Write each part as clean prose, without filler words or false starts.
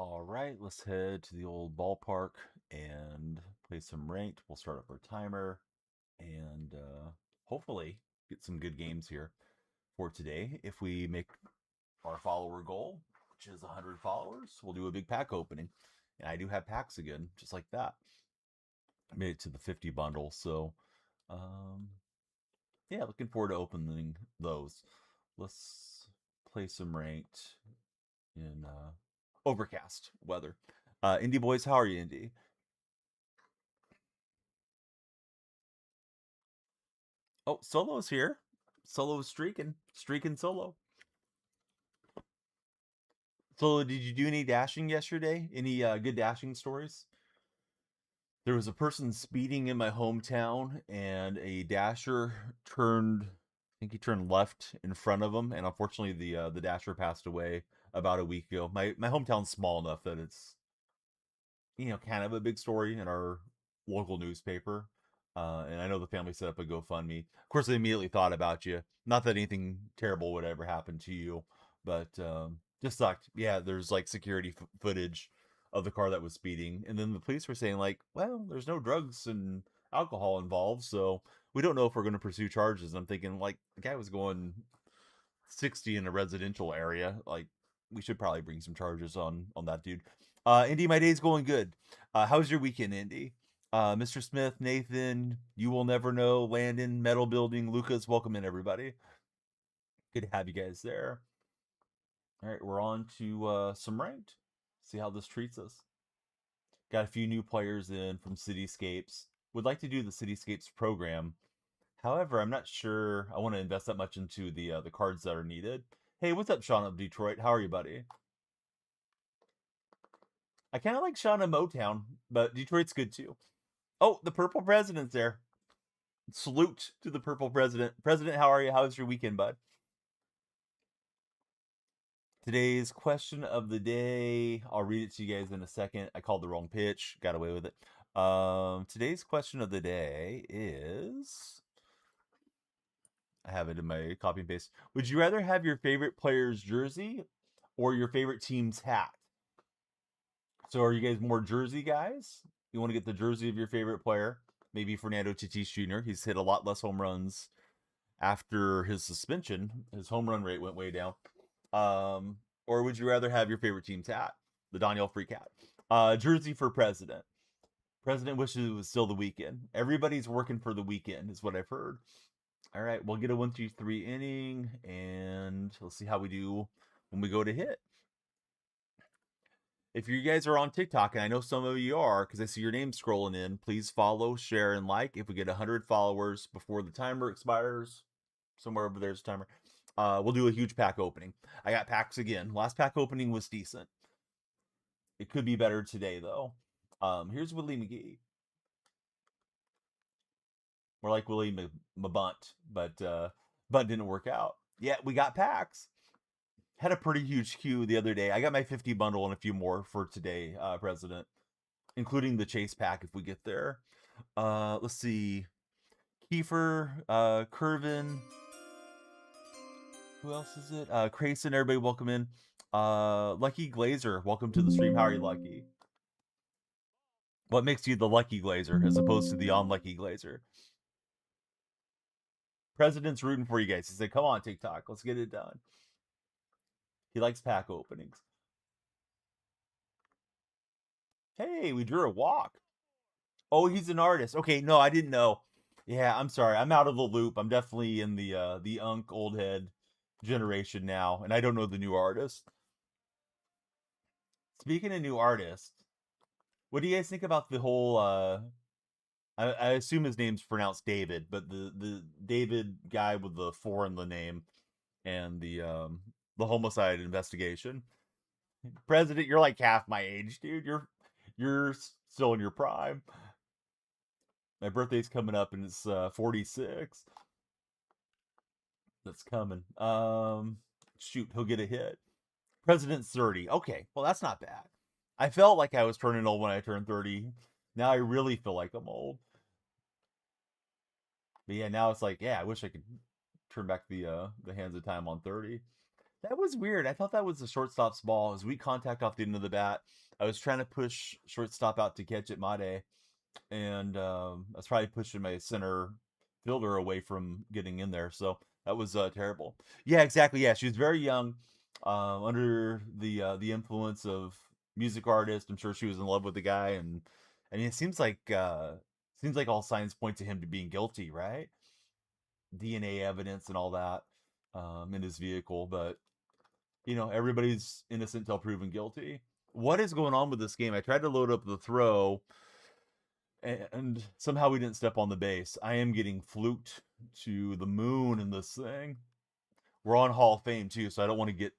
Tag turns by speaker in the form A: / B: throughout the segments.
A: All right, let's head to the old ballpark and play some ranked. We'll start up our timer and hopefully get some good games here for today. If we make our follower goal, which is 100 followers, we'll do a big pack opening. And I do have packs again, just like that. I made it to the 50 bundle, so um, yeah, looking forward to opening those. Let's play some ranked in overcast weather. Indie boys, how are you, Indie? Oh, Solo's here. Solo's streaking solo. Solo, did you do any dashing yesterday? Any good dashing stories? There was a person speeding in my hometown, and a dasher turned. I think he turned left in front of him, and unfortunately, the dasher passed away about a week ago. My hometown's small enough that it's kind of a big story in our local newspaper. And I know the family set up a GoFundMe. Of course, they immediately thought about you. Not that anything terrible would ever happen to you, but just sucked. Yeah, there's like security footage of the car that was speeding, and then the police were saying like, well, there's no drugs and alcohol involved, so we don't know if we're going to pursue charges. And I'm thinking like the guy was going 60 in a residential area. Like we should probably bring some charges on that dude. Indy, my day's going good. How's your weekend, Indy? Mr. Smith, Nathan, you will never know, Landon, Metal Building, Lucas, welcome in everybody. Good to have you guys there. All right, we're on to some ranked. See how this treats us. Got a few new players in from Cityscapes. Would like to do the Cityscapes program. However, I'm not sure I want to invest that much into the cards that are needed. Hey, what's up, Sean of Detroit? How are you, buddy? I kind of like Sean of Motown, but Detroit's good too. Oh, the purple president's there. Salute to the purple president. President, how are you? How's your weekend, bud? Today's question of the day. I'll read it to you guys in a second. I called the wrong pitch. Got away with it. Today's question of the day is I have it in my copy and paste. Would you rather have your favorite player's jersey or your favorite team's hat? So are you guys more jersey guys? You want to get the jersey of your favorite player? Maybe Fernando Tatis Jr. He's hit a lot less home runs after his suspension. His home run rate went way down. Or would you rather have your favorite team's hat? The DonyellFreak hat. Jersey for president. President wishes it was still the weekend. Everybody's working for the weekend, is what I've heard. All right, we'll get a 1-2-3 inning, and let's see how we do when we go to hit. If you guys are on TikTok, and I know some of you are because I see your name scrolling in, please follow, share, and like. If we get 100 followers before the timer expires, somewhere over there's a timer, we'll do a huge pack opening. I got packs again. Last pack opening was decent. It could be better today, though. Here's Willie McGee. More like Willie Mabunt, but Bunt didn't work out. Yeah, we got packs. Had a pretty huge queue the other day. I got my 50 bundle and a few more for today, President, including the chase pack if we get there. Let's see. Kiefer, Curvin. Who else is it? Crayson, everybody welcome in. Lucky Glazer, welcome to the stream. How are you, Lucky? What makes you the Lucky Glazer as opposed to the unlucky Glazer? President's rooting for you guys. He said, come on, TikTok, let's get it done. He likes pack openings. Hey, we drew a walk. Oh, he's an artist. Okay, no, I didn't know. Yeah, I'm sorry. I'm out of the loop. I'm definitely in the unk old head generation now, and I don't know the new artist. Speaking of new artists, what do you guys think about the whole I assume his name's pronounced David, but the David guy with the 4 in the name and the homicide investigation. President, you're like half my age, dude. You're still in your prime. My birthday's coming up and it's 46. That's coming. Shoot, he'll get a hit. President's 30. Okay, well that's not bad. I felt like I was turning old when I turned 30. Now I really feel like I'm old. But yeah, now it's like, yeah, I wish I could turn back the hands of time on 30. That was weird. I thought that was the shortstop's ball. As we contact off the end of the bat, I was trying to push shortstop out to catch it, Made, and I was probably pushing my center fielder away from getting in there. So that was terrible. Yeah, exactly. Yeah, she was very young, under the influence of music artist. I'm sure she was in love with the guy, and it seems like all signs point to him to being guilty, right? DNA evidence and all that in his vehicle, but everybody's innocent till proven guilty. What is going on with this game? I tried to load up the throw, and somehow we didn't step on the base. I am getting fluked to the moon in this thing. We're on Hall of Fame too, so I don't want to get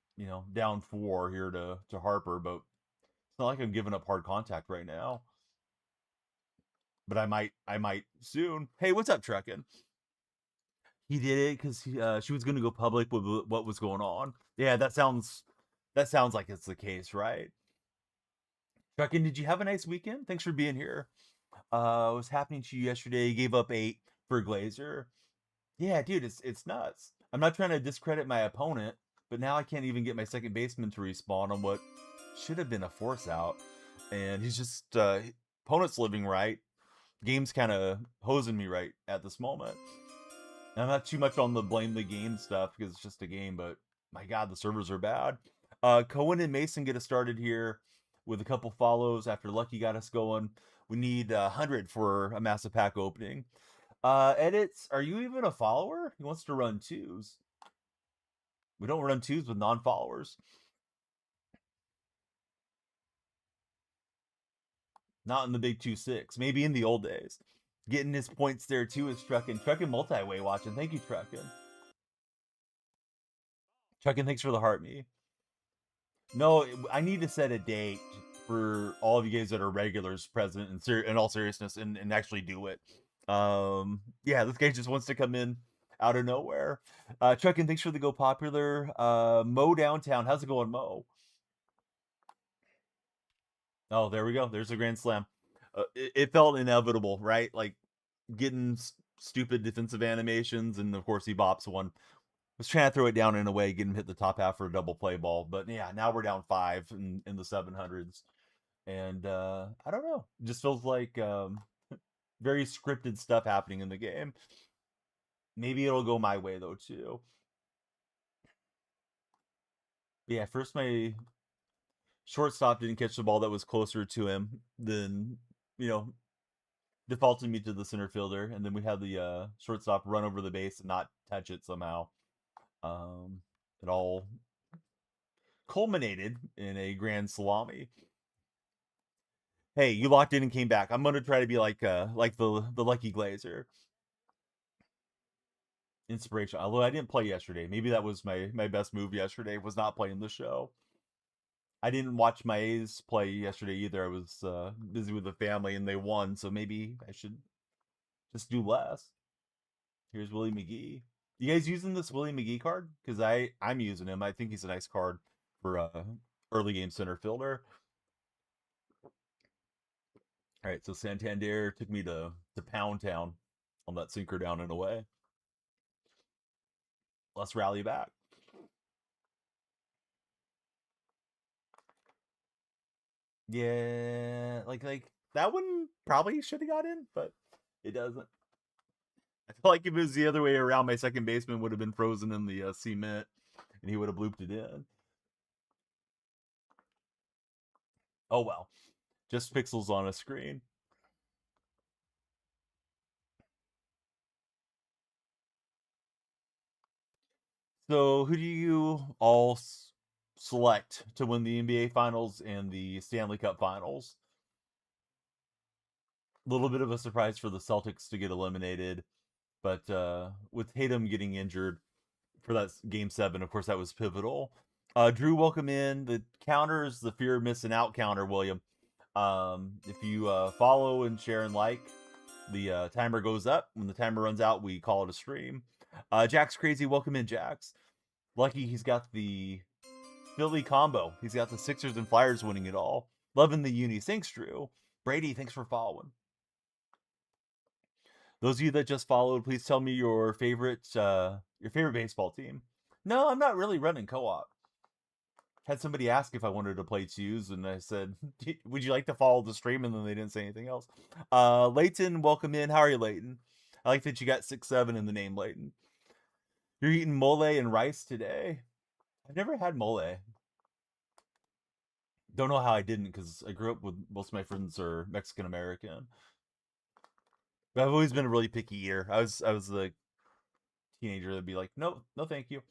A: down 4 here to Harper, but it's not like I'm giving up hard contact right now. But I might soon. Hey, what's up, Truckin'? He did it because she was going to go public with what was going on. Yeah, that sounds like it's the case, right? Truckin', did you have a nice weekend? Thanks for being here. What was happening to you yesterday? You gave up 8 for Glazer. Yeah, dude, it's nuts. I'm not trying to discredit my opponent, but now I can't even get my second baseman to respawn on what should have been a force out, and he's just opponent's living right. Game's kind of hosing me right at this moment. I'm not too much on the blame the game stuff because it's just a game, but my God, the servers are bad. Cohen and Mason get us started here with a couple follows after Lucky got us going. We need 100 for a massive pack opening. Edits, are you even a follower? He wants to run 2s. We don't run 2s with non-followers. Not in the big 2-6. Maybe in the old days. Getting his points there too is Truckin'. Truckin' multi-way watching. Thank you, Truckin'. Truckin', thanks for the heart, me. No, I need to set a date for all of you guys that are regulars present in all seriousness and actually do it. Yeah, this guy just wants to come in out of nowhere. Truckin', thanks for the go popular. Mo downtown. How's it going, Mo? Oh, there we go. There's a grand slam. It felt inevitable, right? Like getting stupid defensive animations, and of course he bops one. Was trying to throw it down in a way, get him hit the top half for a double play ball, but yeah, now we're down 5 in the 700s, and I don't know. It just feels like very scripted stuff happening in the game. Maybe it'll go my way though too. But yeah, first my shortstop didn't catch the ball that was closer to him than you know defaulted me to the center fielder, and then we had the shortstop run over the base and not touch it somehow. It all culminated in a grand salami. Hey, you locked in and came back. I'm gonna try to be like the Lucky Glazer. Inspiration. Although I didn't play yesterday. Maybe that was my best move yesterday, was not playing the show. I didn't watch my A's play yesterday either. I was busy with the family and they won, so maybe I should just do less. Here's Willie McGee. You guys using this Willie McGee card? Because I'm using him. I think he's a nice card for early game center fielder. All right, so Santander took me to Pound Town on that sinker down and away. Let's rally back. Yeah, like that one probably should have got in, but it doesn't. I feel like if it was the other way around, my second baseman would have been frozen in the cement, and he would have blooped it in. Oh well, just pixels on a screen. So, who do you all select to win the NBA Finals and the Stanley Cup Finals? A little bit of a surprise for the Celtics to get eliminated, but with Tatum getting injured for that game 7, of course, that was pivotal. Drew, welcome in. The counters, the fear of missing out counter, William. If you follow and share and like, the timer goes up. When the timer runs out, we call it a stream. Jack's crazy. Welcome in, Jack's. Lucky he's got the Philly combo. He's got the Sixers and Flyers winning it all. Loving the unis. Thanks, Drew. Brady, thanks for following. Those of you that just followed, please tell me your favorite baseball team. No, I'm not really running co-op. Had somebody ask if I wanted to play twos, and I said, "Would you like to follow the stream?" And then they didn't say anything else. Leighton, welcome in. How are you, Leighton? I like that you got 6'7" in the name, Leighton. You're eating mole and rice today. I've never had mole. Don't know how I didn't, because I grew up with most of my friends are Mexican American. But I've always been a really picky eater. I was the teenager that'd be like, no, no, thank you.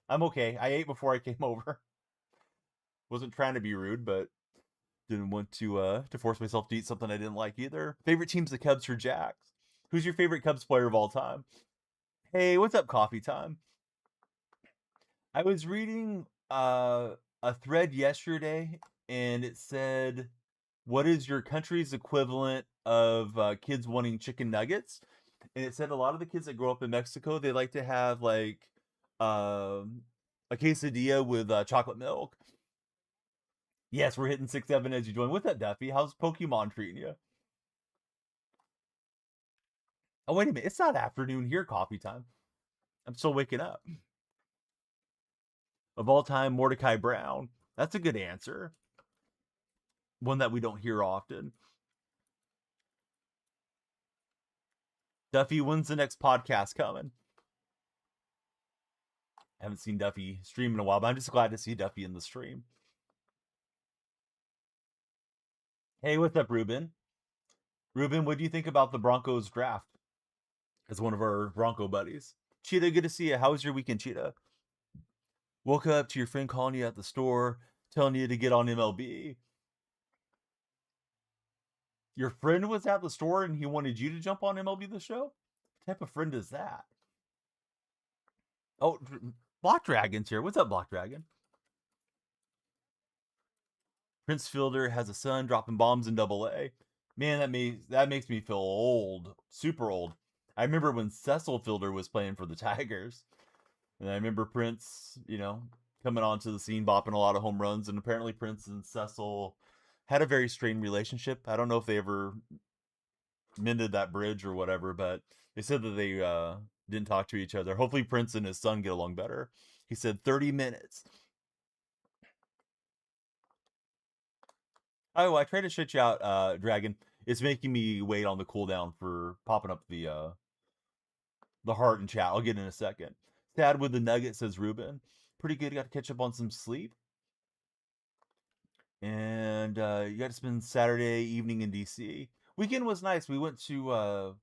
A: I'm okay. I ate before I came over. Wasn't trying to be rude, but didn't want to force myself to eat something I didn't like either. Favorite teams, the Cubs or Jacks? Who's your favorite Cubs player of all time? Hey, what's up, coffee time? I was reading a thread yesterday, and it said, "What is your country's equivalent of kids wanting chicken nuggets?" And it said a lot of the kids that grow up in Mexico, they like to have like um, a quesadilla with chocolate milk. Yes, we're hitting 6-7 as you join. What's that, Duffy? How's Pokemon treating you? Oh, wait a minute. It's not afternoon here, coffee time. I'm still waking up. Of all time, Mordecai Brown. That's a good answer. One that we don't hear often. Duffy, when's the next podcast coming? I haven't seen Duffy stream in a while, but I'm just glad to see Duffy in the stream. Hey, what's up, Ruben? Ruben, what do you think about the Broncos draft? As one of our Bronco buddies. Cheetah, good to see you. How was your weekend, Cheetah? Woke up to your friend calling you at the store, telling you to get on MLB. Your friend was at the store and he wanted you to jump on MLB The Show? What type of friend is that? Oh, Block Dragon's here. What's up, Block Dragon? Prince Fielder has a son dropping bombs in Double A. Man, that makes me feel old, super old. I remember when Cecil Fielder was playing for the Tigers, and I remember Prince, coming onto the scene, bopping a lot of home runs. And apparently, Prince and Cecil had a very strained relationship. I don't know if they ever mended that bridge or whatever, but they said that they didn't talk to each other. Hopefully, Prince and his son get along better. He said 30 minutes. Oh, I tried to shut you out, Dragon. It's making me wait on the cooldown for popping up the heart and chat. I'll get in a second. Sad with the nugget, says Ruben. Pretty good. Got to catch up on some sleep. And you got to spend Saturday evening in DC. Weekend was nice. We went to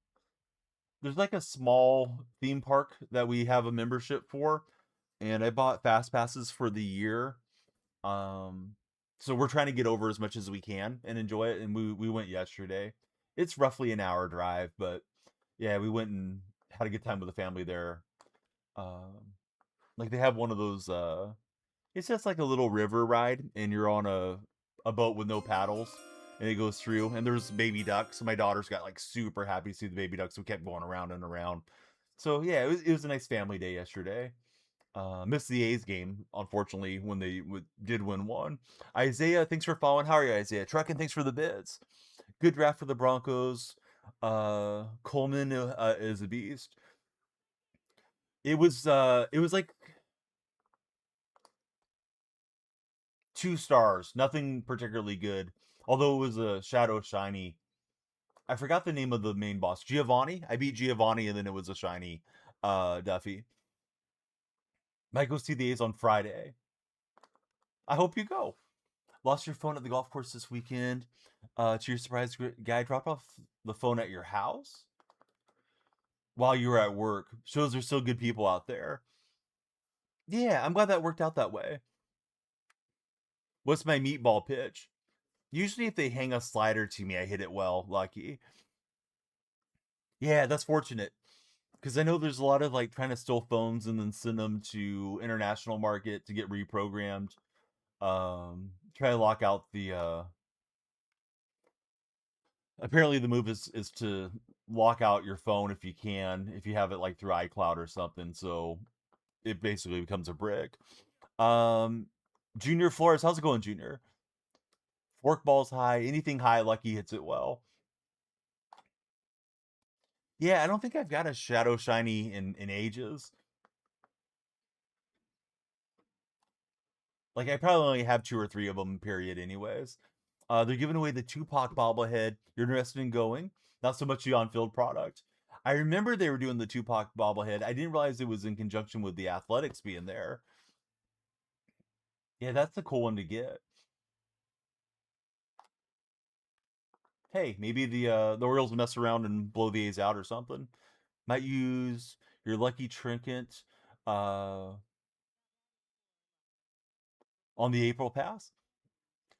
A: there's like a small theme park that we have a membership for, and I bought fast passes for the year. Um, so we're trying to get over as much as we can and enjoy it. And we went yesterday. It's roughly an hour drive, but yeah, we went and had a good time with the family there. Um, like they have one of those. It's just like a little river ride, and you're on a boat with no paddles, and it goes through. And there's baby ducks. My daughter's got like super happy to see the baby ducks. We kept going around and around. So yeah, it was a nice family day yesterday. Missed the A's game, unfortunately, when they did win one. Isaiah, thanks for following. How are you, Isaiah? Trucking, thanks for the bids. Good draft for the Broncos. Coleman is a beast. It was like 2 stars, nothing particularly good. Although it was a shadow shiny. I forgot the name of the main boss. Giovanni. I beat Giovanni, and then it was a shiny Duffy. Might go see the A's on Friday. I hope you go. Lost your phone at the golf course this weekend. To your surprise, guy dropped off the phone at your house while you were at work. Shows there's still good people out there. Yeah, I'm glad that worked out that way. What's my meatball pitch? Usually, if they hang a slider to me, I hit it well. Lucky. Yeah, that's fortunate. Because I know there's a lot of like trying to steal phones and then send them to international market to get reprogrammed. Try to lock out the apparently the move is to lock out your phone if you can, if you have it like through iCloud or something, so it basically becomes a brick. um Junior Flores, how's it going, Junior? Forkball's high, anything high, Lucky hits it well. Yeah, I don't think I've got a shadow shiny in ages. Like I probably only have 2 or 3 of them, period. Anyways, they're giving away the Tupac bobblehead. You're interested in going? Not so much the on-field product. I remember they were doing the Tupac bobblehead. I didn't realize it was in conjunction with the Athletics being there. Yeah, that's a cool one to get. Hey, maybe the Orioles mess around and blow the A's out or something. Might use your lucky trinket uh, on the April pass.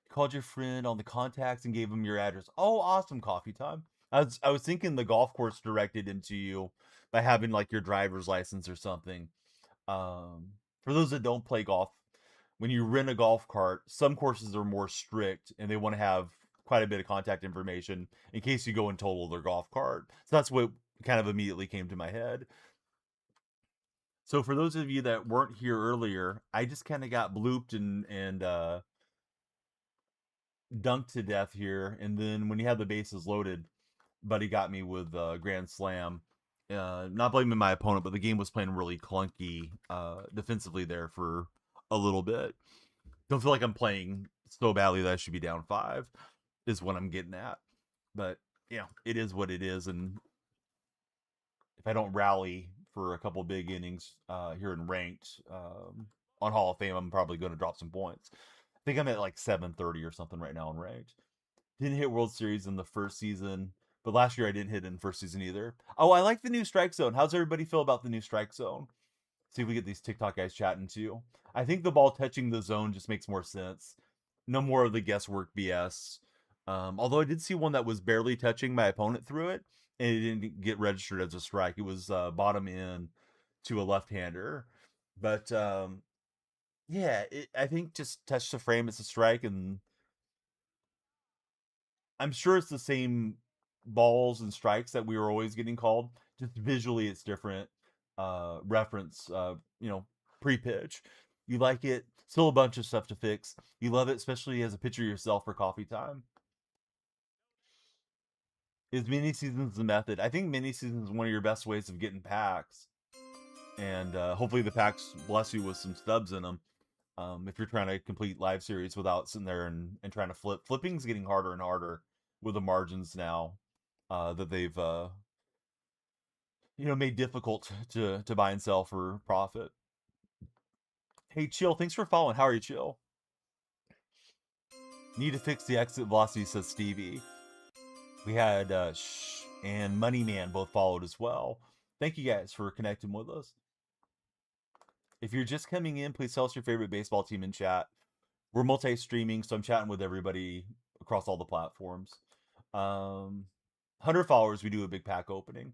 A: Called your friend on the contacts and gave him your address. Oh, awesome, coffee time. I was thinking the golf course directed him to you by having like your driver's license or something. For those that don't play golf, when you rent a golf cart, some courses are more strict and they want to have quite a bit of contact information in case you go and total their golf cart. So that's what kind of immediately came to my head. So for those of you that weren't here earlier, I just kind of got blooped and dunked to death here, and then when he had the bases loaded, Buddy got me with a grand slam. Not blaming my opponent, but the game was playing really clunky defensively there for a little bit. Don't feel like I'm playing so badly that I should be down 5, is what I'm getting at. But it is what it is, and if I don't rally for a couple big innings here in ranked on Hall of Fame, I'm probably going to drop some points. I think I'm at like 730 or something right now in ranked. Didn't hit World Series in the first season, but last year I didn't hit in the first season either. Oh, I like the new strike zone. How's everybody feel about the new strike zone? See if we get these TikTok guys chatting too. I think the ball touching the zone just makes more sense. No more of the guesswork BS. Although I did see one that was barely touching my opponent through it, and it didn't get registered as a strike. It was bottom in to a left-hander. But yeah, I think just touch the frame, it's a strike, and I'm sure it's the same balls and strikes that we were always getting called. Just visually, it's different. Reference, pre-pitch. You like it. Still a bunch of stuff to fix. You love it, especially as a pitcher yourself for coffee time. Is mini seasons the method? I think mini seasons is one of your best ways of getting packs, and hopefully the packs bless you with some stubs in them. If you're trying to complete live series without sitting there and trying to flip, flipping's getting harder and harder with the margins now that they've made difficult to buy and sell for profit. Hey, Chill, thanks for following. How are you, Chill? Need to fix the exit velocity, says Stevie. We had Shh and Money Man both followed as well. Thank you guys for connecting with us. If you're just coming in, please tell us your favorite baseball team in chat. We're multi-streaming, so I'm chatting with everybody across all the platforms. 100 followers, we do a big pack opening.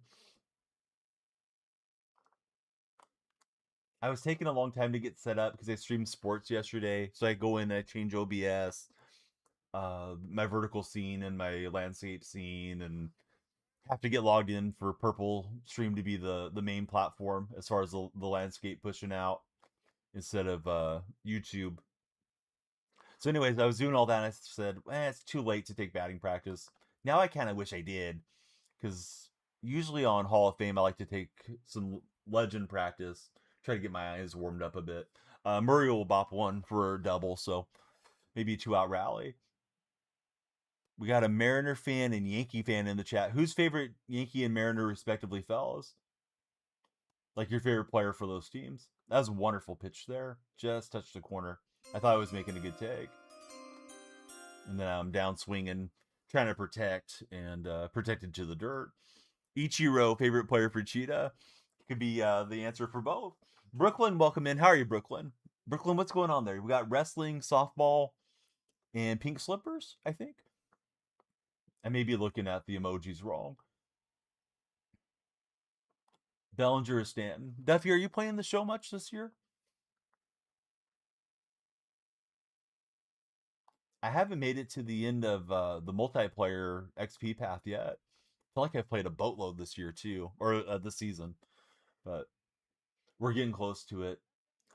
A: I was taking a long time to get set up because I streamed sports yesterday. So I go in and I change OBS, my vertical scene and my landscape scene, and have to get logged in for Purple Stream to be the main platform as far as the landscape pushing out instead of YouTube. So, anyways, I was doing all that and I said, it's too late to take batting practice. Now I kind of wish I did, because usually on Hall of Fame, I like to take some legend practice, try to get my eyes warmed up a bit. Murray will bop one for a double, so maybe a 2-out rally. We got a Mariner fan and Yankee fan in the chat. Who's favorite Yankee and Mariner, respectively, fellas? Like your favorite player for those teams? That was a wonderful pitch there. Just touched the corner. I thought I was making a good take. And then I'm down swinging, trying to protect, and protected to the dirt. Ichiro, favorite player for Cheetah, could be the answer for both. Brooklyn, welcome in. How are you, Brooklyn? Brooklyn, what's going on there? We got wrestling, softball, and pink slippers, I think. I may be looking at the emojis wrong. Bellinger or Stanton. Duffy, are you playing the show much this year? I haven't made it to the end of the multiplayer XP path yet. I feel like I've played a boatload this year too, or this season, but we're getting close to it.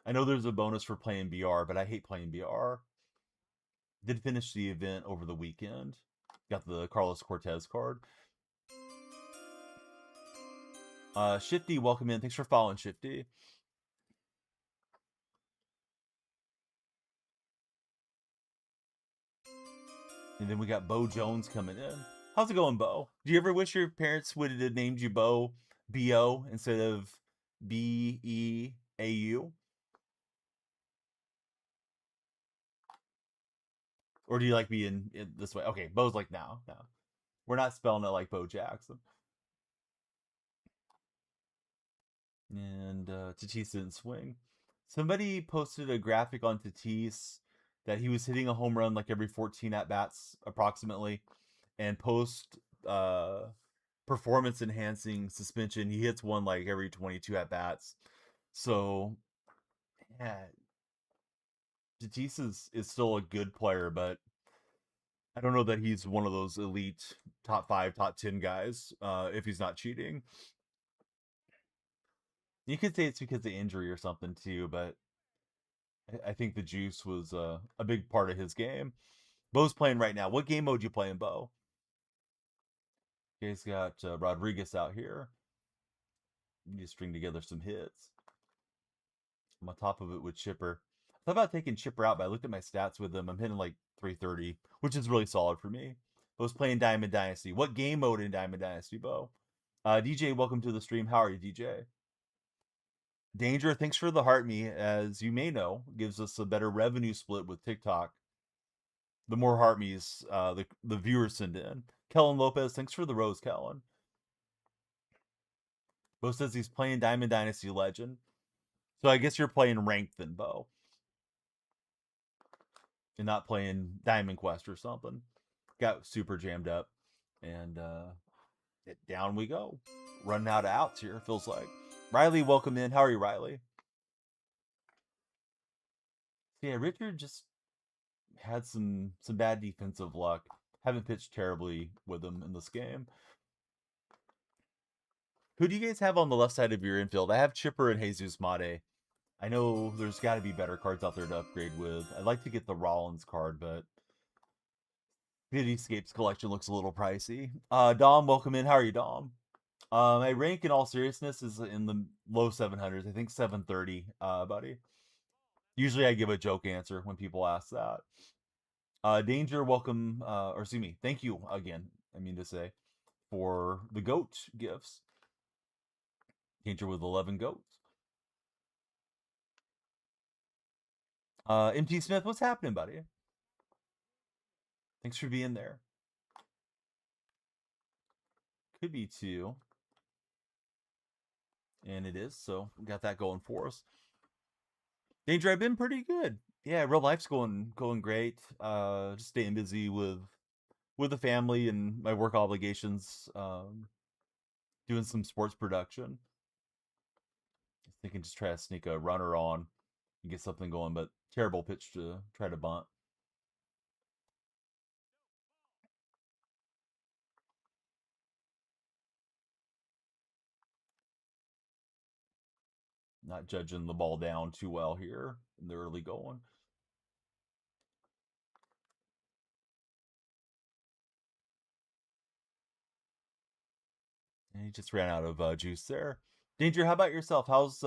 A: I know there's a bonus for playing BR, but I hate playing BR. Did finish the event over the weekend. Got the Carlos Cortez card. Shifty, welcome in. Thanks for following, Shifty. And then we got Bo Jones coming in. How's it going, Bo? Do you ever wish your parents would have named you Bo, B-O, instead of B-E-A-U? Or do you like being this way? Okay, Bo's like, no. We're not spelling it like Bo Jackson. And Tatis didn't swing. Somebody posted a graphic on Tatis that he was hitting a home run like every 14 at bats approximately, and post performance enhancing suspension, he hits one like every 22 at bats. So yeah, Tatis is still a good player, but I don't know that he's one of those elite top 5, top 10 guys if he's not cheating. You could say it's because of injury or something too, but I think the juice was a big part of his game. Bo's playing right now. What game mode you playing, Bo? He's got Rodriguez out here. You need to string together some hits. I'm on top of it with Chipper. I thought about taking Chipper out, but I looked at my stats with him. I'm hitting like 330, which is really solid for me. Bo's playing Diamond Dynasty. What game mode in Diamond Dynasty, Bo? DJ, welcome to the stream. How are you, DJ? Danger, thanks for the heart me. As you may know, gives us a better revenue split with TikTok. The more heart me's the viewers send in. Kellen Lopez, thanks for the rose, Kellen. Bo says he's playing Diamond Dynasty Legend. So I guess you're playing ranked then, Bo. And not playing Diamond Quest or something. Got super jammed up. And down we go. Running out of outs here, feels like. Riley, welcome in. How are you, Riley? Yeah, Richard just had some bad defensive luck. Haven't pitched terribly with him in this game. Who do you guys have on the left side of your infield? I have Chipper and Jesus Mate. I know there's got to be better cards out there to upgrade with. I'd like to get the Rollins card, but Cityscapes collection looks a little pricey. Dom, welcome in. How are you, Dom? My rank in all seriousness is in the low 700s. I think 730, buddy. Usually I give a joke answer when people ask that. Danger, welcome, or excuse me, thank you again, I mean to say, for the goat gifts. Danger with 11 goats. MT Smith, what's happening, buddy? Thanks for being there. Could be 2. And it is, so we got that going for us. Danger, I've been pretty good. Yeah, real life's going great. Just staying busy with the family and my work obligations. Doing some sports production. I think I can just try to sneak a runner on and get something going, but terrible pitch to try to bunt. Not judging the ball down too well here in the early going. And he just ran out of juice there. Danger, how about yourself? How's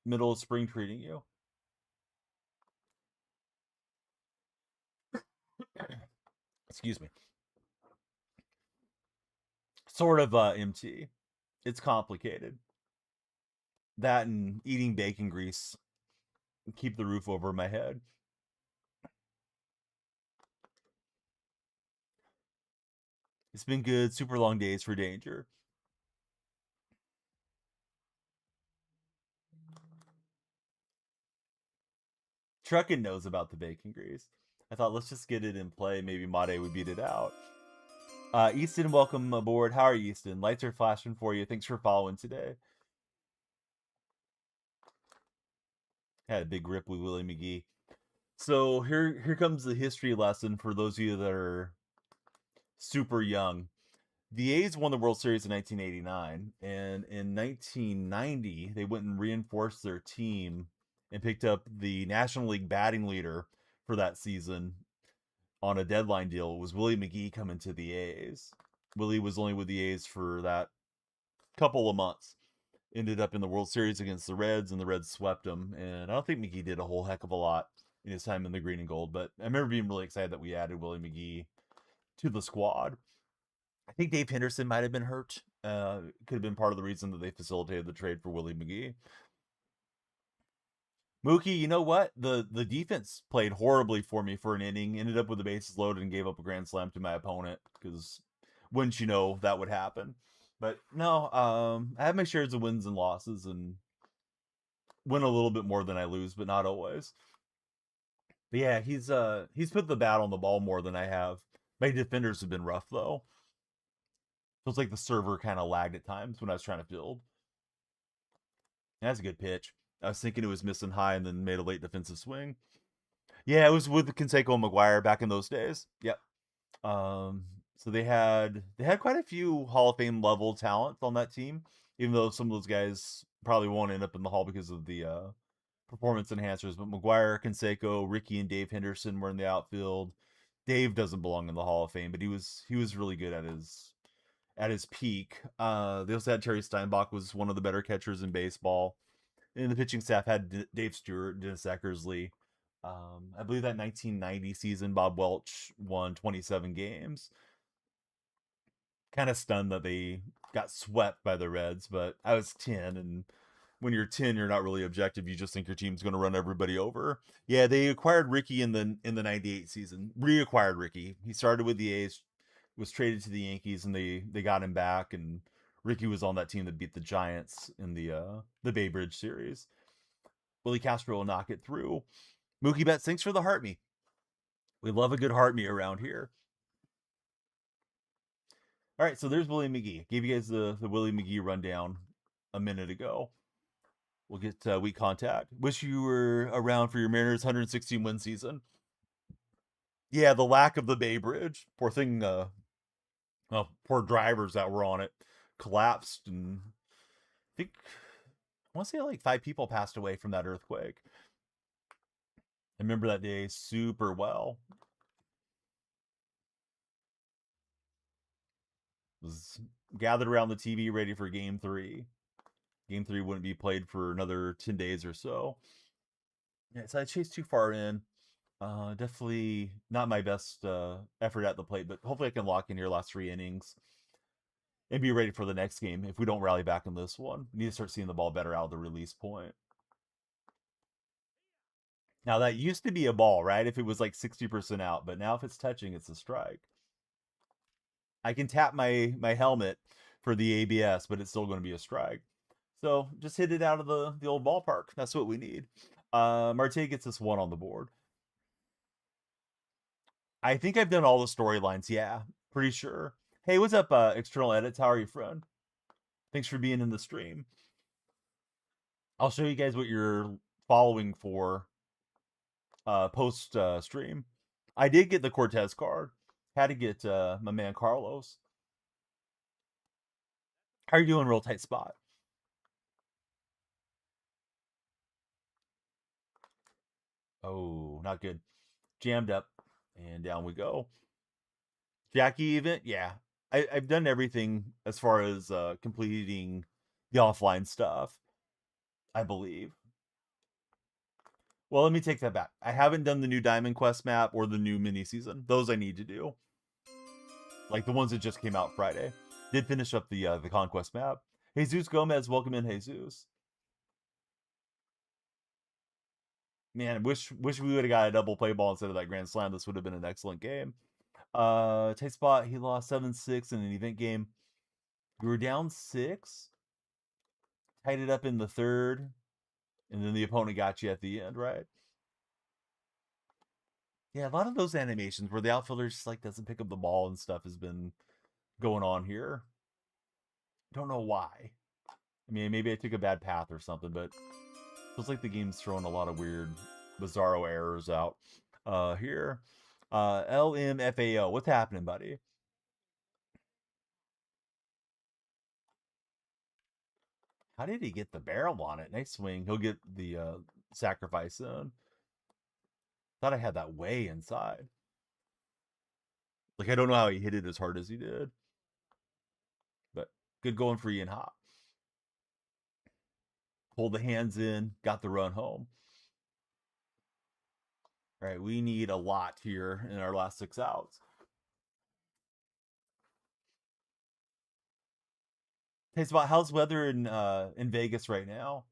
A: middle of spring treating you? Excuse me. Sort of MT. It's complicated. That and eating bacon grease keep the roof over my head. It's been good. Super long days for Danger. Truckin knows about the bacon grease. I thought let's just get it in play. Maybe Mate would beat it out. Easton, welcome aboard. How are you, Easton? Lights are flashing for you. Thanks for following today. Had a big rip with Willie McGee. So here comes the history lesson for those of you that are super young. The A's won the World Series in 1989, and in 1990 they went and reinforced their team and picked up the National League batting leader for that season on a deadline deal. It was Willie McGee coming to the A's. Willie was only with the A's for that couple of months. Ended up in the World Series against the Reds, and the Reds swept him. And I don't think McGee did a whole heck of a lot in his time in the green and gold, but I remember being really excited that we added Willie McGee to the squad. I think Dave Henderson might have been hurt. Could have been part of the reason that they facilitated the trade for Willie McGee. Mookie, you know what? The defense played horribly for me for an inning. Ended up with the bases loaded and gave up a grand slam to my opponent because wouldn't you know that would happen? But no, I have my shares of wins and losses and win a little bit more than I lose, but not always. But yeah, he's put the bat on the ball more than I have. My defenders have been rough though. Feels like the server kind of lagged at times when I was trying to field. That's a good pitch. I was thinking it was missing high and then made a late defensive swing. Yeah, it was with Canseco and McGuire back in those days. Yep. So they had quite a few Hall of Fame level talent on that team, even though some of those guys probably won't end up in the Hall because of the performance enhancers. But McGuire, Canseco, Ricky, and Dave Henderson were in the outfield. Dave doesn't belong in the Hall of Fame, but he was really good at his peak. They also had Terry Steinbach, was one of the better catchers in baseball. And the pitching staff had Dave Stewart, Dennis Eckersley. I believe that 1990 season, Bob Welch won 27 games. Kind of stunned that they got swept by the Reds, but I was 10, and when you're 10, you're not really objective. You just think your team's going to run everybody over. Yeah, they acquired Ricky in the 98 season. Reacquired Ricky. He started with the A's, was traded to the Yankees, and they got him back, and Ricky was on that team that beat the Giants in the Bay Bridge series. Willie Castro will knock it through. Mookie Betts, thanks for the heart me. We love a good heart me around here. All right, so there's Willie McGee. Gave you guys the Willie McGee rundown a minute ago. We'll get weak contact. Wish you were around for your Mariners 116 win season. Yeah, the lack of the Bay Bridge. Poor thing. Well, poor drivers that were on it collapsed, and I think I want to say like 5 people passed away from that earthquake. I remember that day super well. Was gathered around the TV ready for Game 3. Game 3 wouldn't be played for another 10 days or so. Yeah, so I chased too far in. Definitely not my best effort at the plate, but hopefully I can lock in your last 3 innings and be ready for the next game if we don't rally back in this one. We need to start seeing the ball better out of the release point. Now that used to be a ball, right? If it was like 60% out, but now if it's touching, it's a strike. I can tap my helmet for the ABS, but it's still going to be a strike. So just hit it out of the old ballpark. That's what we need. Marte gets this 1 on the board. I think I've done all the storylines. Yeah, pretty sure. Hey, what's up, External Edits? How are you, friend? Thanks for being in the stream. I'll show you guys what you're following for post stream. I did get the Cortez card. Had to get my man Carlos. How are you doing, real tight spot? Oh, not good. Jammed up, and down we go. Jackie event, yeah. I've done everything as far as completing the offline stuff, I believe. Well, let me take that back. I haven't done the new Diamond Quest map or the new mini season. Those I need to do. Like the ones that just came out Friday. Did finish up the Conquest map. Jesus Gomez, welcome in, Jesus. Man, wish we would have got a double play ball instead of that grand slam. This would have been an excellent game. Tight spot, he lost 7-6 in an event game. You were down 6, tied it up in the 3rd, and then the opponent got you at the end, right? Yeah, a lot of those animations where the outfielder just like doesn't pick up the ball and stuff has been going on here. Don't know why. I mean, maybe I took a bad path or something, but feels like the game's throwing a lot of weird, bizarro errors out. Here, LMFAO, what's happening, buddy? How did he get the barrel on it? Nice swing. He'll get the sacrifice in. Thought I had that way inside. Like, I don't know how he hit it as hard as he did. But good going for Ian Happ. Pulled the hands in, got the run home. All right, we need a lot here in our last 6 outs. It's about how's weather in Vegas right now.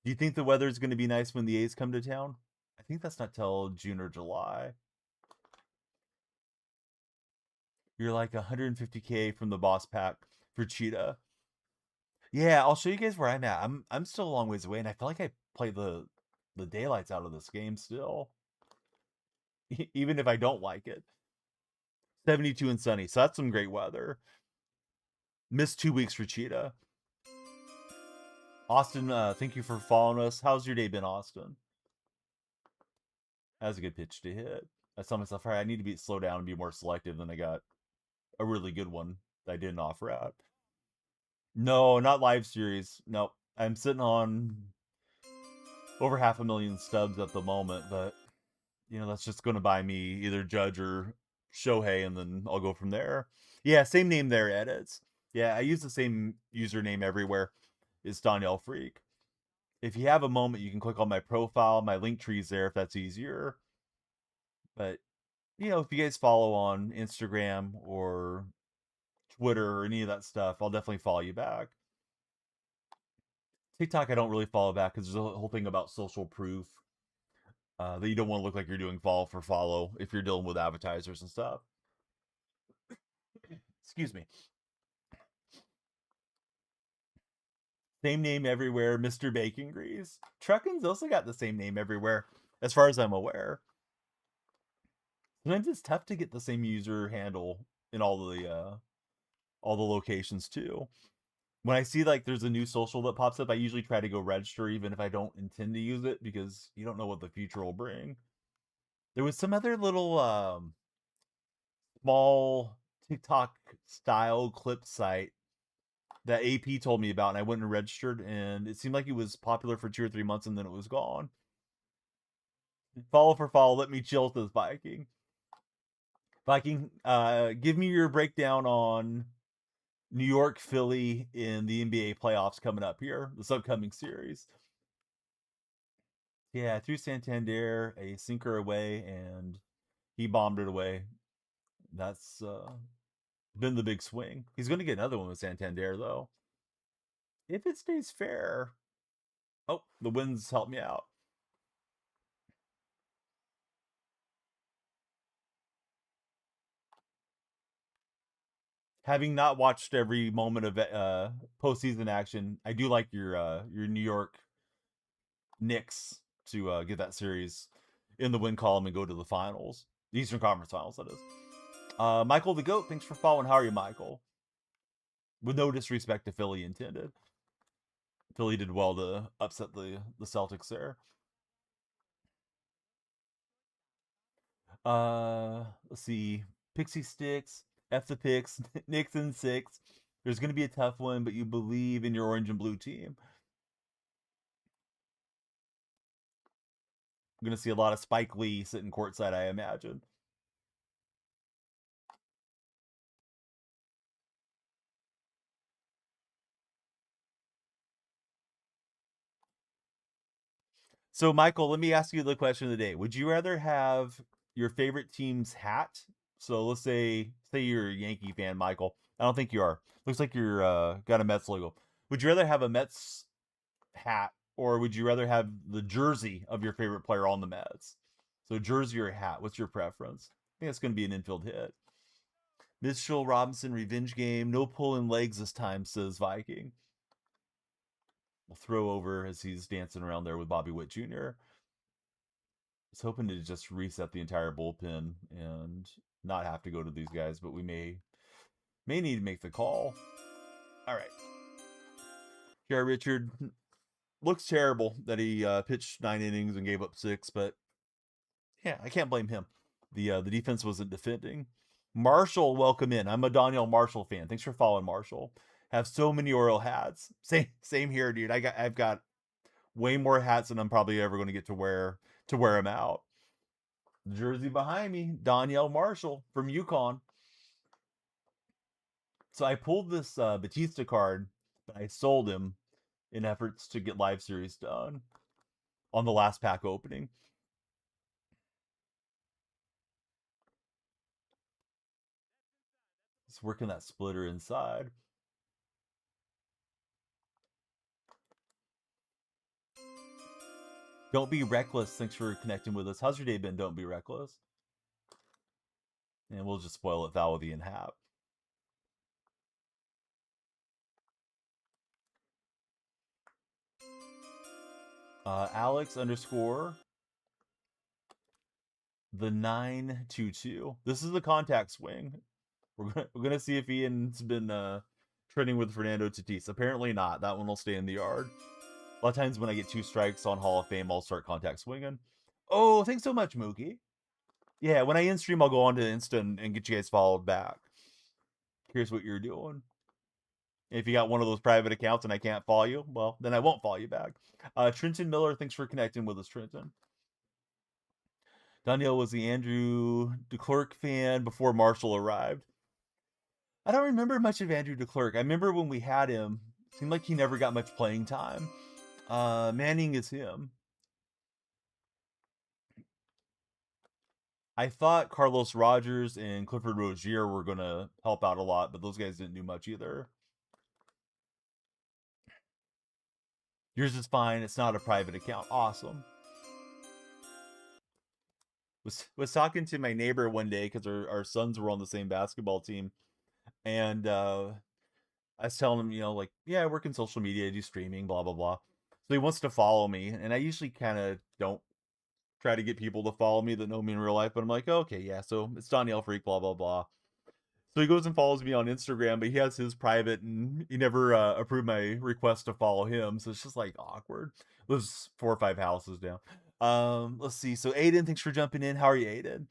A: Do you think the weather is going to be nice when the A's come to town? I think that's not till June or July. You're like 150K from the boss pack for Cheetah. Yeah, I'll show you guys where I'm at. I'm still a long ways away, and I feel like I play the daylights out of this game still, even if I don't like it. 72 and sunny, so that's some great weather. Missed 2 weeks for Cheetah. Austin, thank you for following us. How's your day been, Austin? That was a good pitch to hit. I saw myself, all right, I need to be slow down and be more selective. Then I got a really good one that I didn't offer out. No, not live series. Nope. I'm sitting on over 500,000 stubs at the moment, but that's just going to buy me either Judge or Shohei, and then I'll go from there. Yeah, same name there, edits. Yeah, I use the same username everywhere. It's DonyellFreak. If you have a moment, you can click on my profile. My link tree's there if that's easier. But if you guys follow on Instagram or Twitter or any of that stuff, I'll definitely follow you back. TikTok, I don't really follow back because there's a whole thing about social proof that you don't want to look like you're doing follow for follow if you're dealing with advertisers and stuff. Excuse me. Same name everywhere, Mr. Bacon Grease. Truckin's also got the same name everywhere, as far as I'm aware. Sometimes it's tough to get the same user handle in all the locations too. When I see like there's a new social that pops up, I usually try to go register even if I don't intend to use it, because you don't know what the future will bring. There was some other little small TikTok style clip site that AP told me about, and I went and registered, and it seemed like it was popular for 2 or 3 months, and then it was gone. Follow for follow, let me chill with this Viking. Viking, give me your breakdown on New York, Philly in the NBA playoffs coming up here, this upcoming series. Yeah, threw Santander a sinker away, and he bombed it away. That's been the big swing. He's going to get another one with Santander, though. If it stays fair. Oh, the winds help me out. Having not watched every moment of postseason action, I do like your New York Knicks to get that series in the win column and go to the finals, the Eastern Conference Finals, that is. Michael the Goat, thanks for following. How are you, Michael? With no disrespect to Philly intended. Philly did well to upset the Celtics there. Let's see. Pixie Sticks, F the Picks, Nixon 6. There's going to be a tough one, but you believe in your orange and blue team. I'm going to see a lot of Spike Lee sitting courtside, I imagine. So, Michael, let me ask you the question of the day. Would you rather have your favorite team's hat? So, let's say you're a Yankee fan, Michael. I don't think you are. Looks like you're got a Mets logo. Would you rather have a Mets hat, or would you rather have the jersey of your favorite player on the Mets? So, jersey or hat? What's your preference? I think it's going to be an infield hit. Mitchell Robinson revenge game. No pulling legs this time, says Viking. We'll throw over as he's dancing around there with Bobby Witt Jr. Was hoping to just reset the entire bullpen and not have to go to these guys, but we may need to make the call. All right. Gary Richard looks terrible that he pitched 9 innings and gave up 6, but yeah, I can't blame him. The defense wasn't defending. Marshall, welcome in. I'm a Donyell Marshall fan. Thanks for following, Marshall. Have so many Oriole hats. Same here, dude. I've got way more hats than I'm probably ever going to get to wear them out. The jersey behind me, Donyell Marshall from UConn. So I pulled this Batista card, but I sold him in efforts to get live series done on the last pack opening. It's working that splitter inside. Don't be reckless. Thanks for connecting with us. How's your day been? Don't be reckless. And we'll just spoil it foul with Ian Happ. Alex underscore the 922. This is the contact swing. We're gonna see if Ian's been trending with Fernando Tatis. Apparently not. That one will stay in the yard. A lot of times when I get 2 strikes on Hall of Fame, I'll start contact swinging. Oh, thanks so much, Mookie. Yeah, when I in stream, I'll go on to Insta and get you guys followed back. Here's what you're doing. If you got one of those private accounts and I can't follow you, well, then I won't follow you back. Trenton Miller, thanks for connecting with us, Trenton. Donyell was the Andrew DeClerc fan before Marshall arrived. I don't remember much of Andrew DeClerc. I remember when we had him, it seemed like he never got much playing time. Manning is him. I thought Carlos Rogers and Clifford Rozier were going to help out a lot, but those guys didn't do much either. Yours is fine. It's not a private account. Awesome. Was talking to my neighbor one day because our sons were on the same basketball team, and I was telling him, like, yeah, I work in social media, I do streaming, blah blah blah. So he wants to follow me, and I usually kind of don't try to get people to follow me that know me in real life, but I'm like, oh, okay, yeah, so it's DonyellFreak, blah blah blah. So he goes and follows me on Instagram, but he has his private, and he never approved my request to follow him, so it's just like awkward. Lives 4 or 5 houses down. Let's see. So Aiden, thanks for jumping in. How are you, Aiden?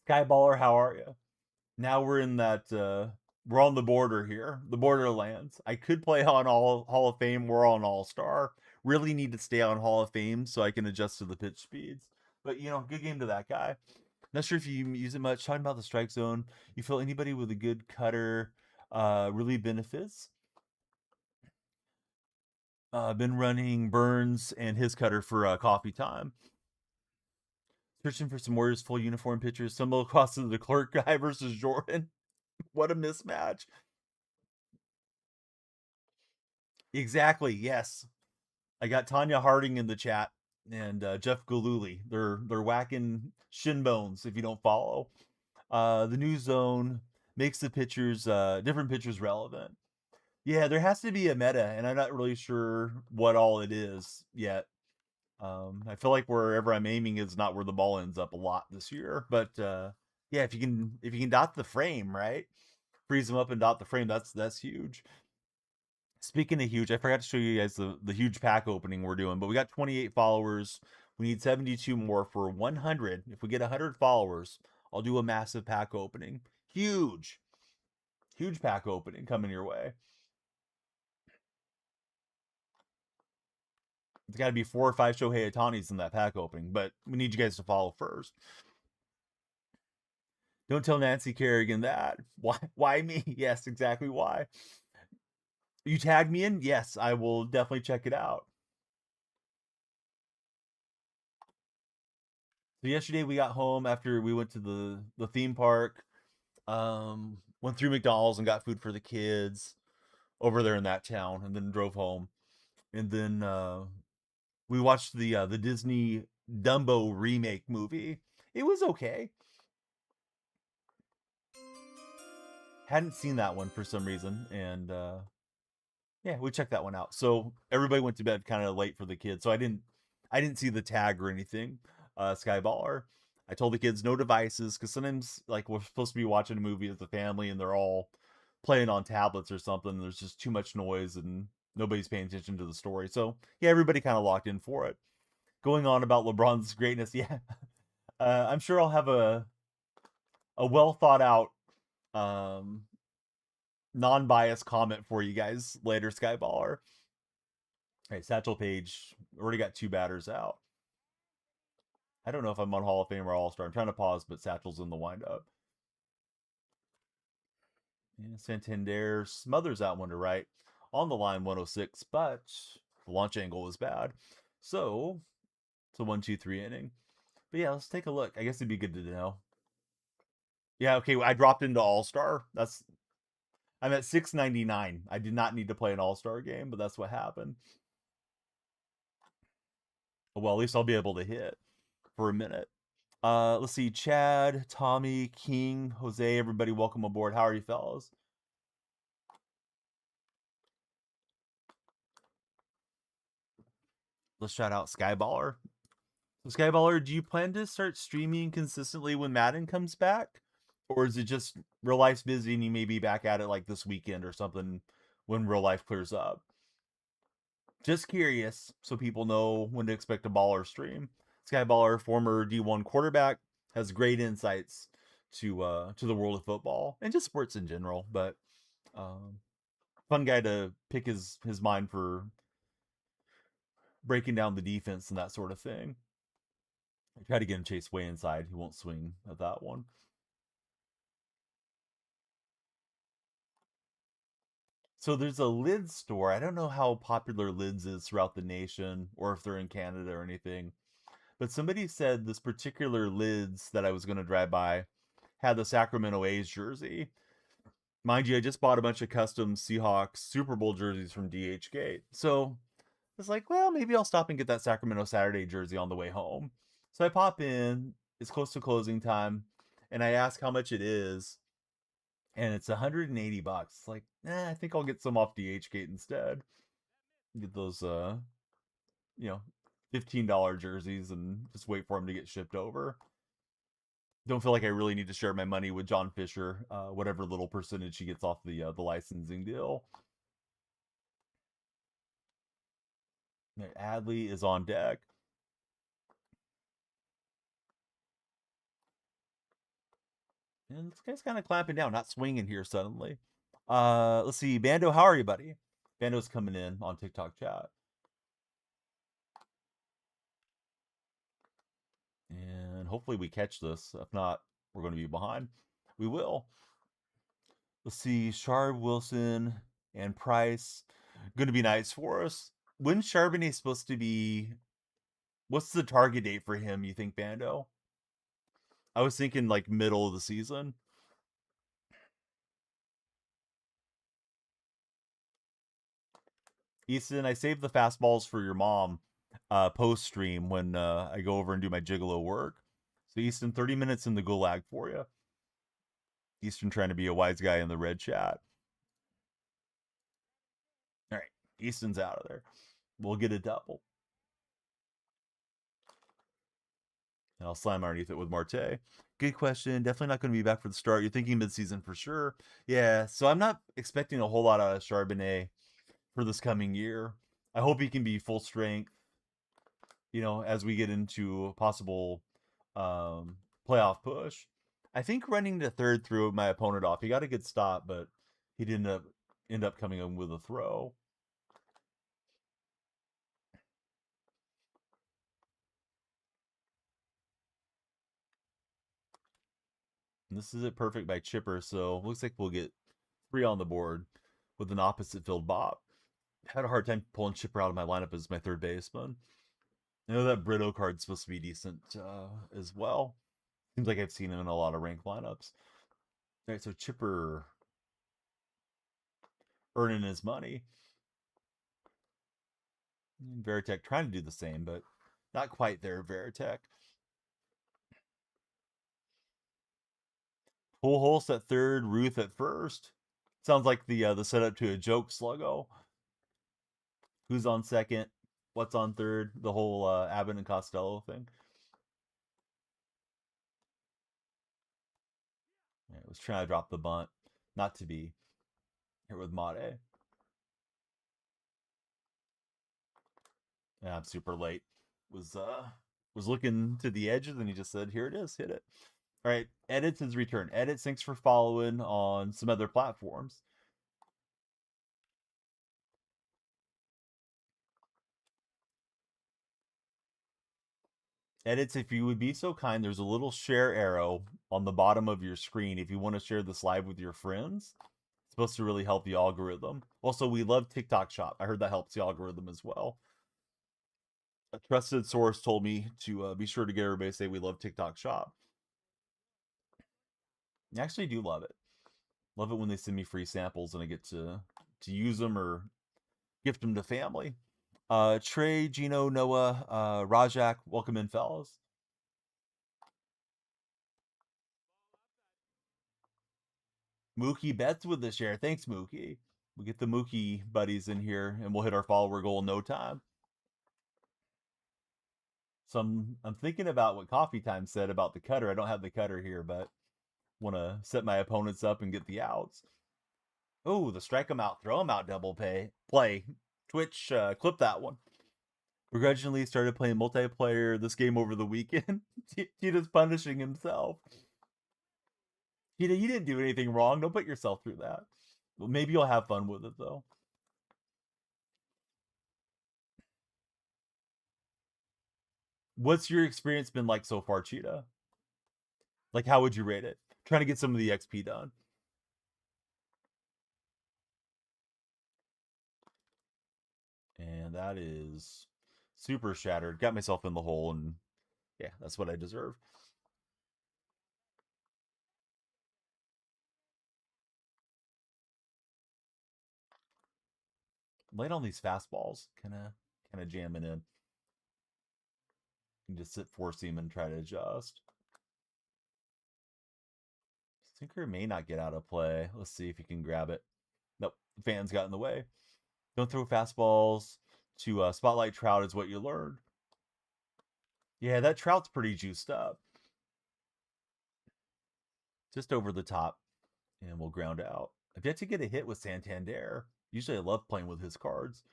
A: Skyballer, how are you? Now we're in that. We're on the border here, the borderlands. I could play on all Hall of Fame. We're on All Star. Really need to stay on Hall of Fame so I can adjust to the pitch speeds. But good game to that guy. Not sure if you use it much. Talking about the strike zone, you feel anybody with a good cutter really benefits. Been running Burns and his cutter for coffee time. Searching for some Warriors full uniform pictures. Stumble across the Clerk guy versus Jordan. What a mismatch. Exactly. Yes. I got Tanya Harding in the chat and Jeff Galooly. They're whacking shin bones if you don't follow. The new zone makes the pictures different pictures relevant. Yeah, there has to be a meta, and I'm not really sure what all it is yet. I feel like wherever I'm aiming is not where the ball ends up a lot this year. But yeah, if you can dot the frame, right? Freeze them up and dot the frame. That's huge. Speaking of huge, I forgot to show you guys the huge pack opening we're doing, but we got 28 followers. We need 72 more for 100. If we get 100 followers, I'll do a massive pack opening. Huge pack opening coming your way. It's got to be 4 or 5 Shohei Otanis in that pack opening, but we need you guys to follow first. Don't tell Nancy Kerrigan that. Why me? Yes, exactly why. You tag me in? Yes, I will definitely check it out. So yesterday we got home after we went to the theme park. Went through McDonald's and got food for the kids over there in that town, and then drove home. And then we watched the Disney Dumbo remake movie. It was okay. Hadn't seen that one for some reason, and yeah, we checked that one out. So everybody went to bed kind of late for the kids, so I didn't see the tag or anything. Skyballer. I told the kids no devices because sometimes like we're supposed to be watching a movie as a family and they're all playing on tablets or something. And there's just too much noise and nobody's paying attention to the story. So yeah, everybody kind of locked in for it. Going on about LeBron's greatness, yeah. I'm sure I'll have a well thought out non-biased comment for you guys later, Skyballer. All right, Satchel Paige already got 2 batters out. I don't know if I'm on Hall of Fame or All-Star. I'm trying to pause, but Satchel's in the windup. Yeah, Santander smothers that one to right. On the line, 106, but the launch angle was bad. So, it's a 1-2-3 inning. But yeah, let's take a look. I guess it'd be good to know. Yeah, okay, I dropped into All-Star. I'm at 699. I did not need to play an All-Star game, but that's what happened. Well, at least I'll be able to hit for a minute. Let's see. Chad, Tommy, King, Jose, everybody, welcome aboard. How are you, fellas? Let's shout out Skyballer. So Skyballer, do you plan to start streaming consistently when Madden comes back? Or is it just real life's busy and you may be back at it like this weekend or something when real life clears up? Just curious so people know when to expect a baller stream. Skyballer, former D1 quarterback, has great insights to the world of football and just sports in general. But um, fun guy to pick his mind for breaking down the defense and that sort of thing. I try to get him chased way inside. He won't swing at that one. So there's a lids store. I don't know how popular lids is throughout the nation or if they're in Canada or anything. But somebody said this particular lids that I was going to drive by had the Sacramento A's jersey. Mind you, I just bought a bunch of custom Seahawks Super Bowl jerseys from DHgate. So it's like, well, maybe I'll stop and get that Sacramento Saturday jersey on the way home. So I pop in, it's close to closing time, and I ask how much it is, and it's 180 bucks. Like, I think I'll get some off DHgate instead. Get those you know, $15 jerseys and just wait for them to get shipped over. Don't feel like I really need to share my money with John Fisher, whatever little percentage he gets off the licensing deal. Adley is on deck. And this guy's kind of clamping down, not swinging here suddenly. Let's see. Bando, how are you, buddy? Bando's coming in on TikTok chat. And hopefully we catch this. If not, we're going to be behind. We will. Let's see. Sharp, Wilson, and Price. Going to be nice for us. When's Charbonnet supposed to be? What's the target date for him, you think, Bando? I was thinking like middle of the season. Easton, I saved the fastballs for your mom post stream when I go over and do my gigolo work. So Easton, 30 minutes in the gulag for you. Easton trying to be a wise guy in the red chat. All right, Easton's out of there. We'll get a double. And I'll slam underneath it with Marte. Good question. Definitely not going to be back for the start. You're thinking midseason for sure. Yeah, so I'm not expecting a whole lot out of Charbonnet for this coming year. I hope he can be full strength, as we get into a possible playoff push. I think running to third threw my opponent off. He got a good stop, but he didn't end up coming in with a throw. And this is it perfect by Chipper, so looks like we'll get 3 on the board with an opposite field bop. Had a hard time pulling Chipper out of my lineup as my third baseman. I know that Brito card's supposed to be decent as well. Seems like I've seen him in a lot of ranked lineups. All right, so Chipper earning his money. Veritek trying to do the same, but not quite there, Veritek. Full Holst at third, Ruth at first. Sounds like the setup to a joke sluggo. Who's on second? What's on third? The whole Abbott and Costello thing. Yeah, I was trying to drop the bunt, not to be here with Mate. Yeah, I'm super late. Was looking to the edges and he just said, "Here it is, hit it." All right, Edits his return. Edits, thanks for following on some other platforms. Edits, if you would be so kind, there's a little share arrow on the bottom of your screen if you want to share this live with your friends. It's supposed to really help the algorithm. Also, we love TikTok Shop. I heard that helps the algorithm as well. A trusted source told me to be sure to get everybody to say we love TikTok Shop. I actually do love it. Love it when they send me free samples and I get to use them or gift them to family. Trey, Gino, Noah, Rajak, welcome in, fellas. Mookie Betts with the share. Thanks, Mookie. We'll get the Mookie buddies in here, and we'll hit our follower goal in no time. So I'm thinking about what Coffee Time said about the cutter. I don't have the cutter here, but want to set my opponents up and get the outs. Oh, the strike them out, throw them out double play. Twitch, clip that one. Begrudgingly started playing multiplayer this game over the weekend. Cheetah's punishing himself. Cheetah, you didn't do anything wrong. Don't put yourself through that. Well, maybe you'll have fun with it, though. What's your experience been like so far, Cheetah? Like, how would you rate it? Trying to get some of the XP done. And that is super shattered. Got myself in the hole, and yeah, that's what I deserve. Late on these fastballs, kind of jamming in. You can just sit four seam and try to adjust. Sinker may not get out of play. Let's see if he can grab it. Nope, the fans got in the way. Don't throw fastballs to spotlight Trout is what you learned. Yeah, that Trout's pretty juiced up. Just over the top, and we'll ground out. I've yet to get a hit with Santander. Usually I love playing with his cards.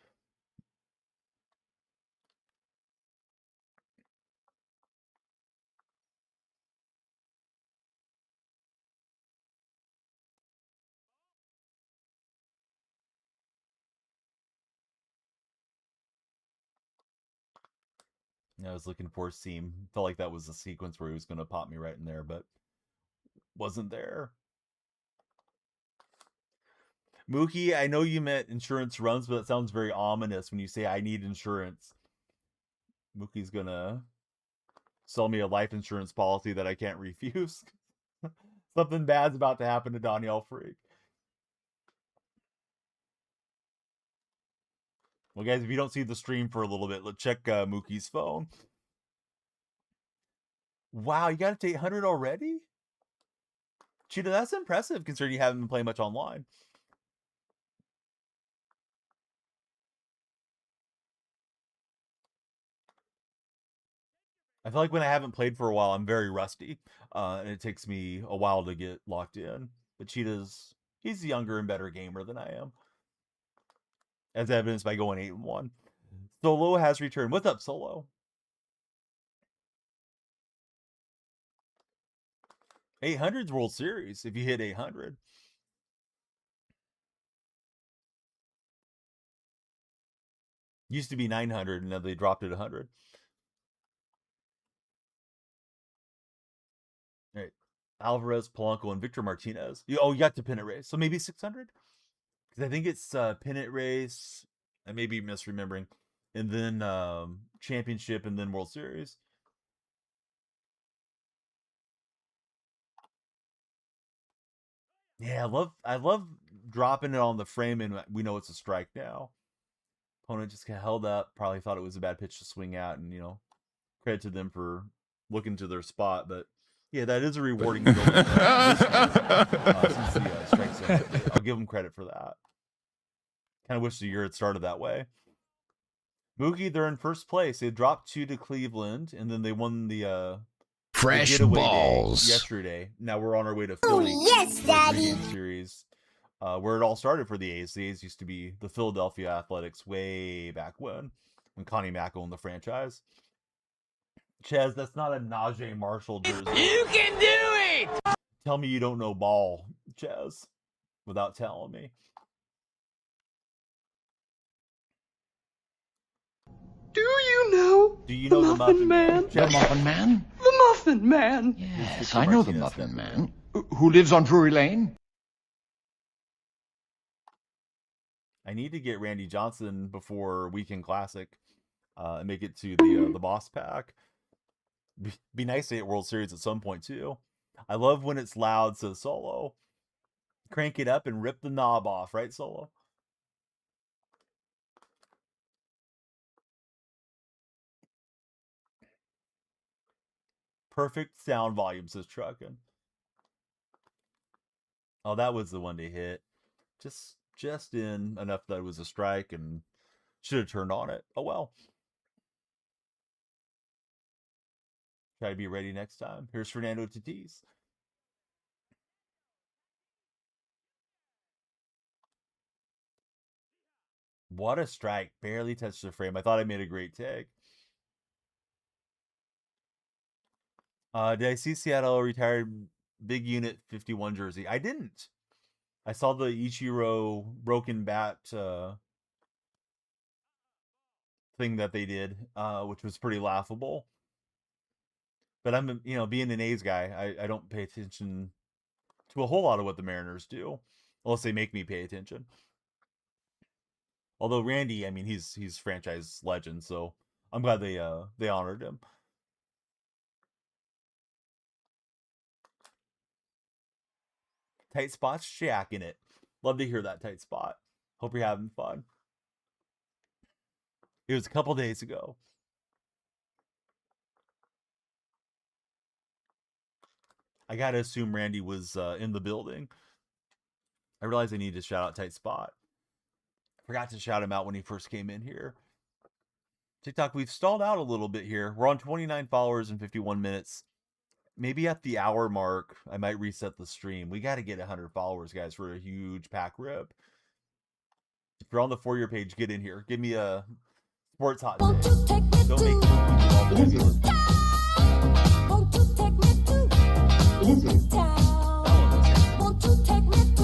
A: I was looking for a seam. Felt like that was the sequence where he was going to pop me right in there, but wasn't there. Mookie, I know you meant insurance runs, but it sounds very ominous when you say I need insurance. Mookie's going to sell me a life insurance policy that I can't refuse. Something bad's about to happen to DonyellFreak. Well, guys, if you don't see the stream for a little bit, let's check Mookie's phone. Wow, you got it to 800 already? Cheetah, that's impressive considering you haven't been playing much online. I feel like when I haven't played for a while, I'm very rusty, and it takes me a while to get locked in. But he's a younger and better gamer than I am, as evidenced by going 8-1. Solo has returned. What's up, Solo? 800's World Series. If you hit 800, used to be 900, and now they dropped it 100. All right, Alvarez, Polanco, and Victor Martinez. You got the pennant race, so maybe 600. Because I think it's pennant race. I may be misremembering, and then championship, and then World Series. Yeah, I love dropping it on the frame, and we know it's a strike now. Opponent just got held up. Probably thought it was a bad pitch to swing at, and credit to them for looking to their spot. But yeah, that is a rewarding since the strike zone. I'll give them credit for that. Kind of wish the year had started that way. Mookie, they're in first place. They dropped 2 to Cleveland, and then they won the
B: fresh balls
A: yesterday. Now we're on our way to Philly.
C: Oh, yes, Daddy.
A: Series, where it all started for the A's. The A's used to be the Philadelphia Athletics way back when Connie Mack owned the franchise. Chaz, that's not a Najee Marshall jersey.
B: You can do it!
A: Tell me you don't know ball, Chaz, without telling me.
D: Do you know
A: the Muffin Man?
B: The Muffin Man?
D: The Muffin Man.
B: Yes, I know the Muffin Man. Who lives on Drury Lane?
A: I need to get Randy Johnson before Weekend Classic and make it to the Boss Pack. Be nice to hit World Series at some point, too. I love when it's loud, so Solo. Crank it up and rip the knob off, right, Solo? Perfect sound volume, says Truckin'. Oh, that was the one to hit. Just in enough that it was a strike and should have turned on it. Oh well. Try to be ready next time. Here's Fernando Tatis. What a strike. Barely touched the frame. I thought I made a great tag. Did I see Seattle retired big unit 51 jersey? I didn't. I saw the Ichiro broken bat thing that they did, which was pretty laughable. But I'm, being an A's guy, I don't pay attention to a whole lot of what the Mariners do, unless they make me pay attention. Although Randy, I mean, he's franchise legend, so I'm glad they honored him. Tight spot's Shaq in it. Love to hear that tight spot. Hope you're having fun. It was a couple days ago. I gotta assume Randy was in the building. I realized I need to shout out tight spot. Forgot to shout him out when he first came in here. TikTok, we've stalled out a little bit here. We're on 29 followers in 51 minutes. Maybe at the hour mark, I might reset the stream. We got to get 100 followers, guys, for a huge pack rip. If you're on the For Your page, get in here. Give me a sports hot take. Don't make me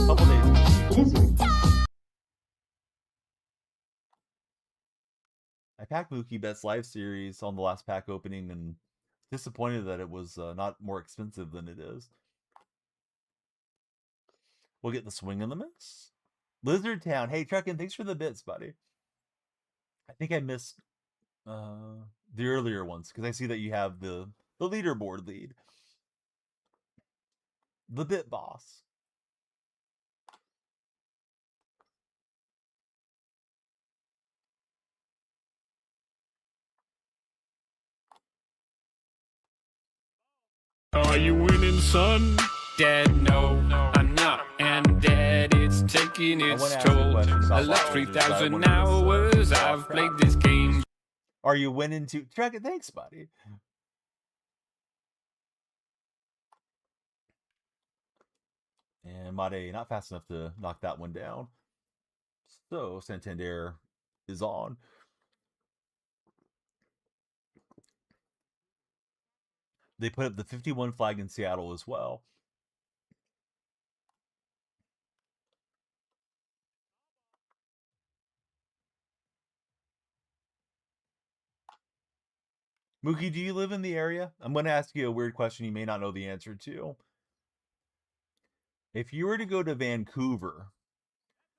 A: couple days. I packed Mookie Betts live series on the last pack opening and disappointed that it was not more expensive than it is. We'll get the swing and the miss. Lizard Town. Hey, Truckin', thanks for the bits, buddy. I think I missed the earlier ones because I see that you have the leaderboard lead. The Bit Boss.
C: Are you winning, son? Dad, no, I'm not. And Dad, it's taking its toll. I left 3,000 hours. I've played this game.
A: Are you winning too? Truckin', thanks, buddy. And Made not fast enough to knock that one down. So Santander is on. They put up the 51 flag in Seattle as well. Mookie, do you live in the area? I'm going to ask you a weird question you may not know the answer to. If you were to go to Vancouver,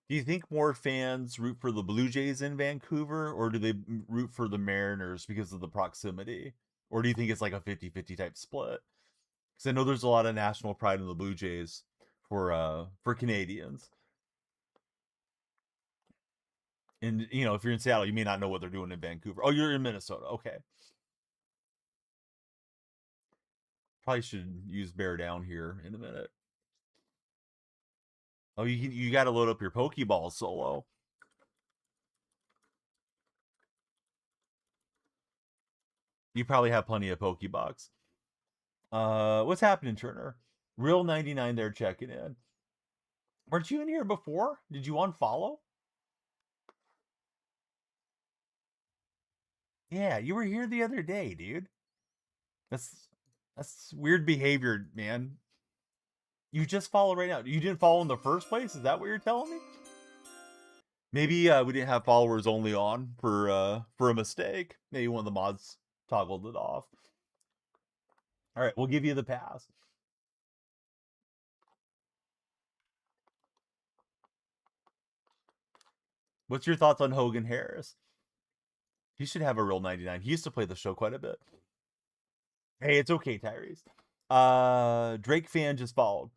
A: do you think more fans root for the Blue Jays in Vancouver, or do they root for the Mariners because of the proximity? Or do you think it's like a 50-50 type split? Because I know there's a lot of national pride in the Blue Jays for Canadians. And, if you're in Seattle, you may not know what they're doing in Vancouver. Oh, you're in Minnesota. Okay. Probably should use Bear Down here in a minute. Oh, you got to load up your Pokeball solo. You probably have plenty of Pokebucks. What's happening, Turner? Real 99 there checking in. Weren't you in here before? Did you unfollow? Yeah, you were here the other day, dude. That's weird behavior, man. You just followed right now. You didn't follow in the first place? Is that what you're telling me? Maybe we didn't have followers only on for a mistake. Maybe one of the mods toggled it off. All right, we'll give you the pass. What's your thoughts on Hogan Harris? He should have a real 99. He used to play the show quite a bit. Hey, it's okay, Tyrese. Drake fan just followed.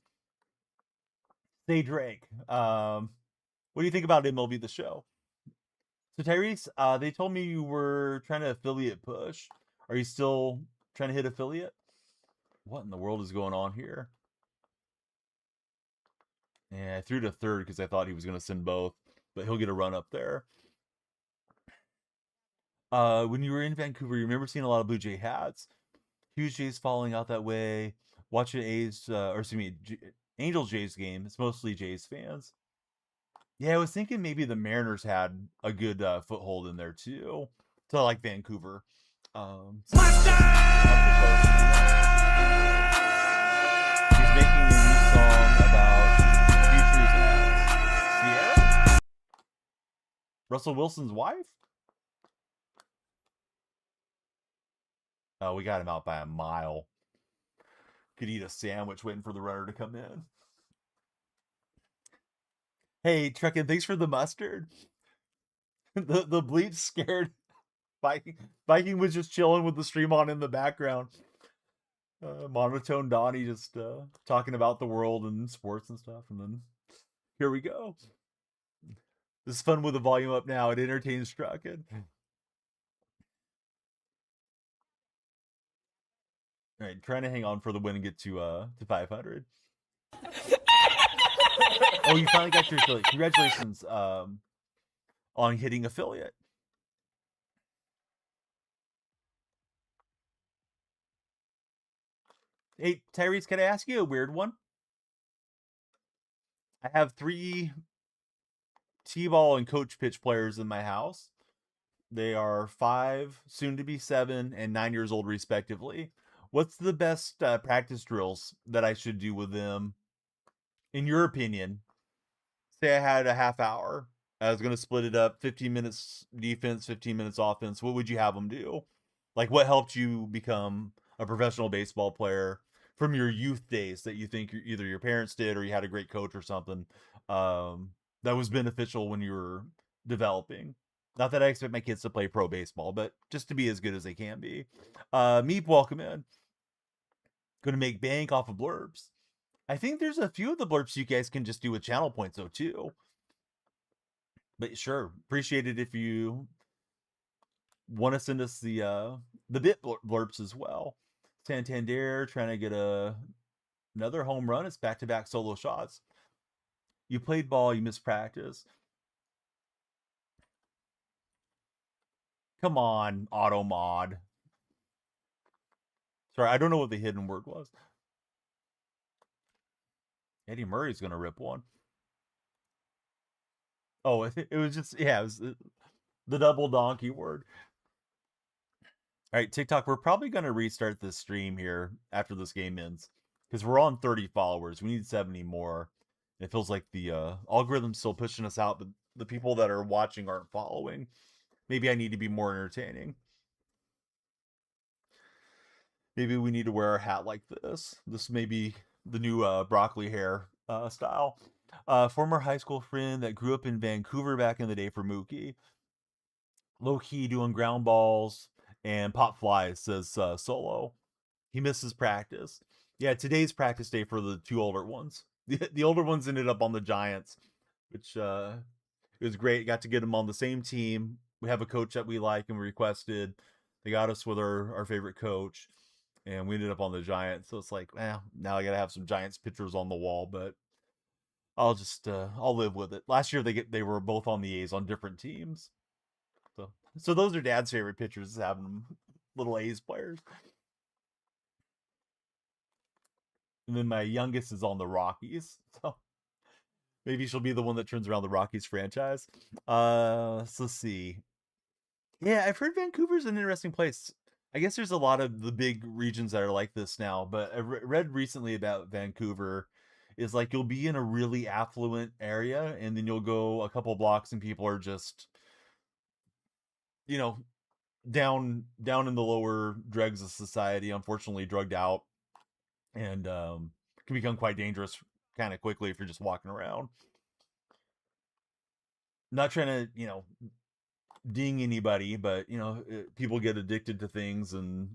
A: Say Drake. What do you think about MLB The Show? So Tyrese, they told me you were trying to affiliate push. Are you still trying to hit affiliate? What in the world is going on here? Yeah, I threw to third because I thought he was going to send both, but he'll get a run up there. When you were in Vancouver, you remember seeing a lot of Blue Jay hats? Huge Jays falling out that way. Watching A's, or excuse me, Angels Jays game. It's mostly Jays fans. Yeah, I was thinking maybe the Mariners had a good foothold in there too, to like Vancouver. He's making a new song about futures as Sierra, Russell Wilson's wife. Oh, we got him out by a mile. Could eat a sandwich waiting for the runner to come in. Hey, Truckin', thanks for the mustard. The bleach scared Viking was just chilling with the stream on in the background. Monotone Donnie just talking about the world and sports and stuff. And then here we go. This is fun with the volume up now. It entertains Truckin'. All right, trying to hang on for the win and get to 500. Oh, you finally got your affiliate. Congratulations on hitting affiliate. Hey, Tyrese, can I ask you a weird one? I have 3 T-ball and coach pitch players in my house. They are 5, soon to be 7, and 9 years old, respectively. What's the best practice drills that I should do with them, in your opinion? Say I had a half hour. I was going to split it up, 15 minutes defense, 15 minutes offense. What would you have them do? Like, what helped you become a professional baseball player from your youth days that you think either your parents did or you had a great coach or something that was beneficial when you were developing? Not that I expect my kids to play pro baseball, but just to be as good as they can be. Meep, welcome in. Going to make bank off of blurbs. I think there's a few of the blurbs you guys can just do with channel points, though, too. But sure, appreciate it if you want to send us the bit blurbs as well. Santander trying to get another home run. It's back-to-back solo shots. You played ball, you missed practice. Come on, auto mod. Sorry, I don't know what the hidden word was. Eddie Murray's going to rip one. Oh, it was just, yeah, it was the double donkey word. All right, TikTok, we're probably going to restart this stream here after this game ends because we're on 30 followers. We need 70 more. It feels like the algorithm's still pushing us out, but the people that are watching aren't following. Maybe I need to be more entertaining. Maybe we need to wear a hat like this. This may be the new broccoli hair style. Former high school friend that grew up in Vancouver back in the day for Mookie. Low-key doing ground balls and pop flies, says Solo. He misses practice. Yeah, today's practice day for the 2 older ones. The older ones ended up on the Giants, which it was great. Got to get them on the same team. We have a coach that we like and we requested. They got us with our favorite coach. And we ended up on the Giants. So it's like, now I got to have some Giants pictures on the wall, but I'll just, I'll live with it. Last year they were both on the A's on different teams. So those are Dad's favorite pictures, is having them little A's players. And then my youngest is on the Rockies. So maybe she'll be the one that turns around the Rockies franchise. So let's see. Yeah, I've heard Vancouver's an interesting place. I guess there's a lot of the big regions that are like this now, but I read recently about Vancouver is like you'll be in a really affluent area and then you'll go a couple blocks and people are just, you know, down in the lower dregs of society, unfortunately drugged out, and can become quite dangerous kind of quickly if you're just walking around. Not trying to, ding anybody, but people get addicted to things, and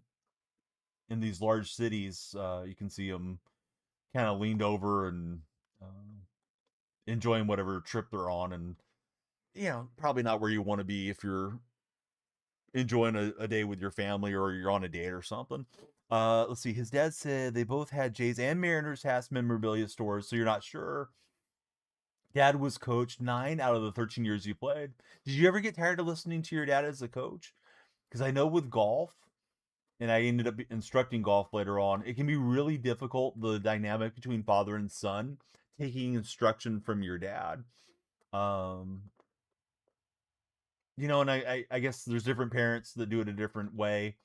A: in these large cities you can see them kind of leaned over and enjoying whatever trip they're on, and probably not where you want to be if you're enjoying a day with your family or you're on a date or something. Let's see. His dad said they both had Jays and Mariners hats memorabilia stores, so you're not sure. Dad was coach 9 out of the 13 years you played. Did you ever get tired of listening to your dad as a coach? Because I know with golf, and I ended up instructing golf later on, it can be really difficult, the dynamic between father and son, taking instruction from your dad. And I guess there's different parents that do it a different way.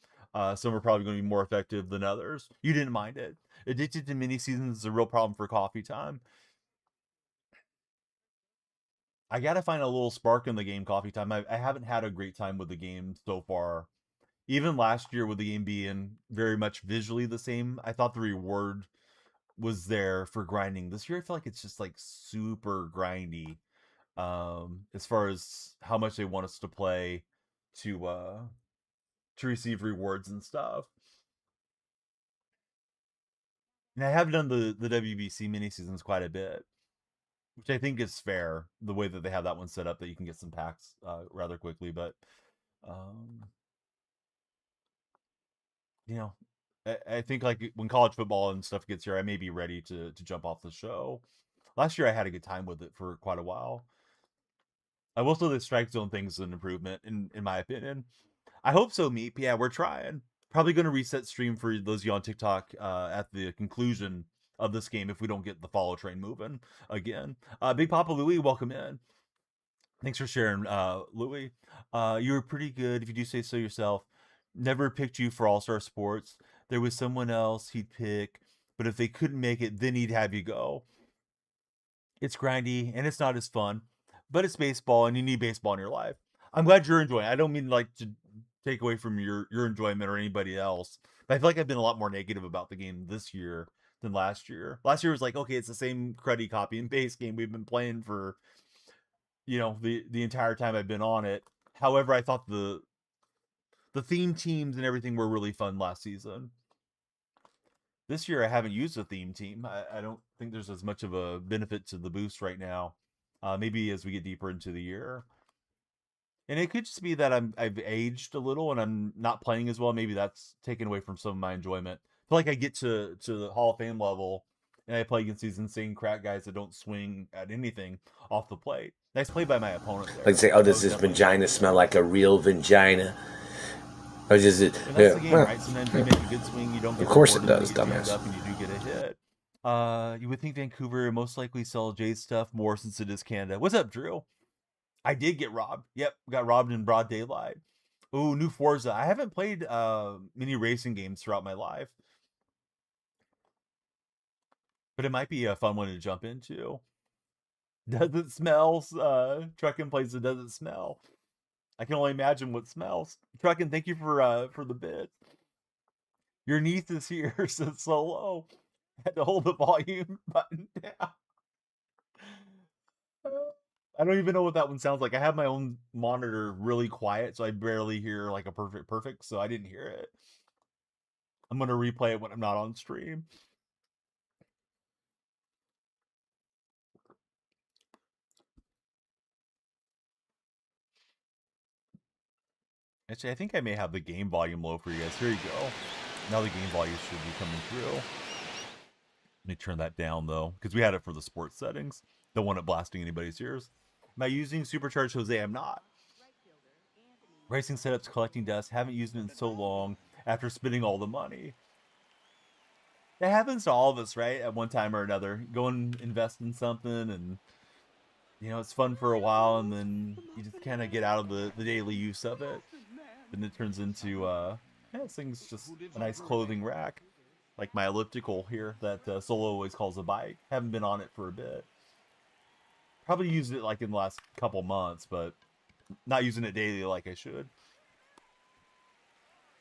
A: Some are probably going to be more effective than others. You didn't mind it. Addicted to mini seasons is a real problem for coffee time. I got to find a little spark in the game coffee time. I haven't had a great time with the game so far. Even last year with the game being very much visually the same, I thought the reward was there for grinding. This year I feel like it's just like super grindy. As far as how much they want us to play to receive rewards and stuff. And I have done the WBC mini seasons quite a bit, which I think is fair, the way that they have that one set up, that you can get some packs rather quickly. But I think like when college football and stuff gets here, I may be ready to jump off the show. Last year I had a good time with it for quite a while. I will say the strike zone thing is an improvement in my opinion. I hope so, Meep. Yeah, we're trying. Probably going to reset stream for those of you on TikTok at the conclusion of this game if we don't get the follow train moving again. Big Papa Louie, welcome in. Thanks for sharing, Louie. You were pretty good, if you do say so yourself. Never picked you for All-Star Sports. There was someone else he'd pick, but if they couldn't make it, then he'd have you go. It's grindy, and it's not as fun, but it's baseball, and you need baseball in your life. I'm glad you're enjoying it. I don't mean like to take away from your enjoyment or anybody else, but I feel like I've been a lot more negative about the game this year than last year. Last year was like, okay, it's the same cruddy copy and paste game we've been playing for the entire time I've been on it. However, I thought the theme teams and everything were really fun last season. This year I haven't used a theme team. I don't think there's as much of a benefit to the boost right now. Maybe as we get deeper into the year. And it could just be that I've aged a little and I'm not playing as well. Maybe that's taken away from some of my enjoyment. I feel like I get to the Hall of Fame level and I play against these insane crack guys that don't swing at anything off the plate. Nice play by my opponent there.
E: Like say, oh, does this vagina smell like a real vagina? Or does it?
A: And that's the game, right? Sometimes you make a good swing, you don't get.
E: Of course it does,
A: you get
E: dumbass.
A: up and you do get a hit. You would think Vancouver most likely sell Jay's stuff more since it is Canada. What's up, Drew? I did get robbed. Yep, got robbed in broad daylight. Ooh, new Forza. I haven't played many racing games throughout my life, but it might be a fun one to jump into. Does it smells? Truckin plays it. Does it smell? I can only imagine what smells. Truckin, thank you for the bit. Your niece is here, says Solo. Had to hold the volume button down. I don't even know what that one sounds like. I have my own monitor really quiet, so I barely hear like a perfect, so I didn't hear it. I'm going to replay it when I'm not on stream. Actually, I think I may have the game volume low for you guys. Here you go. Now the game volume should be coming through. Let me turn that down, though, because we had it for the sports settings. Don't want it blasting anybody's ears. Am I using Supercharged Jose? I'm not. Racing setups, collecting dust. Haven't used it in so long after spending all the money. That happens to all of us, right? At one time or another. Go and invest in something and, it's fun for a while and then you just kind of get out of the daily use of it. Then it turns into, this thing's just a nice clothing rack. Like my elliptical here that Solo always calls a bike. Haven't been on it for a bit. Probably used it like in the last couple months, but not using it daily like I should.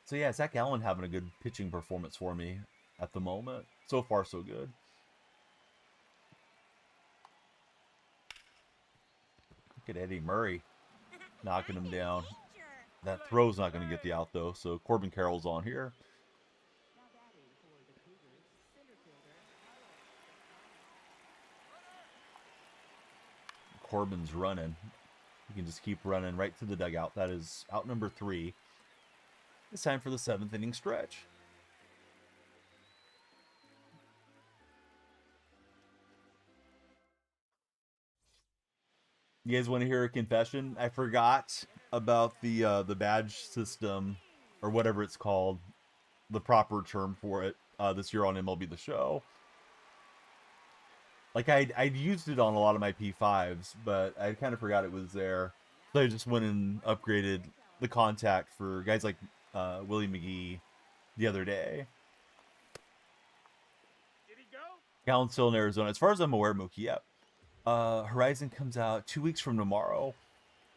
A: So yeah, Zach Allen having a good pitching performance for me at the moment. So far, so good. Look at Eddie Murray knocking him down. That throw's not going to get the out, though, so Corbin Carroll's on here. Corbin's running. You can just keep running right to the dugout. That is out number 3. It's time for the 7th inning stretch. You guys want to hear a confession? I forgot about the badge system, or whatever it's called, the proper term for it, this year on MLB The Show. Like, I'd used it on a lot of my P5s, but I kind of forgot it was there. So I just went and upgraded the contact for guys like Willie McGee the other day.
C: Did he go?
A: Gallen's still in Arizona. As far as I'm aware, Mookie, yep. Horizon comes out 2 weeks from tomorrow.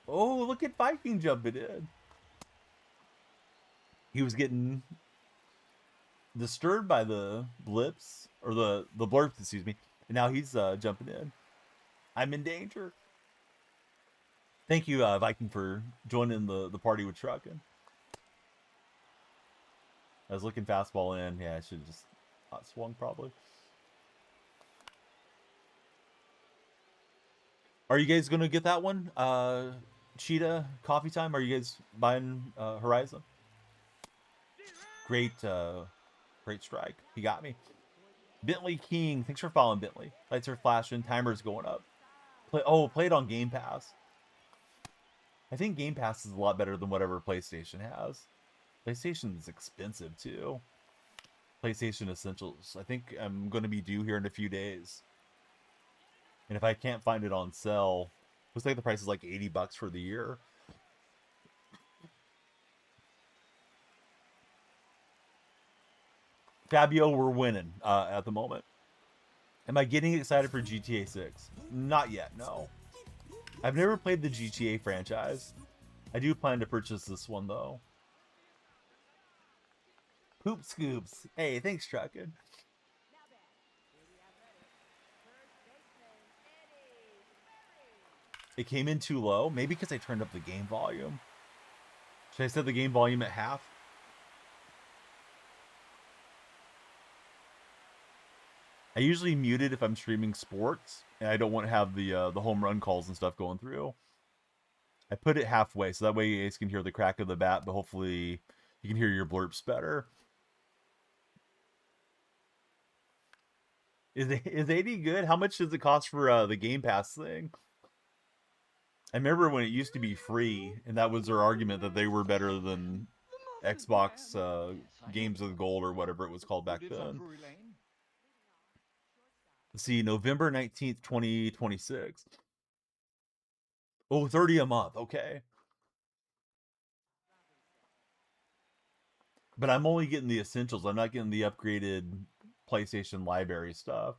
A: Oh, look at Viking jumping in. He was getting disturbed by the blips, or the blurps, excuse me. And now he's jumping in. I'm in danger. Thank you, Viking, for joining the party with Truckin'. I was looking fastball in. Yeah, I should have just hot swung probably. Are you guys gonna get that one? Cheetah coffee time? Are you guys buying Horizon? Great great strike. He got me. Bentley King, thanks for following, Bentley. Lights are flashing, timer's going up. Play it on Game Pass. I think Game Pass is a lot better than whatever PlayStation has. PlayStation is expensive too. PlayStation Essentials. I think I'm going to be due here in a few days. And if I can't find it on sale, looks like the price is like $80 for the year. Fabio, we're winning at the moment. Am I getting excited for GTA 6? Not yet, no. I've never played the GTA franchise. I do plan to purchase this one, though. Poop Scoops. Hey, thanks, Truckin'. It came in too low. Maybe because I turned up the game volume. Should I set the game volume at half? I usually mute it if I'm streaming sports, and I don't want to have the home run calls and stuff going through. I put it halfway, so that way you guys can hear the crack of the bat, but hopefully you can hear your blurps better. Is 80 good? How much does it cost for the Game Pass thing? I remember when it used to be free, and that was their argument that they were better than Xbox Games with Gold or whatever it was called back then. Let's see, November 19th, 2026. Oh, 30 a month. Okay. But I'm only getting the essentials. I'm not getting the upgraded PlayStation library stuff.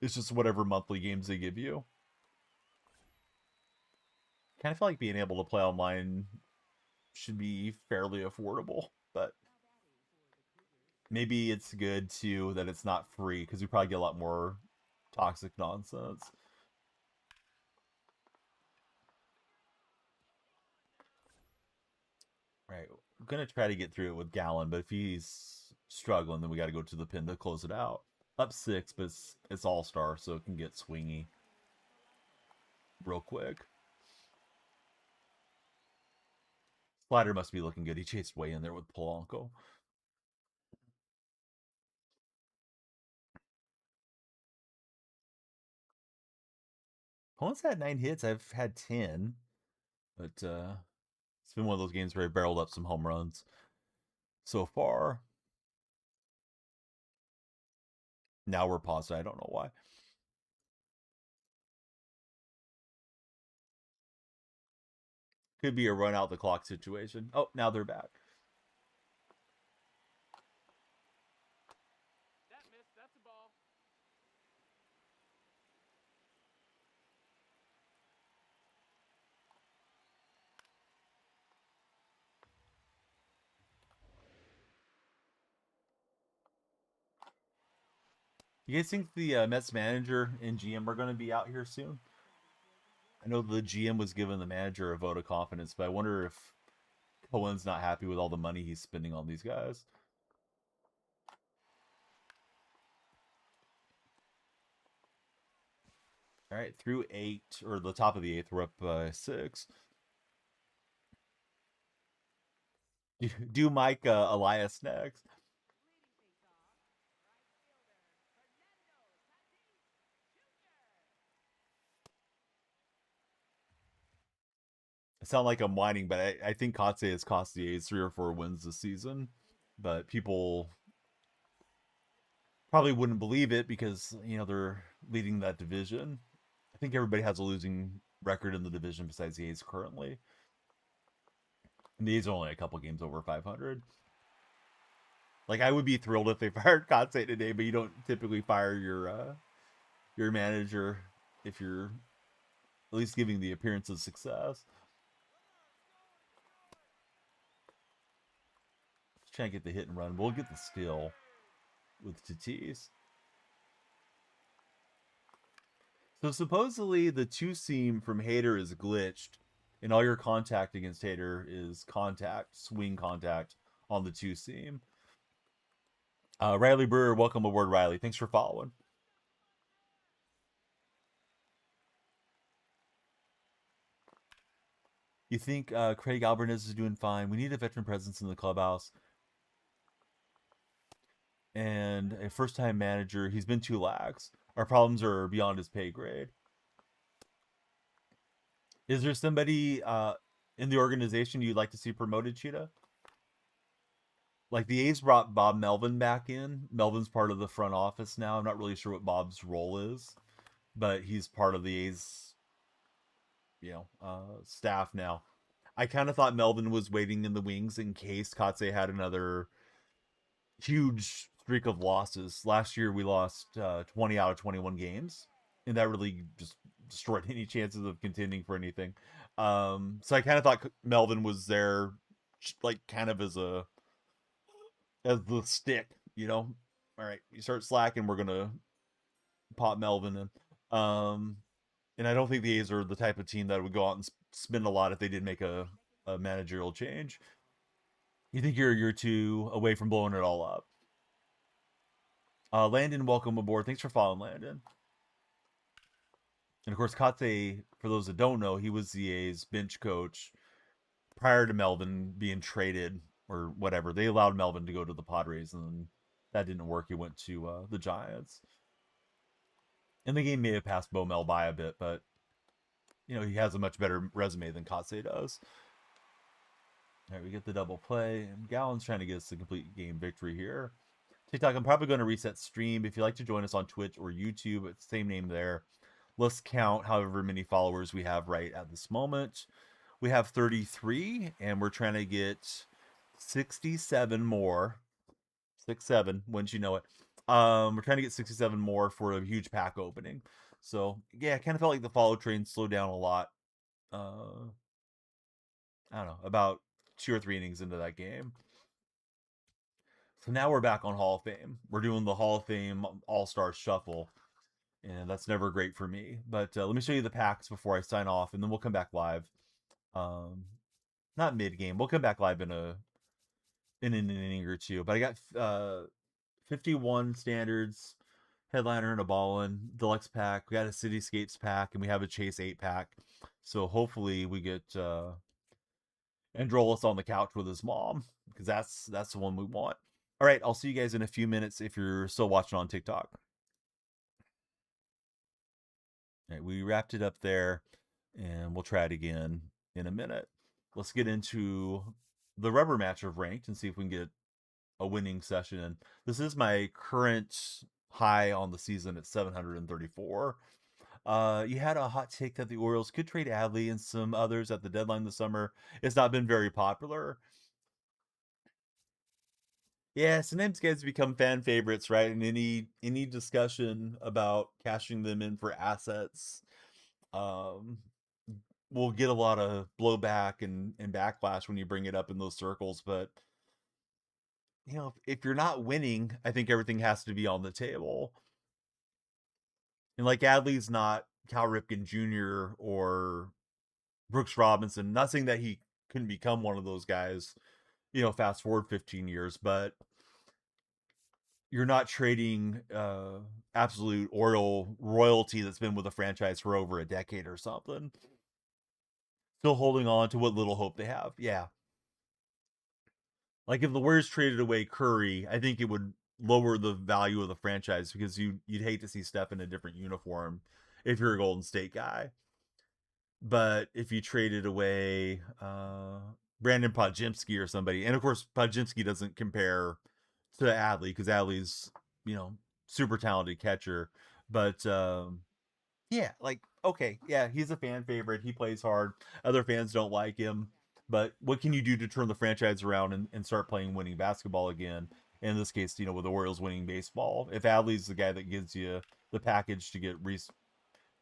A: It's just whatever monthly games they give you. Kind of feel like being able to play online should be fairly affordable, but maybe it's good too that it's not free, because we probably get a lot more toxic nonsense. Right, I'm gonna try to get through it with Gallon, but if he's struggling, then we got to go to the pin to close it out. Up 6, but it's all-star, so it can get swingy real quick. Slider must be looking good. He chased way in there with Polanco. Opponent's had 9 hits. I've had 10. But it's been one of those games where I barreled up some home runs so far. Now we're paused. I don't know why. Could be a run out the clock situation. Oh, now they're back.
C: That missed. That's a ball.
A: You guys think the Mets manager and GM are going to be out here soon? I know the GM was giving the manager a vote of confidence, but I wonder if Cohen's not happy with all the money he's spending on these guys. All right, through 8, or the top of the 8th, we're up by 6. Do Mike Elias next. sound like I'm whining, but I think Kotsay has cost the A's 3 or 4 wins this season. But people probably wouldn't believe it because, they're leading that division. I think everybody has a losing record in the division besides the A's currently. And the A's are only a couple games over 500. Like, I would be thrilled if they fired Kotsay today, but you don't typically fire your manager if you're at least giving the appearance of success. Let's try and get the hit and run. We'll get the steal with Tatis. So supposedly the 2-seam from Hader is glitched, and all your contact against Hader is swing contact on the 2-seam. Riley Brewer, welcome aboard, Riley. Thanks for following. You think Craig Alvarez is doing fine? We need a veteran presence in the clubhouse. And a first-time manager. He's been too lax. Our problems are beyond his pay grade. Is there somebody in the organization you'd like to see promoted, Cheetah? Like the A's brought Bob Melvin back in. Melvin's part of the front office now. I'm not really sure what Bob's role is, but he's part of the A's, staff now. I kind of thought Melvin was waiting in the wings in case Kotsay had another huge streak of losses. Last year we lost 20 out of 21 games, and that really just destroyed any chances of contending for anything. So I kind of thought Melvin was there, like kind of as the stick, All right, you start slacking, we're gonna pop Melvin in. And I don't think the A's are the type of team that would go out and spend a lot if they did make a managerial change. You think you're a year or two away from blowing it all up. Landon, welcome aboard. Thanks for following, Landon. And of course, Kotsay, for those that don't know, he was the A's bench coach prior to Melvin being traded or whatever. They allowed Melvin to go to the Padres, and that didn't work. He went to the Giants. And the game may have passed Bo Mel by a bit, but he has a much better resume than Kotsay does. All right, we get the double play. And Gallen's trying to get us a complete game victory here. TikTok, I'm probably going to reset stream. If you'd like to join us on Twitch or YouTube, it's the same name there. Let's count however many followers we have right at this moment. We have 33, and we're trying to get 67 more. 67, wouldn't you know it. We're trying to get 67 more for a huge pack opening. So, yeah, I kind of felt like the follow train slowed down a lot. I don't know, about 2 or 3 innings into that game. So now we're back on Hall of Fame. We're doing the Hall of Fame All-Star Shuffle. And that's never great for me. But let me show you the packs before I sign off, and then we'll come back live. Not mid-game. We'll come back live in an inning or two. But I got 51 standards, headliner and a ballin, deluxe pack. We got a Cityscapes pack, and we have a Chase 8 pack. So hopefully we get Androlis on the couch with his mom, because that's the one we want. All right, I'll see you guys in a few minutes if you're still watching on TikTok. All right, we wrapped it up there, and we'll try it again in a minute. Let's get into the rubber match of ranked and see if we can get a winning session in. This is my current high on the season at 734. You had a hot take that the Orioles could trade Adley and some others at the deadline this summer. It's not been very popular. Yeah, sometimes guys become fan favorites, right? And any discussion about cashing them in for assets will get a lot of blowback and backlash when you bring it up in those circles. But if you're not winning, I think everything has to be on the table. And like Adley's not Cal Ripken Jr. or Brooks Robinson. Not saying that he couldn't become one of those guys, fast forward 15 years, but you're not trading absolute Oriole royalty that's been with the franchise for over a decade or something. Still holding on to what little hope they have. Yeah. Like if the Warriors traded away Curry, I think it would lower the value of the franchise because you'd hate to see Steph in a different uniform if you're a Golden State guy. But if you traded away Brandon Podjemski or somebody, and of course Podjemski doesn't compare to Adley because Adley's, super talented catcher. But yeah, like, okay, yeah, he's a fan favorite. He plays hard. Other fans don't like him. But what can you do to turn the franchise around and start playing winning basketball again? In this case, with the Orioles winning baseball. If Adley's the guy that gives you the package to get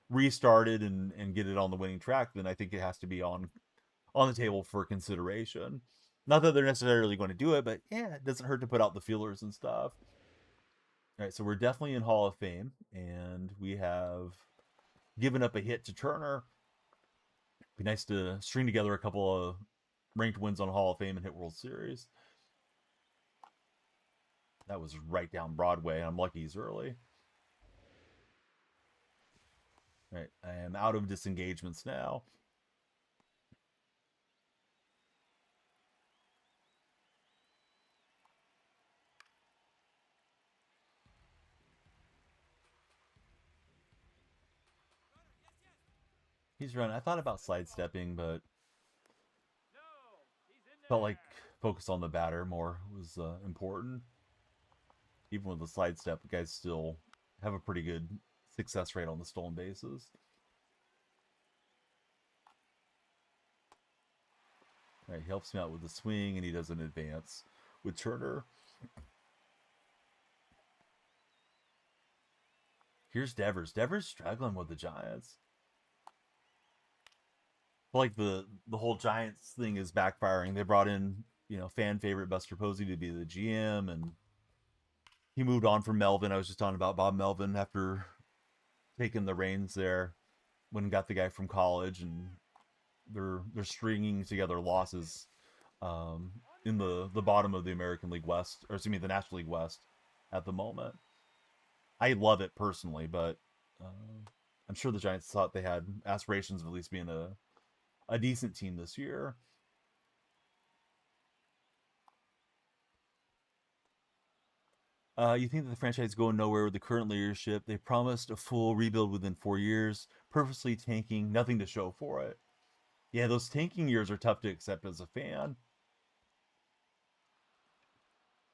A: restarted and get it on the winning track, then I think it has to be on the table for consideration. Not that they're necessarily going to do it, but yeah, it doesn't hurt to put out the feelers and stuff. All right, so we're definitely in Hall of Fame, and we have given up a hit to Turner. Be nice to string together a couple of ranked wins on Hall of Fame and hit World Series. That was right down Broadway. I'm lucky he's early. All right, I am out of disengagements now. He's running. I thought about sidestepping, but felt like focus on the batter more was important. Even with the sidestep, the guys still have a pretty good success rate on the stolen bases. All right, he helps me out with the swing, and he does an advance with Turner. Here's Devers. Devers struggling with the Giants. Like the whole Giants thing is backfiring. They brought in, fan favorite Buster Posey to be the GM, and he moved on from Melvin. I was just talking about Bob Melvin after taking the reins there when got the guy from college, and they're stringing together losses in the bottom of the American League West, or excuse me, the National League West at the moment. I love it personally, but I'm sure the Giants thought they had aspirations of at least being a decent team this year. You think that the franchise is going nowhere with the current leadership? They promised a full rebuild within 4 years, purposely tanking, nothing to show for it. Yeah, those tanking years are tough to accept as a fan.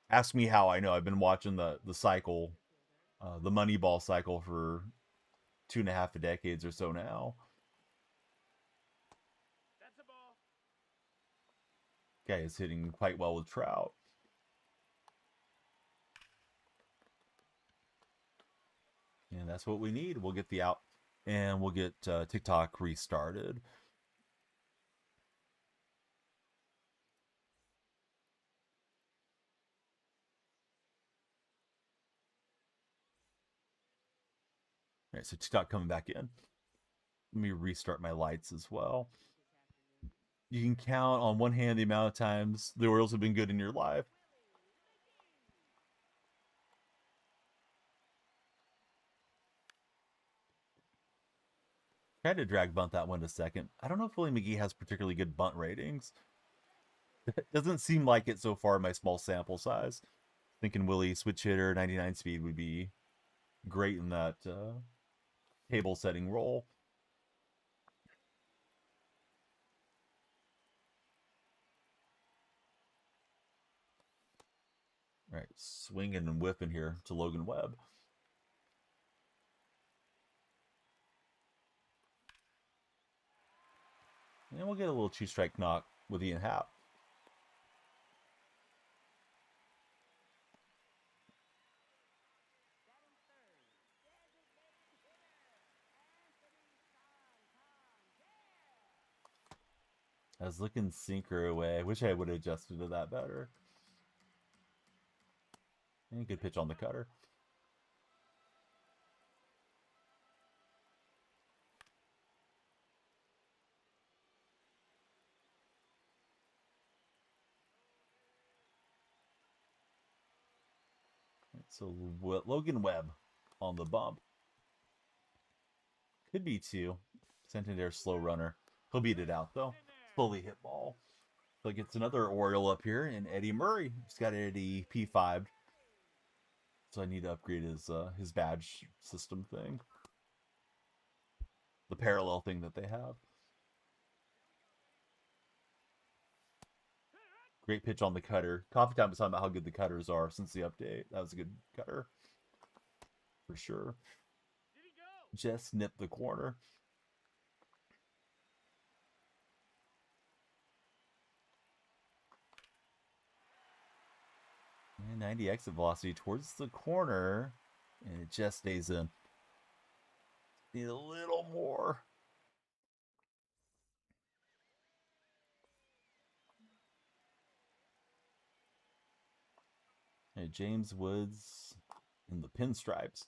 A: Ask me how I know. I've been watching the cycle, the Moneyball cycle for 2.5 decades or so now. Guy is hitting quite well with Trout. And that's what we need. We'll get the out, and we'll get TikTok restarted. All right, so TikTok coming back in. Let me restart my lights as well. You can count on one hand the amount of times the Orioles have been good in your life. I had to drag bunt that one to second. I don't know if Willie McGee has particularly good bunt ratings. It doesn't seem like it so far in my small sample size. Thinking Willie switch hitter, 99 speed would be great in that table setting role. All right, swinging and whipping here to Logan Webb. And we'll get a little two-strike knock with Ian Happ. I was looking sinker away. I wish I would have adjusted to that better. And good pitch on the cutter. So Logan Webb on the bump. Could be two. Santander slow runner. He'll beat it out though. Slowly hit ball. So it gets another Oriole up here, and Eddie Murray. He's got Eddie P5. So I need to upgrade his badge system thing. The parallel thing that they have. Great pitch on the cutter. Coffee Time was talking about how good the cutters are since the update. That was a good cutter. For sure. Just nipped the corner. And 90 exit velocity towards the corner. And it just stays in. Need a little more. Hey, James Woods in the pinstripes.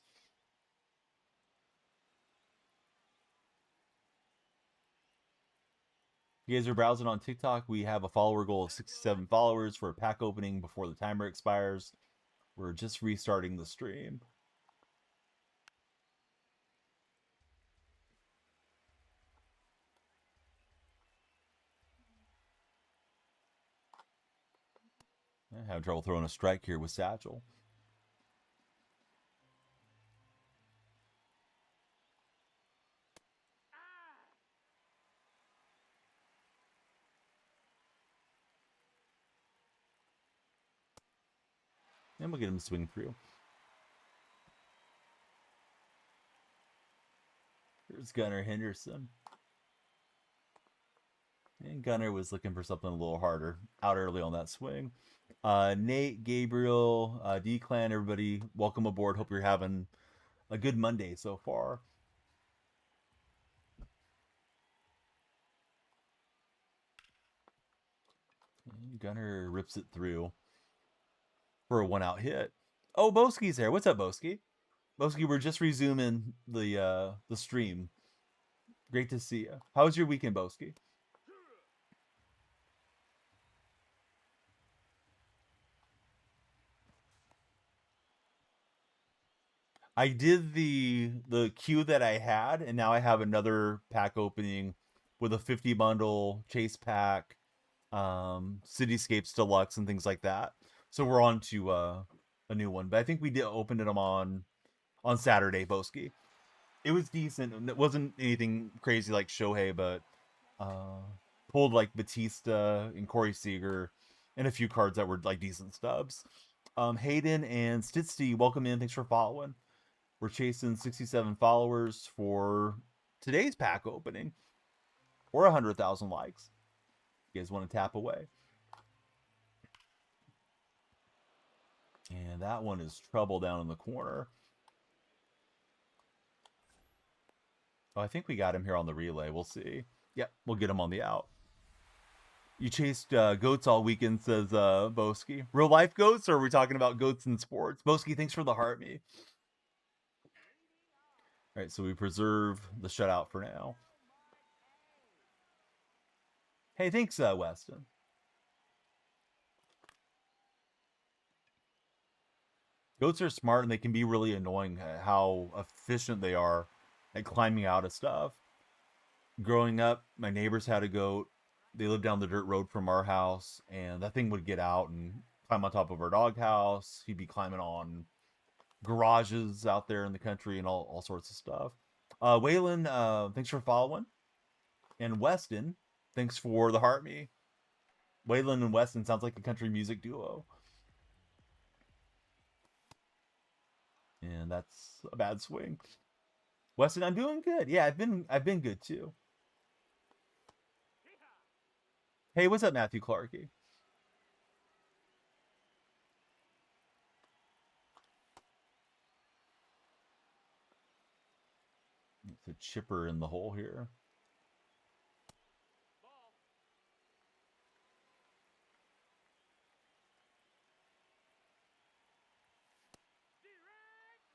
A: If you guys are browsing on TikTok, we have a follower goal of 67 followers for a pack opening before the timer expires. We're just restarting the stream. I have trouble throwing a strike here with Satchel. And we'll get him to swing through. Here's Gunnar Henderson. And Gunnar was looking for something a little harder out early on that swing. Nate, Gabriel, D-Clan, everybody, welcome aboard. Hope you're having a good Monday so far. And Gunnar rips it through for a 1-out hit. Oh, Boski's there. What's up, Boski? Boski, we're just resuming the stream. Great to see you. How was your weekend, Boski? I did the queue that I had, and now I have another pack opening with a 50 bundle chase pack, Cityscapes Deluxe, and things like that. So we're on to a new one. But I think we did open them on Saturday, Boski. It was decent. It wasn't anything crazy like Shohei, but pulled like Batista and Corey Seager and a few cards that were like decent stubs. Hayden and Stitzy, welcome in. Thanks for following. We're chasing 67 followers for today's pack opening, or 100,000 likes. You guys want to tap away? And that one is trouble down in the corner. Oh, I think we got him here on the relay. We'll see. Yep, we'll get him on the out. You chased goats all weekend, says Boski. Real life goats, or are we talking about goats in sports? Boski, thanks for the heart me. All right, so we preserve the shutout for now. Hey, thanks, Weston. Goats are smart, and they can be really annoying how efficient they are at climbing out of stuff. Growing up, my neighbors had a goat. They lived down the dirt road from our house, and that thing would get out and climb on top of our doghouse. He'd be climbing on garages out there in the country and all sorts of stuff. Waylon, thanks for following. And Weston, thanks for the heart me. Waylon and Weston sounds like a country music duo. And that's a bad swing. Weston, I'm doing good. Yeah, I've been good too. Hey, what's up, Matthew Clarkey? It's a chipper in the hole here.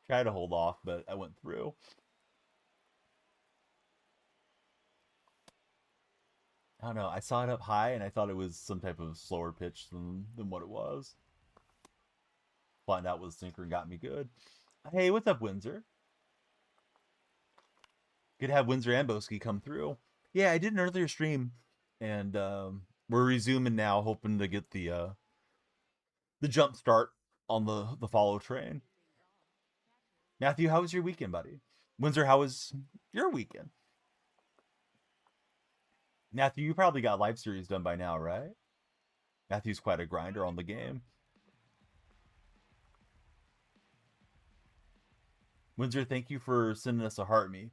A: Tried to hold off, but I went through. I don't know. I saw it up high, and I thought it was some type of slower pitch than what it was. Find out with the sinker and got me good. Hey, what's up, Windsor? Good to have Windsor and Boski come through. Yeah, I did an earlier stream, and we're resuming now, hoping to get the jump start on the follow train. Matthew, how was your weekend, buddy? Windsor, how was your weekend? Matthew, you probably got live series done by now, right? Matthew's quite a grinder on the game. Windsor, thank you for sending us a heart me.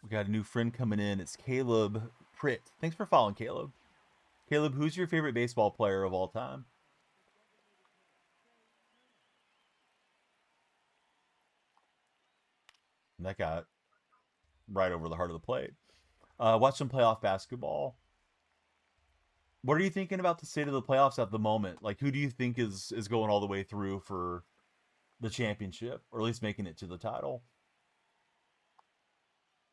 A: We got a new friend coming in. It's Caleb Pritt. Thanks for following, Caleb. Caleb, who's your favorite baseball player of all time? And that got right over the heart of the plate. Watch some playoff basketball. What are you thinking about the state of the playoffs at the moment? Like, who do you think is going all the way through for the championship, or at least making it to the title?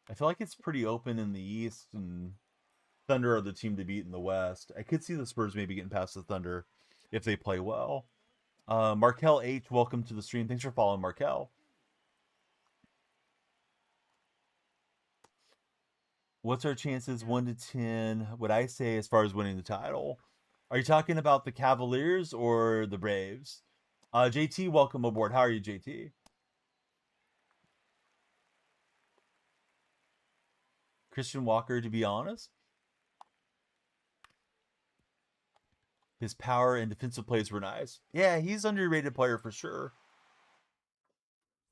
A: I feel like it's pretty open in the East, and Thunder are the team to beat in the West. I could see the Spurs maybe getting past the Thunder if they play well. Markel H, welcome to the stream. Thanks for following, Markel. What's our chances 1 to 10? What I say as far as winning the title? Are you talking about the Cavaliers or the Braves? JT, welcome aboard. How are you, JT? Christian Walker, to be honest, his power and defensive plays were nice. Yeah, he's an underrated player for sure.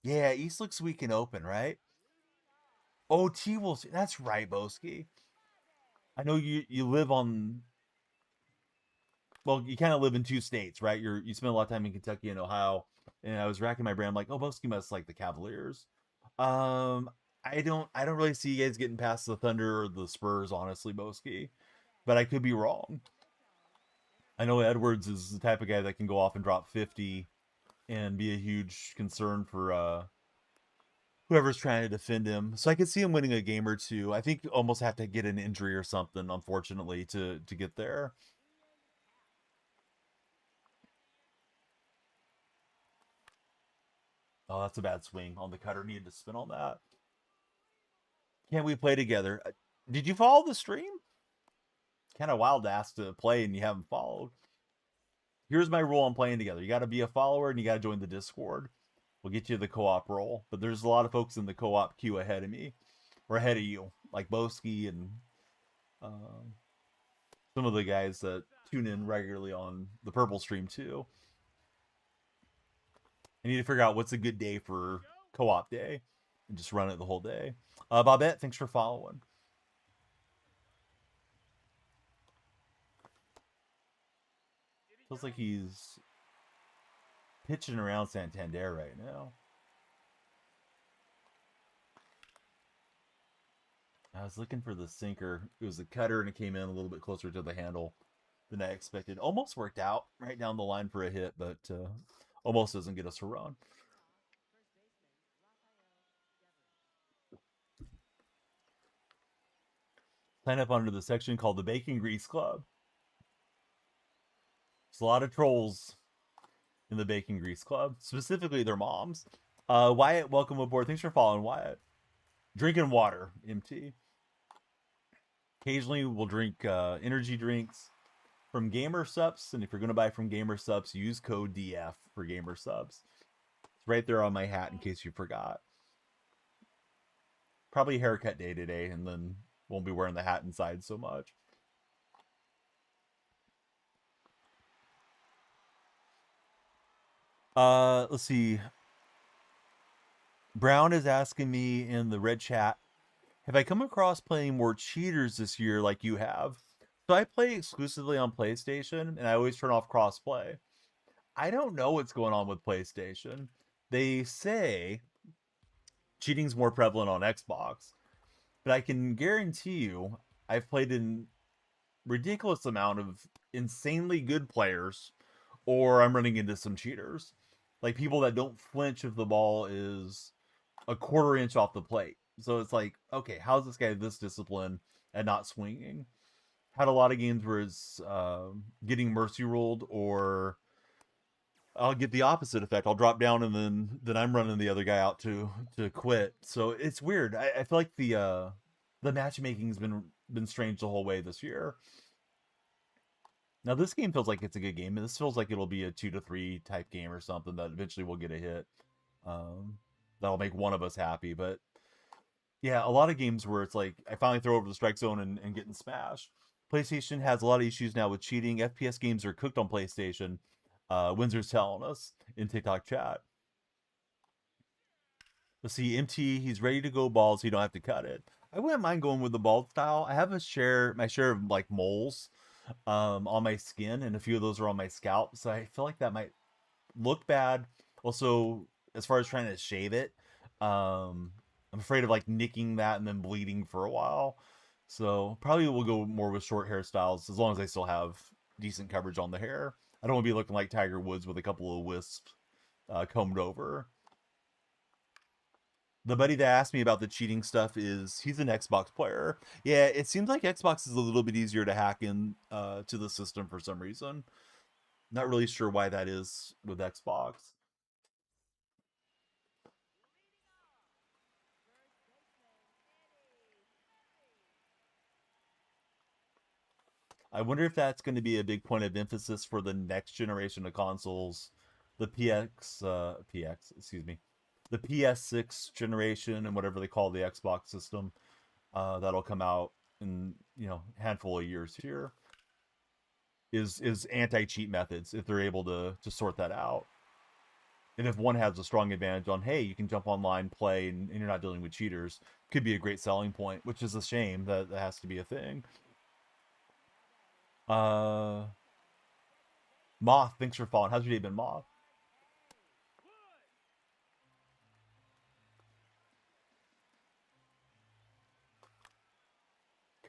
A: Yeah, East looks weak and open, right? Oh, T-Wolves. That's right, Boski. I know you live on... Well, you kind of live in two states, right? You spend a lot of time in Kentucky and Ohio. And I was racking my brain. I'm like, oh, Boski must like the Cavaliers. I don't really see you guys getting past the Thunder or the Spurs, honestly, Boski. But I could be wrong. I know Edwards is the type of guy that can go off and drop 50 and be a huge concern for whoever's trying to defend him. So I could see him winning a game or two. I think you almost have to get an injury or something, unfortunately, to get there. Oh, that's a bad swing on the cutter. Needed to spin on that. Can we play together? Did you follow the stream? Kind of wild to ask to play and you haven't followed. Here's my rule on playing together. You got to be a follower and you got to join the Discord. We'll get you the co-op role. But there's a lot of folks in the co-op queue ahead of me. Or ahead of you. Like Boski and some of the guys that tune in regularly on the Purple stream too. I need to figure out what's a good day for co-op day. And just run it the whole day. Bobette, thanks for following. Feels like he's pitching around Santander right now. I was looking for the sinker. It was a cutter and it came in a little bit closer to the handle than I expected. Almost worked out right down the line for a hit, but almost doesn't get us a run. Sign up under the section called the Bacon Grease Club. There's a lot of trolls in the Bacon Grease Club, specifically their moms. Wyatt, welcome aboard. Thanks for following, Wyatt. Drinking water, MT. Occasionally we'll drink energy drinks from Gamer Subs, and if you're going to buy from Gamer Subs, use code DF for Gamer Subs. It's right there on my hat in case you forgot. Probably haircut day today, and then won't be wearing the hat inside so much. Let's see. Brown is asking me in the red chat, have I come across playing more cheaters this year like you have? So I play exclusively on PlayStation, and I always turn off crossplay. I don't know what's going on with PlayStation. They say cheating's more prevalent on Xbox, but I can guarantee you I've played in ridiculous amount of insanely good players, or I'm running into some cheaters. Like people that don't flinch if the ball is a quarter inch off the plate. So it's like, okay, how's this guy this disciplined and not swinging? Had a lot of games where it's getting mercy ruled, or I'll get the opposite effect. I'll drop down and then I'm running the other guy out to quit. So it's weird. I feel like the matchmaking's been strange the whole way this year. Now this game feels like it's a good game, and this feels like it'll be a 2 to 3 type game or something that eventually will get a hit. That'll make one of us happy. But yeah, a lot of games where it's like I finally throw over the strike zone and getting smashed. PlayStation has a lot of issues now with cheating. FPS games are cooked on PlayStation. Windsor's telling us in TikTok chat. Let's see, MT, he's ready to go bald, so you don't have to cut it. I wouldn't mind going with the bald style. I have my share of like moles on my skin, and a few of those are on my scalp, so I feel like that might look bad. Also, as far as trying to shave it, I'm afraid of like nicking that and then bleeding for a while. So probably we'll go more with short hairstyles as long as I still have decent coverage on the hair. I don't want to be looking like Tiger Woods with a couple of wisps combed over. The buddy that asked me about the cheating stuff he's an Xbox player. Yeah, it seems like Xbox is a little bit easier to hack in to the system for some reason. Not really sure why that is with Xbox. I wonder if that's going to be a big point of emphasis for the next generation of consoles, the the PS6 generation and whatever they call the Xbox system that'll come out in handful of years here. Is anti-cheat methods if they're able to sort that out. And if one has a strong advantage on, hey, you can jump online, play, and you're not dealing with cheaters, could be a great selling point, which is a shame that has to be a thing. Moth, thanks for following. How's your day been, Moth?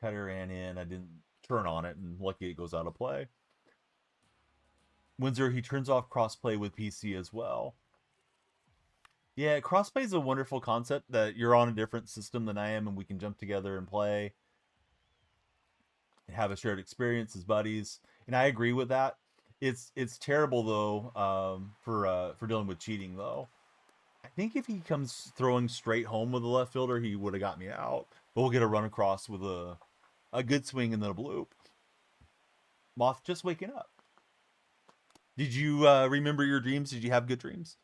A: Cutter ran in. I didn't turn on it, and lucky it goes out of play. Windsor, he turns off crossplay with PC as well. Yeah, crossplay is a wonderful concept that you're on a different system than I am, and we can jump together and play and have a shared experience as buddies. And I agree with that. It's terrible though for dealing with cheating though. I think if he comes throwing straight home with the left fielder, he would have got me out. But we'll get a run across with a good swing and then a bloop. Moth just waking up. Did you remember your dreams? Did you have good dreams?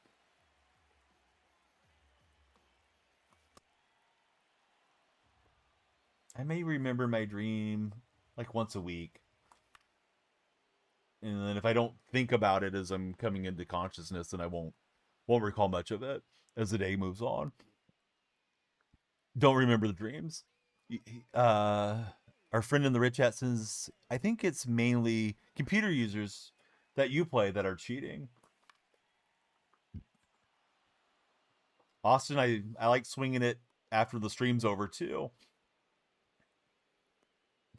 A: I may remember my dream like once a week. And then if I don't think about it as I'm coming into consciousness, then I won't recall much of it as the day moves on. Don't remember the dreams. Our friend in the rich chat says, I think it's mainly computer users that you play that are cheating. Austin, I like swinging it after the stream's over too.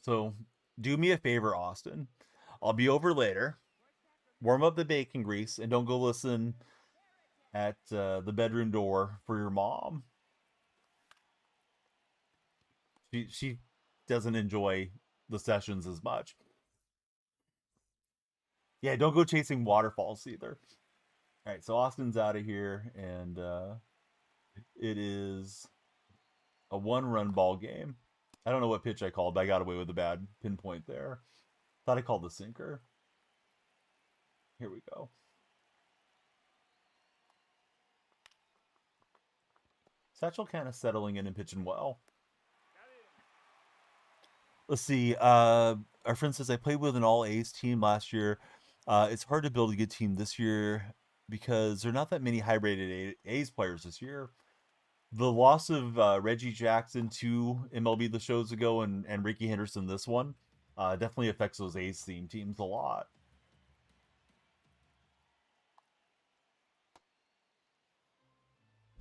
A: So do me a favor, Austin. I'll be over later. Warm up the bacon grease and don't go listen at the bedroom door for your mom. She doesn't enjoy the sessions as much. Yeah, don't go chasing waterfalls either. All right, so Austin's out of here, and it is a one-run ball game. I don't know what pitch I called, but I got away with a bad pinpoint there. Thought I called the sinker. Here we go. Satchel kind of settling in and pitching well. Let's see. Our friend says, I played with an all-A's team last year. It's hard to build a good team this year because there are not that many high-rated A's players this year. The loss of Reggie Jackson 2 MLB The Shows ago and Ricky Henderson this one definitely affects those A's theme teams a lot.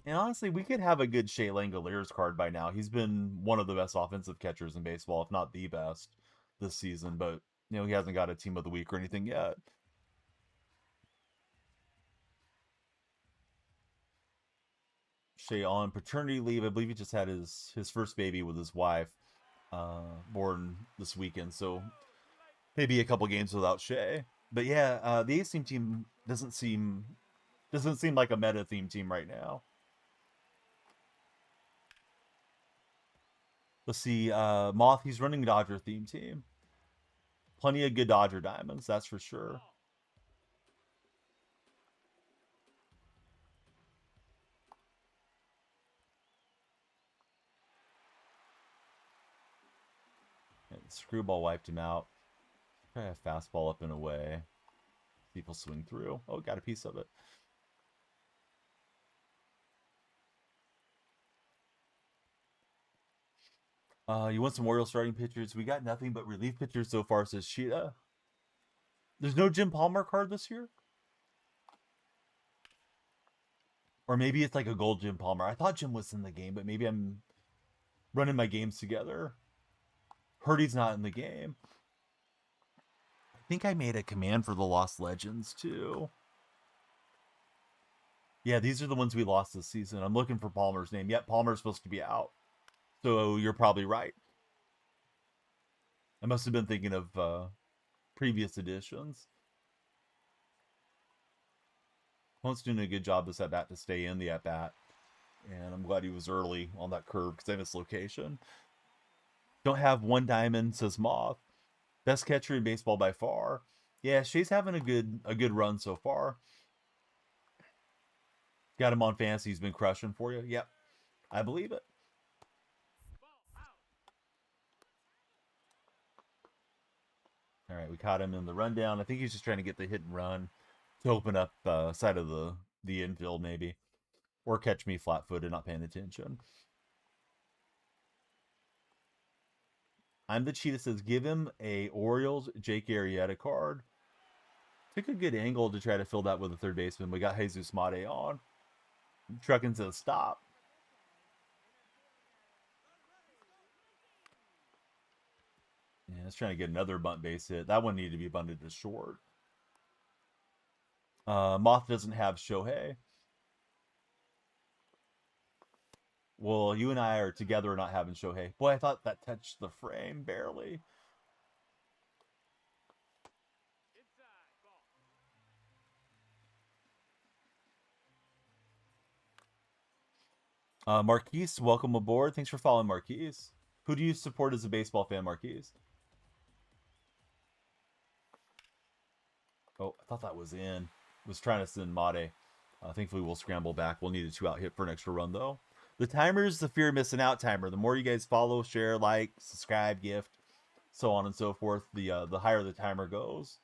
A: And honestly, we could have a good Shea Langoliers card by now. He's been one of the best offensive catchers in baseball, if not the best, this season. But, he hasn't got a team of the week or anything yet. Shea on paternity leave. I believe he just had his first baby with his wife, born this weekend. So maybe a couple games without Shea. But yeah, the A's team doesn't seem like a meta theme team right now. Let's see, Moth, he's running Dodger theme team. Plenty of good Dodger diamonds, that's for sure. Screwball wiped him out. Try a fastball up and away. People swing through. Oh, got a piece of it. You want some Orioles starting pitchers? We got nothing but relief pitchers so far, says Sheeta. There's no Jim Palmer card this year? Or maybe it's like a gold Jim Palmer. I thought Jim was in the game, but maybe I'm running my games together. Hurdy's not in the game. I think I made a command for the Lost Legends, too. Yeah, these are the ones we lost this season. I'm looking for Palmer's name. Yep, Palmer's supposed to be out. So you're probably right. I must have been thinking of previous editions. Hunt's doing a good job this at-bat to stay in the at-bat. And I'm glad he was early on that curve because I missed location. Don't have one diamond, says Moth. Best catcher in baseball by far. Yeah, Shea's having a good run so far. Got him on fantasy. He's been crushing for you. Yep, I believe it. All right, we caught him in the rundown. I think he's just trying to get the hit and run to open up side of the infield maybe. Or catch me flat-footed, not paying attention. I'm the Cheetah says, give him a Orioles Jake Arrieta card. Took a good angle to try to fill that with a third baseman. We got Jesus Mate on. Trucking says stop. Yeah, it's trying to get another bunt base hit. That one needed to be bunted to short. Moth doesn't have Shohei. Well, you and I are together not having Shohei. Boy, I thought that touched the frame barely. Marquise, welcome aboard. Thanks for following, Marquise. Who do you support as a baseball fan, Marquise? Oh, I thought that was in. Was trying to send Mate. Thankfully, we'll scramble back. We'll need a 2-out hit for an extra run, though. The timer is the fear of missing out timer. The more you guys follow, share, like, subscribe, gift, so on and so forth, the higher the timer goes.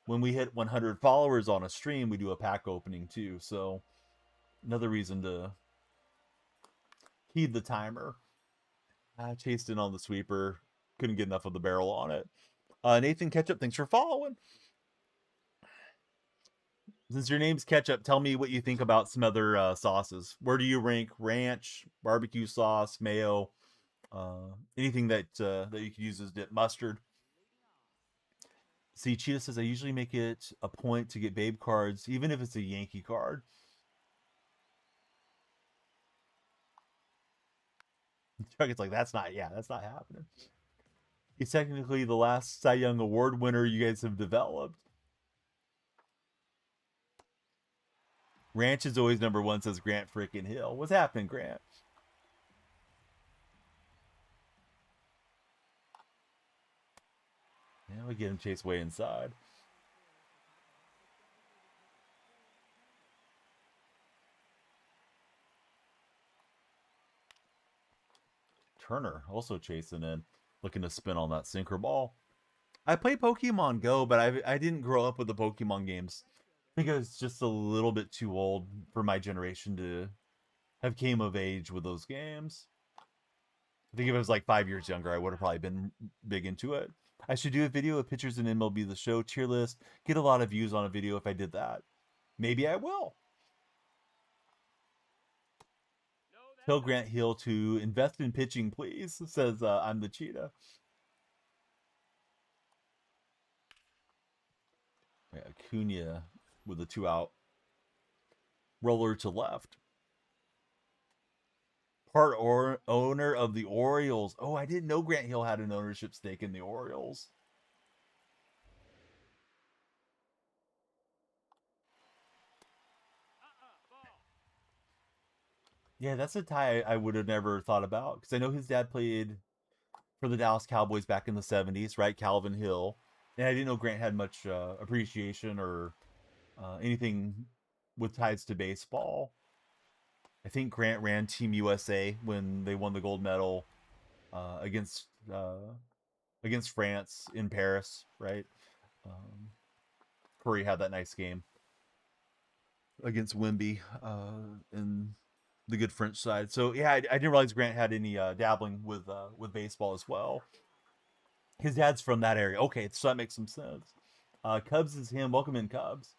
A: When we hit 100 followers on a stream, we do a pack opening, too. So, another reason to heed the timer. I chased in on the sweeper. Couldn't get enough of the barrel on it. Nathan Ketchup, thanks for following. Since your name's Ketchup, tell me what you think about some other sauces. Where do you rank ranch, barbecue sauce, mayo, anything that you could use as dip? Mustard. See, Cheetah says, I usually make it a point to get Babe cards, even if it's a Yankee card. Chuck, it's like, that's not happening. He's technically the last Cy Young Award winner you guys have developed. Ranch is always number one, says Grant freaking Hill. What's happening, Grant? Yeah, we get him chased way inside. Turner also chasing in, looking to spin on that sinker ball. I play Pokemon Go, but I didn't grow up with the Pokemon games. I think I was just a little bit too old for my generation to have came of age with those games. I think if I was like 5 years younger, I would have probably been big into it. I should do a video of pictures in MLB The Show tier list. Get a lot of views on a video if I did that. Maybe I will. Tell Grant Hill to invest in pitching, please, says I'm the Cheetah. Yeah, Acuna with a 2-out. Roller to left. Part owner of the Orioles. Oh, I didn't know Grant Hill had an ownership stake in the Orioles. Yeah, that's a tie I would have never thought about. Because I know his dad played for the Dallas Cowboys back in the 70s, right? Calvin Hill. And I didn't know Grant had much appreciation or anything with ties to baseball. I think Grant ran Team USA when they won the gold medal against against France in Paris, right? Curry had that nice game against Wimby in the good French side. So yeah, I didn't realize Grant had any dabbling with baseball as well. His dad's from that area. Okay, so that makes some sense. Cubs is him. Welcome in, Cubs.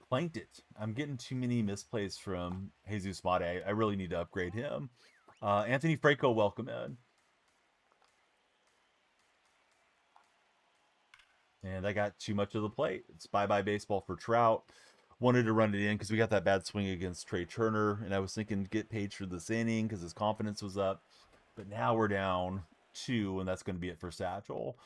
A: Planked it. I'm getting too many misplays from Jesus Mate. I really need to upgrade him. Anthony Franco, welcome in. And I got too much of the plate. It's bye-bye baseball for Trout. Wanted to run it in because we got that bad swing against Trey Turner, and I was thinking get Page for this inning because his confidence was up. But now we're down 2, and that's going to be it for Satchel.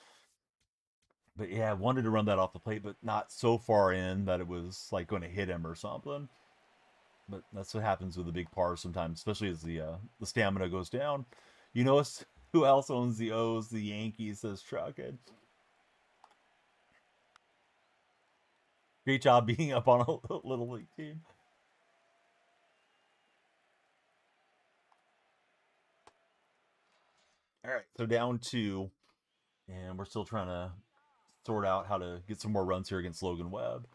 A: But yeah, I wanted to run that off the plate, but not so far in that it was like going to hit him or something. But that's what happens with the big pars sometimes, especially as the stamina goes down. You know who else owns the O's? The Yankees, says Truckhead. Great job being up on a little league team. All right, so down 2, and we're still trying to sort out how to get some more runs here against Logan Webb.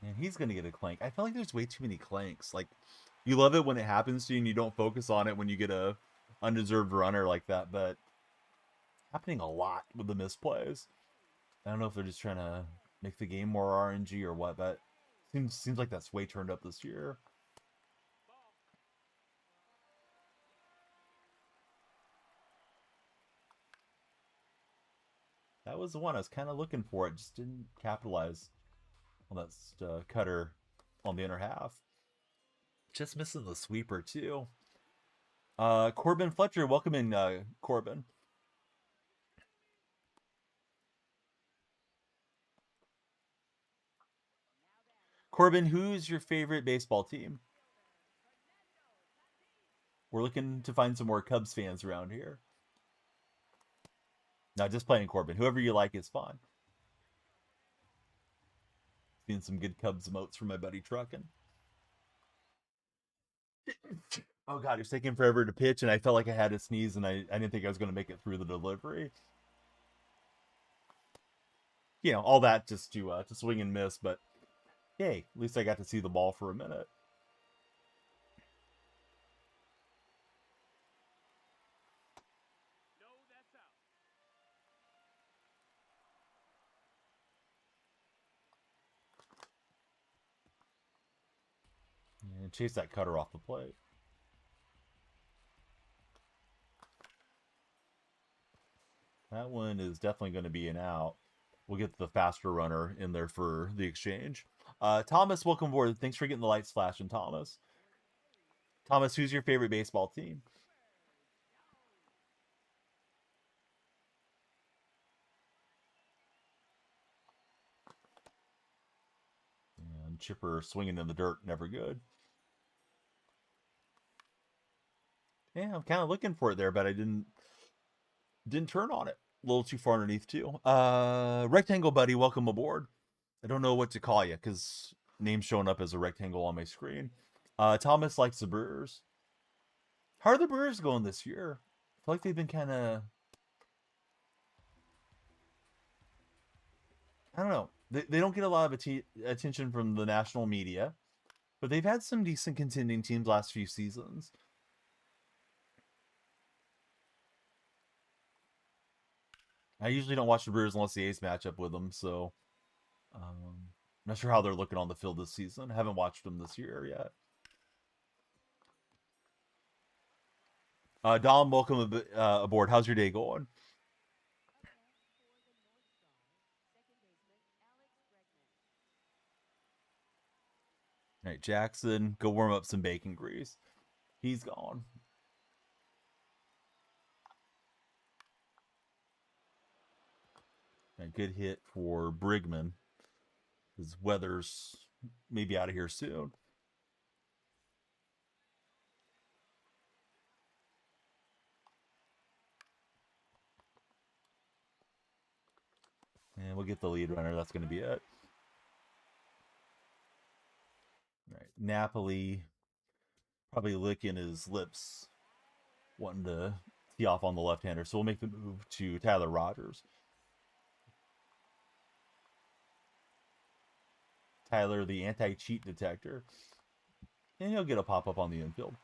A: And he's going to get a clank. I feel like there's way too many clanks. Like, you love it when it happens to you and you don't focus on it when you get a undeserved runner like that, but happening a lot with the misplays. I don't know if they're just trying to make the game more RNG or what, but seems like that's way turned up this year. That was the one I was kind of looking for. It just didn't capitalize on that cutter on the inner half. Just missing the sweeper too. Corbin Fletcher, welcome in, Corbin. Corbin, who's your favorite baseball team? We're looking to find some more Cubs fans around here. Not just playing Corbin. Whoever you like is fine. Seeing some good Cubs emotes from my buddy Truckin'. Oh God, it was taking forever to pitch, and I felt like I had to sneeze, and I didn't think I was going to make it through the delivery. You know, all that just to swing and miss, but hey, at least I got to see the ball for a minute. And chase that cutter off the plate. That one is definitely going to be an out. We'll get the faster runner in there for the exchange. Thomas, welcome aboard. Thanks for getting the lights flashing, Thomas. Thomas, who's your favorite baseball team? And Chipper swinging in the dirt, never good. Yeah, I'm kind of looking for it there, but I didn't turn on it. A little too far underneath too. Rectangle buddy, welcome aboard. I don't know what to call you because name's showing up as a rectangle on my screen. Thomas likes the Brewers. How are the Brewers going this year? I feel like they've been kind of, I don't know. They don't get a lot of attention from the national media, but they've had some decent contending teams last few seasons. I usually don't watch the Brewers unless the A's match up with them, so I'm not sure how they're looking on the field this season. I haven't watched them this year yet. Dom, welcome aboard. How's your day going? All right, Jackson, go warm up some bacon grease. He's gone. A good hit for Brigman. His Weather's maybe out of here soon. And we'll get the lead runner. That's going to be it. All right. Napoli probably licking his lips, wanting to tee off on the left-hander. So we'll make the move to Tyler Rogers. Tyler, the anti-cheat detector. And he'll get a pop-up on the infield.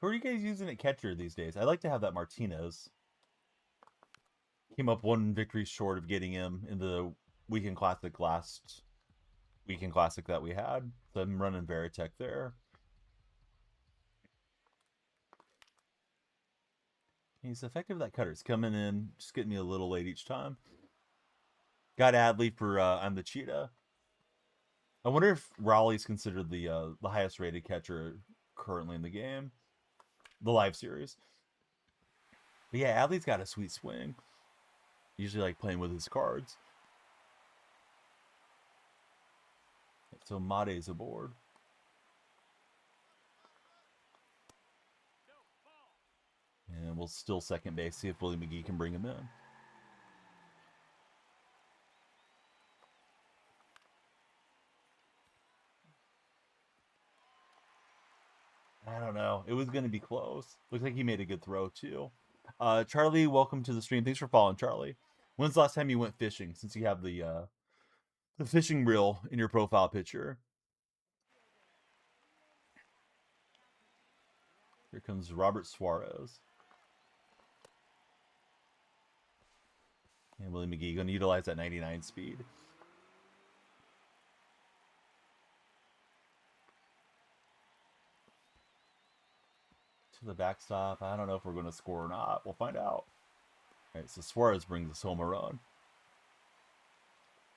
A: Who are you guys using at catcher these days? I like to have that Martinez. Came up one victory short of getting him in the Weekend Classic last Weekend Classic that we had. So I'm running Veritek there. He's effective with that cutter. It's coming in, just getting me a little late each time. Got Adley for I'm the Cheetah. I wonder if Raleigh's considered the highest rated catcher currently in the game. The live series. But yeah, Adley's got a sweet swing. Usually like playing with his cards. So Made's aboard. And we'll still second base, see if Willie McGee can bring him in. I don't know. It was going to be close. Looks like he made a good throw, too. Charlie, welcome to the stream. Thanks for following, Charlie. When's the last time you went fishing, since you have the fishing reel in your profile picture? Here comes Robert Suarez. And Willie McGee going to utilize that 99 speed. To the backstop. I don't know if we're going to score or not. We'll find out. All right, so Suarez brings us home a run.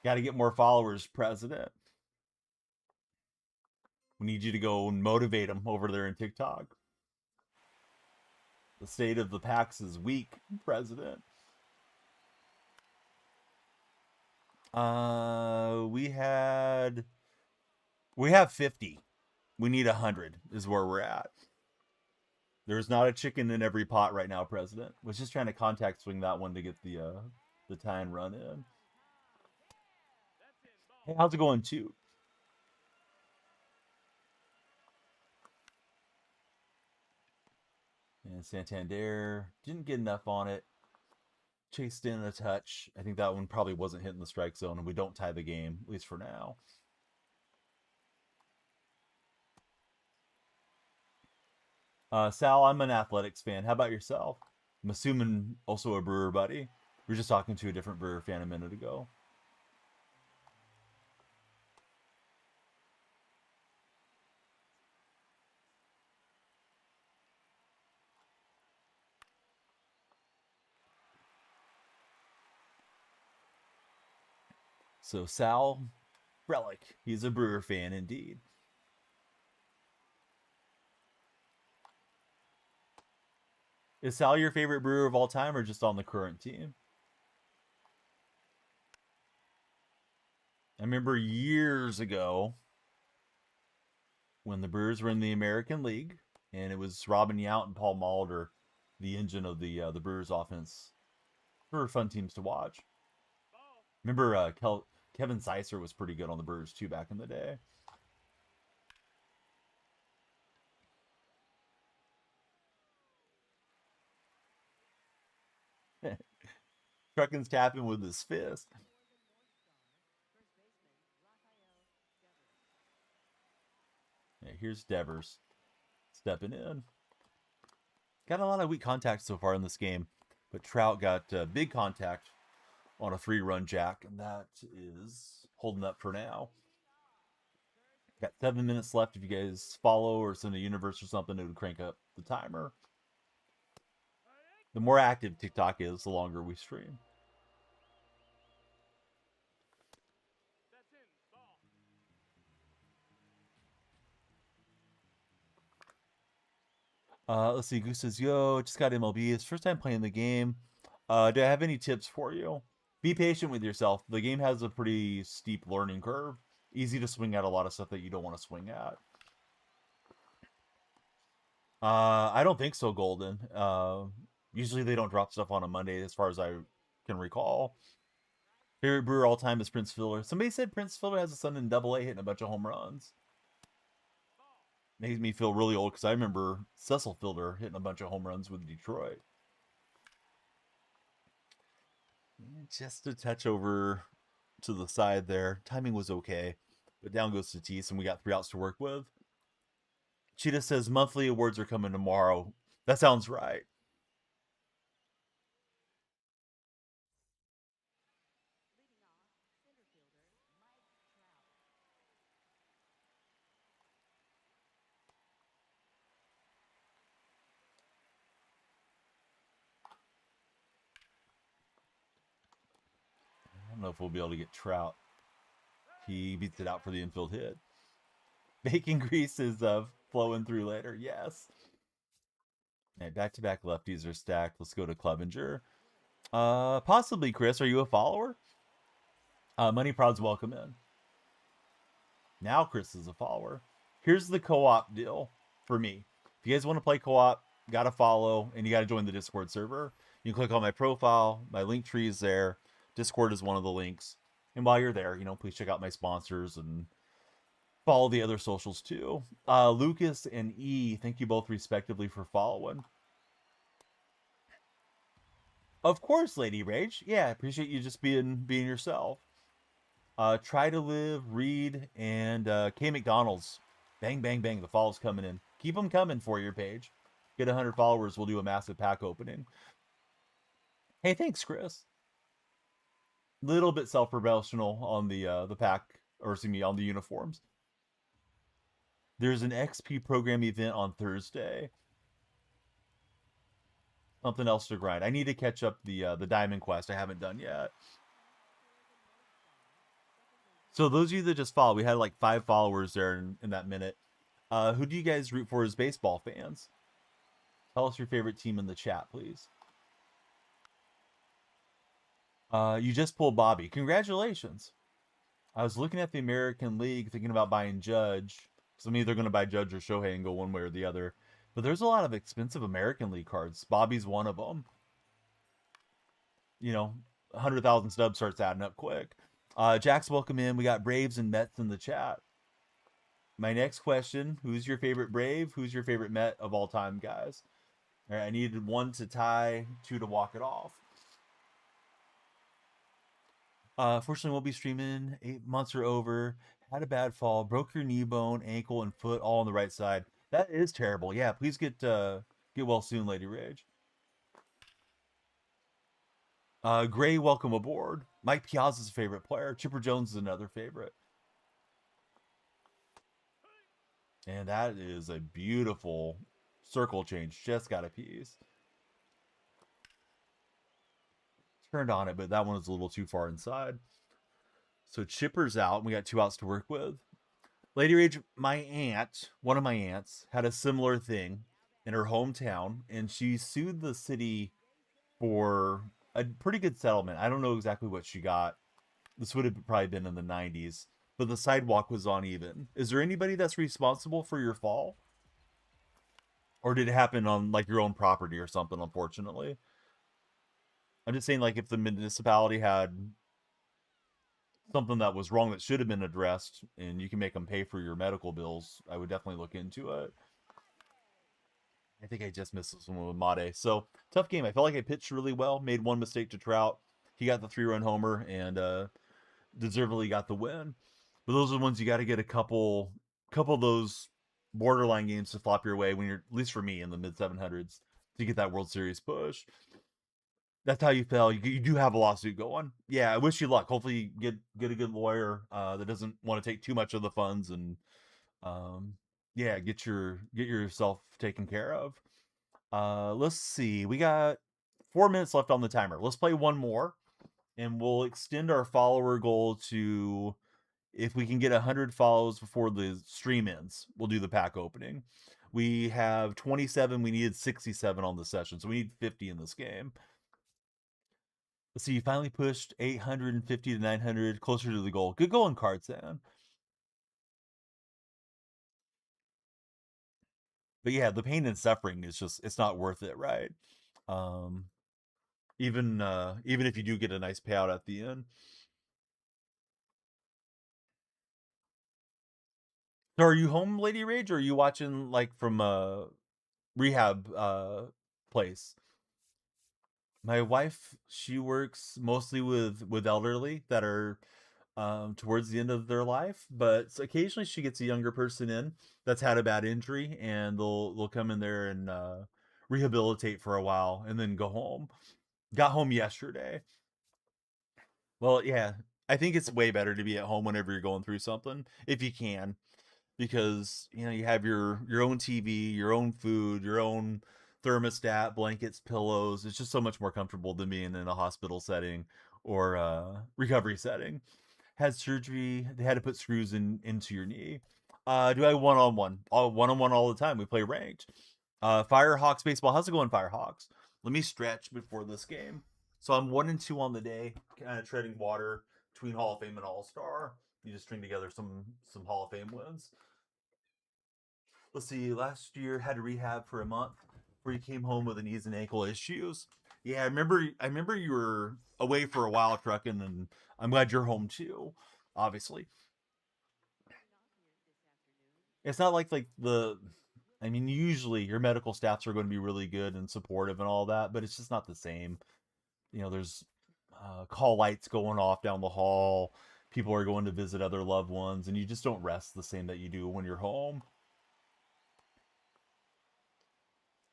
A: Got to get more followers, President. We need you to go and motivate them over there in TikTok. The state of the PAX is weak, President. We have 50. We need 100 is where we're at. There's not a chicken in every pot right now, President. Was just trying to contact swing that one to get the tie and run in. Hey, how's it going, too? And Santander didn't get enough on it. Chased in a touch. I think that one probably wasn't hitting the strike zone, and we don't tie the game, at least for now. Sal, I'm an Athletics fan. How about yourself? I'm assuming also a Brewer buddy. We were just talking to a different Brewer fan a minute ago. So Sal Relic, he's a Brewer fan indeed. Is Sal your favorite Brewer of all time or just on the current team? I remember years ago when the Brewers were in the American League and it was Robin Yount and Paul Molitor, the engine of the Brewers offense. They were fun teams to watch. Remember Kevin Seisser was pretty good on the Brewers too back in the day. Truckin's tapping with his fist. Yeah, here's Devers stepping in. Got a lot of weak contact so far in this game, but Trout got big contact on a 3-run jack, and that is holding up for now. Got 7 minutes left. If you guys follow or send a universe or something, it would crank up the timer. The more active TikTok is, the longer we stream. Let's see. Goose says, yo, just got MLB. It's first time playing the game. Do I have any tips for you? Be patient with yourself. The game has a pretty steep learning curve. Easy to swing at a lot of stuff that you don't want to swing at. I don't think so, Golden. Usually they don't drop stuff on a Monday, as far as I can recall. Favorite brewer all time is Prince Fielder. Somebody said Prince Fielder has a son in Double A hitting a bunch of home runs. Makes me feel really old because I remember Cecil Fielder hitting a bunch of home runs with Detroit. Just a touch over to the side there. Timing was okay, but down goes Tatis, and we got 3 outs to work with. Cheetah says monthly awards are coming tomorrow. That sounds right. I don't know if we'll be able to get Trout. He beats it out for the infield hit. Bacon grease is flowing through later. Yes. All right, back-to-back lefties are stacked. Let's go to Clevenger. Possibly, Chris. Are you a follower? Money Proud's welcome in. Now Chris is a follower. Here's the co-op deal for me. If you guys want to play co-op, got to follow, and you got to join the Discord server. You can click on my profile. My link tree is there. Discord is one of the links. And while you're there, please check out my sponsors and follow the other socials too. Lucas and E, thank you both respectively for following. Of course, Lady Rage. Yeah, I appreciate you just being yourself. Try to Live, Reed, and K McDonald's. Bang, bang, bang. The follow's coming in. Keep them coming for your page. Get 100 followers, we'll do a massive pack opening. Hey, thanks, Chris. Little bit self-promotional on the pack, or excuse me, on the uniforms. There's an XP program event on Thursday. Something else to grind. I need to catch up the Diamond Quest I haven't done yet. So those of you that just follow, we had like 5 followers there in that minute. Who do you guys root for as baseball fans? Tell us your favorite team in the chat, please. You just pulled Bobby. Congratulations. I was looking at the American League, thinking about buying Judge. So I'm either going to buy Judge or Shohei and go one way or the other. But there's a lot of expensive American League cards. Bobby's one of them. 100,000 stubs starts adding up quick. Jack's welcome in. We got Braves and Mets in the chat. My next question, who's your favorite Brave? Who's your favorite Met of all time, guys? All right, I needed 1 to tie, 2 to walk it off. Fortunately, won't be streaming. 8 months are over. Had a bad fall. Broke your knee bone, ankle, and foot all on the right side. That is terrible. Yeah, please get well soon, Lady Rage. Gray, welcome aboard. Mike Piazza's a favorite player. Chipper Jones is another favorite. And that is a beautiful circle change. Just got a piece. Turned on it, but that one was a little too far inside. So Chipper's out, and we got 2 outs to work with. Lady Rage, my aunt, one of my aunts, had a similar thing in her hometown, and she sued the city for a pretty good settlement. I don't know exactly what she got. This would have probably been in the 90s, but the sidewalk was uneven. Is there anybody that's responsible for your fall? Or did it happen on like your own property or something, unfortunately? I'm just saying, like, if the municipality had something that was wrong that should have been addressed and you can make them pay for your medical bills, I would definitely look into it. I think I just missed this one with Made. So, tough game. I felt like I pitched really well. Made 1 mistake to Trout. He got the 3-run homer and deservedly got the win. But those are the ones you got to get a couple of those borderline games to flop your way when you're, at least for me, in the mid-700s to get that World Series push. That's how you fell. You do have a lawsuit going. Yeah, I wish you luck. Hopefully you get a good lawyer that doesn't want to take too much of the funds and yeah, get yourself taken care of. Let's see. We got 4 minutes left on the timer. Let's play one more and we'll extend our follower goal to, if we can get 100 follows before the stream ends, we'll do the pack opening. We have 27. We needed 67 on the session, so we need 50 in this game. Let's see, you finally pushed 850 to 900, closer to the goal. Good goal in card sound. But yeah, the pain and suffering is just, it's not worth it, right? Even if you do get a nice payout at the end. So are you home, Lady Rage, or are you watching like from a rehab place? My wife, she works mostly with elderly that are towards the end of their life, but occasionally she gets a younger person in that's had a bad injury, and they'll come in there and rehabilitate for a while and then go home. Got home yesterday. Well, yeah, I think it's way better to be at home whenever you're going through something, if you can, because you know you have your own TV, your own food, your own thermostat, blankets, pillows. It's just so much more comfortable than being in a hospital setting or recovery setting. Had surgery. They had to put screws into your knee. Do I one-on-one? One-on-one all the time. We play ranked. Firehawks baseball. How's it going, Firehawks? Let me stretch before this game. So I'm 1-2 on the day, kind of treading water between Hall of Fame and All Star. You just string together some Hall of Fame wins. Let's see. Last year had to rehab for a month where you came home with the knees and ankle issues. Yeah, I remember you were away for a while trucking, and I'm glad you're home too. Obviously, it's not like the. I mean, usually your medical staffs are going to be really good and supportive and all that, but it's just not the same. You know, there's call lights going off down the hall. People are going to visit other loved ones, and you just don't rest the same that you do when you're home.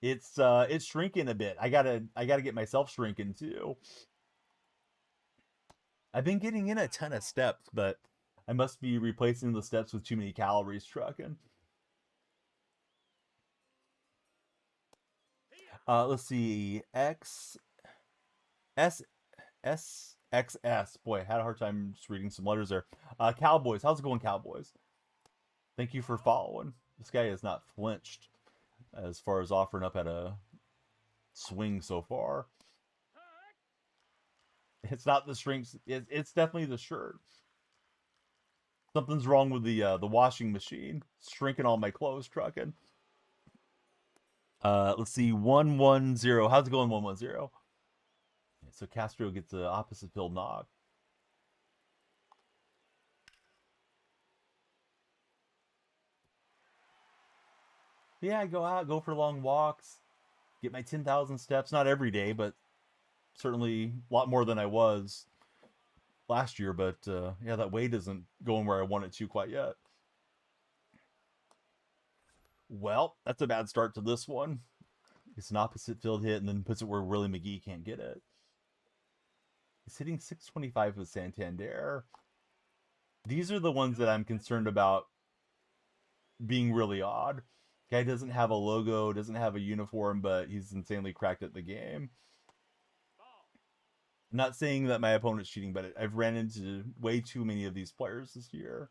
A: It's shrinking a bit. I gotta get myself shrinking too. I've been getting in a ton of steps, but I must be replacing the steps with too many calories trucking. Let's see. S X S. Boy, I had a hard time just reading some letters there. Cowboys. How's it going, Cowboys? Thank you for following. This guy has not flinched as far as offering up at a swing so far. It's not the strings. It's definitely the shirt. Something's wrong with the washing machine. It's shrinking all my clothes, trucking. Let's see, 1-1-0. How's it going, 1-1-0? So Castro gets the opposite field knock. Yeah, I go out, go for long walks, get my 10,000 steps. Not every day, but certainly a lot more than I was last year. But yeah, that weight isn't going where I want it to quite yet. Well, that's a bad start to this one. It's an opposite field hit and then puts it where Willie McGee can't get it. He's hitting 625 with Santander. These are the ones that I'm concerned about being really odd. Guy doesn't have a logo, doesn't have a uniform, but he's insanely cracked at the game. I'm not saying that my opponent's cheating, but I've ran into way too many of these players this year.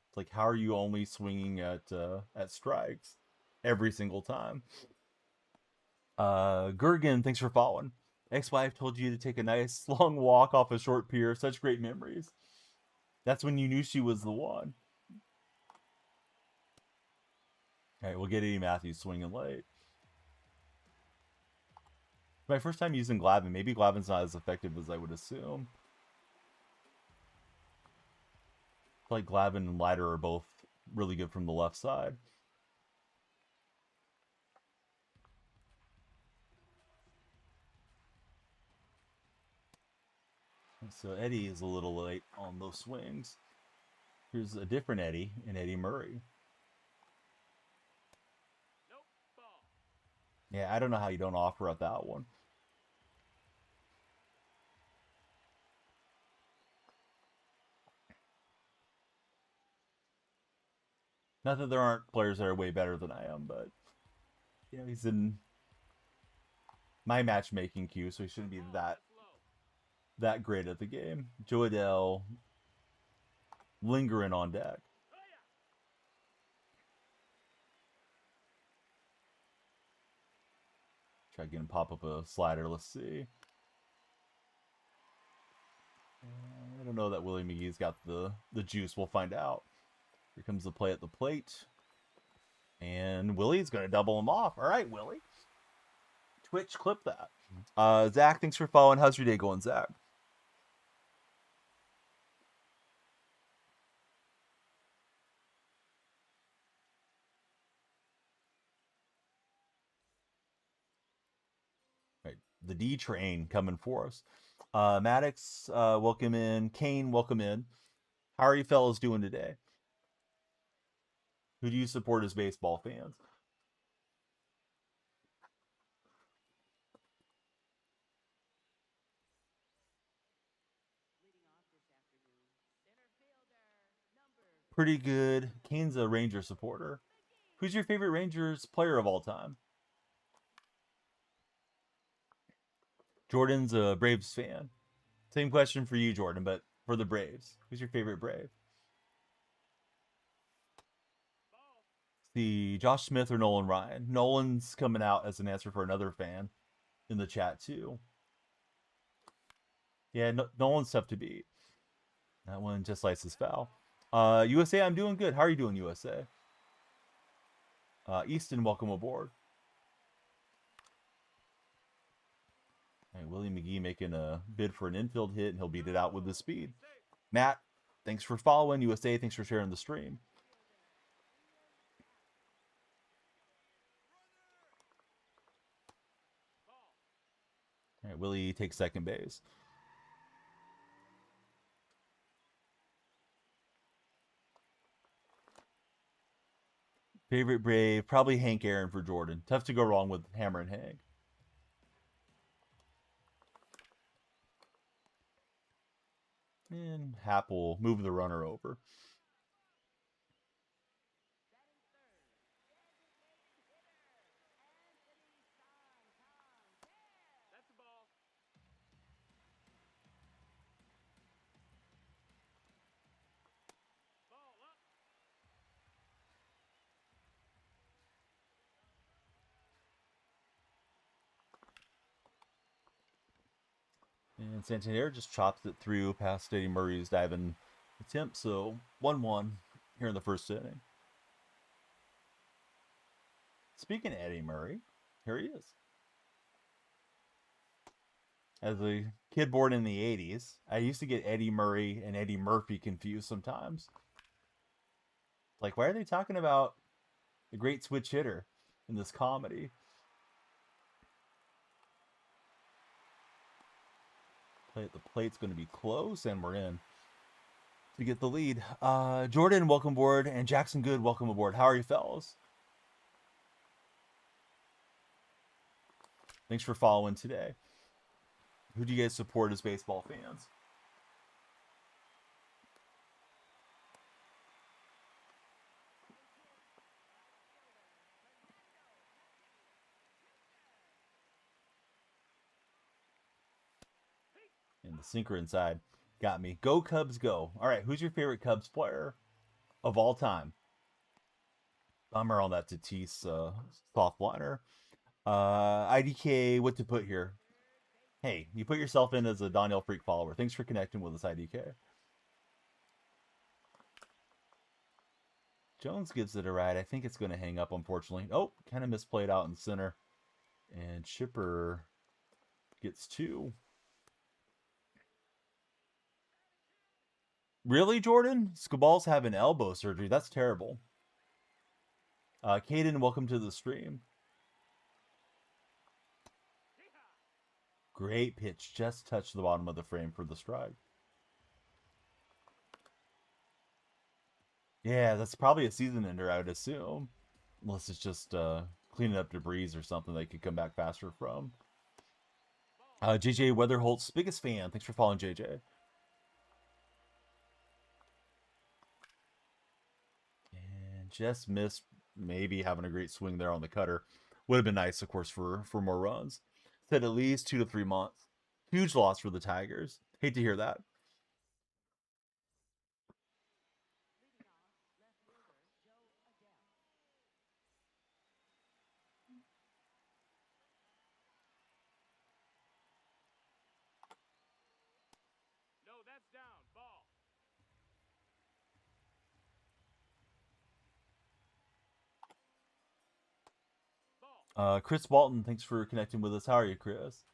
A: It's like, how are you only swinging at strikes every single time? Gergen, thanks for following. Ex-wife told you to take a nice long walk off a short pier. Such great memories. That's when you knew she was the one. All right, we'll get Eddie Matthews swinging late. My first time using Glavin. Maybe Glavin's not as effective as I would assume. I feel like Glavin and Leiter are both really good from the left side. So Eddie is a little late on those swings. Here's a different Eddie, and Eddie Murray. Yeah, I don't know how you don't offer up that one. Not that there aren't players that are way better than I am, but you know, he's in my matchmaking queue, so he shouldn't be that great at the game. Joe Adele lingering on deck. Try getting pop up a slider. Let's see. know that Willie McGee's got the juice. We'll find out. Here comes the play at the plate. And Willie's going to double him off. All right, Willie. Twitch, clip that. Zach, thanks for following. How's your day going, Zach? Right, the D train coming for us. Maddox, welcome in. Kane, welcome in. How are you fellas doing today? Who do you support as baseball fans? Pretty good. Kane's a Ranger supporter. Who's your favorite Rangers player of all time? Jordan's a Braves fan. Same question for you, Jordan, but for the Braves. Who's your favorite Brave? See, Josh Smith or Nolan Ryan? Nolan's coming out as an answer for another fan in the chat, too. Yeah, Nolan's tough to beat. That one just likes his foul. USA, I'm doing good. How are you doing, USA? Easton, welcome aboard. All right, Willie McGee making a bid for an infield hit, and he'll beat it out with his speed. Matt, thanks for following. USA, thanks for sharing the stream. All right, Willie takes second base. Favorite Brave, probably Hank Aaron for Jordan. Tough to go wrong with Hammer and Hank. And Hap will move the runner over. And Santander just chops it through past Eddie Murray's diving attempt. So 1-1 here in the first inning. Speaking of Eddie Murray, here he is. As a kid born in the 80s, I used to get Eddie Murray and Eddie Murphy confused sometimes. Like, why are they talking about the great switch hitter in this comedy? Play at the plate's going to be close, and we're in to get the lead. Jordan, welcome aboard, and Jackson Good, welcome aboard. How are you, fellas? Thanks for following today. Who do you guys support as baseball fans? And the sinker inside got me. Go Cubs, go. All right, who's your favorite Cubs player of all time? Bummer on that Tatis soft liner. IDK, what to put here? Hey, you put yourself in as a DonyellFreak follower. Thanks for connecting with us, IDK. Jones gives it a ride. I think it's going to hang up, unfortunately. Oh, kind of misplayed out in center. And Chipper gets 2. Really, Jordan? Scabal's having elbow surgery. That's terrible. Caden, welcome to the stream. Great pitch. Just touched the bottom of the frame for the strike. Yeah, that's probably a season ender, I would assume. Unless it's just cleaning up debris or something they could come back faster from. JJ Weatherholt's biggest fan. Thanks for following, JJ. And just missed maybe having a great swing there on the cutter. Would have been nice, of course, for more runs. Said at least 2 to 3 months. Huge loss for the Tigers. Hate to hear that.
C: No, that's down. Ball.
A: Chris Walton, thanks for connecting with us. How are you, Chris?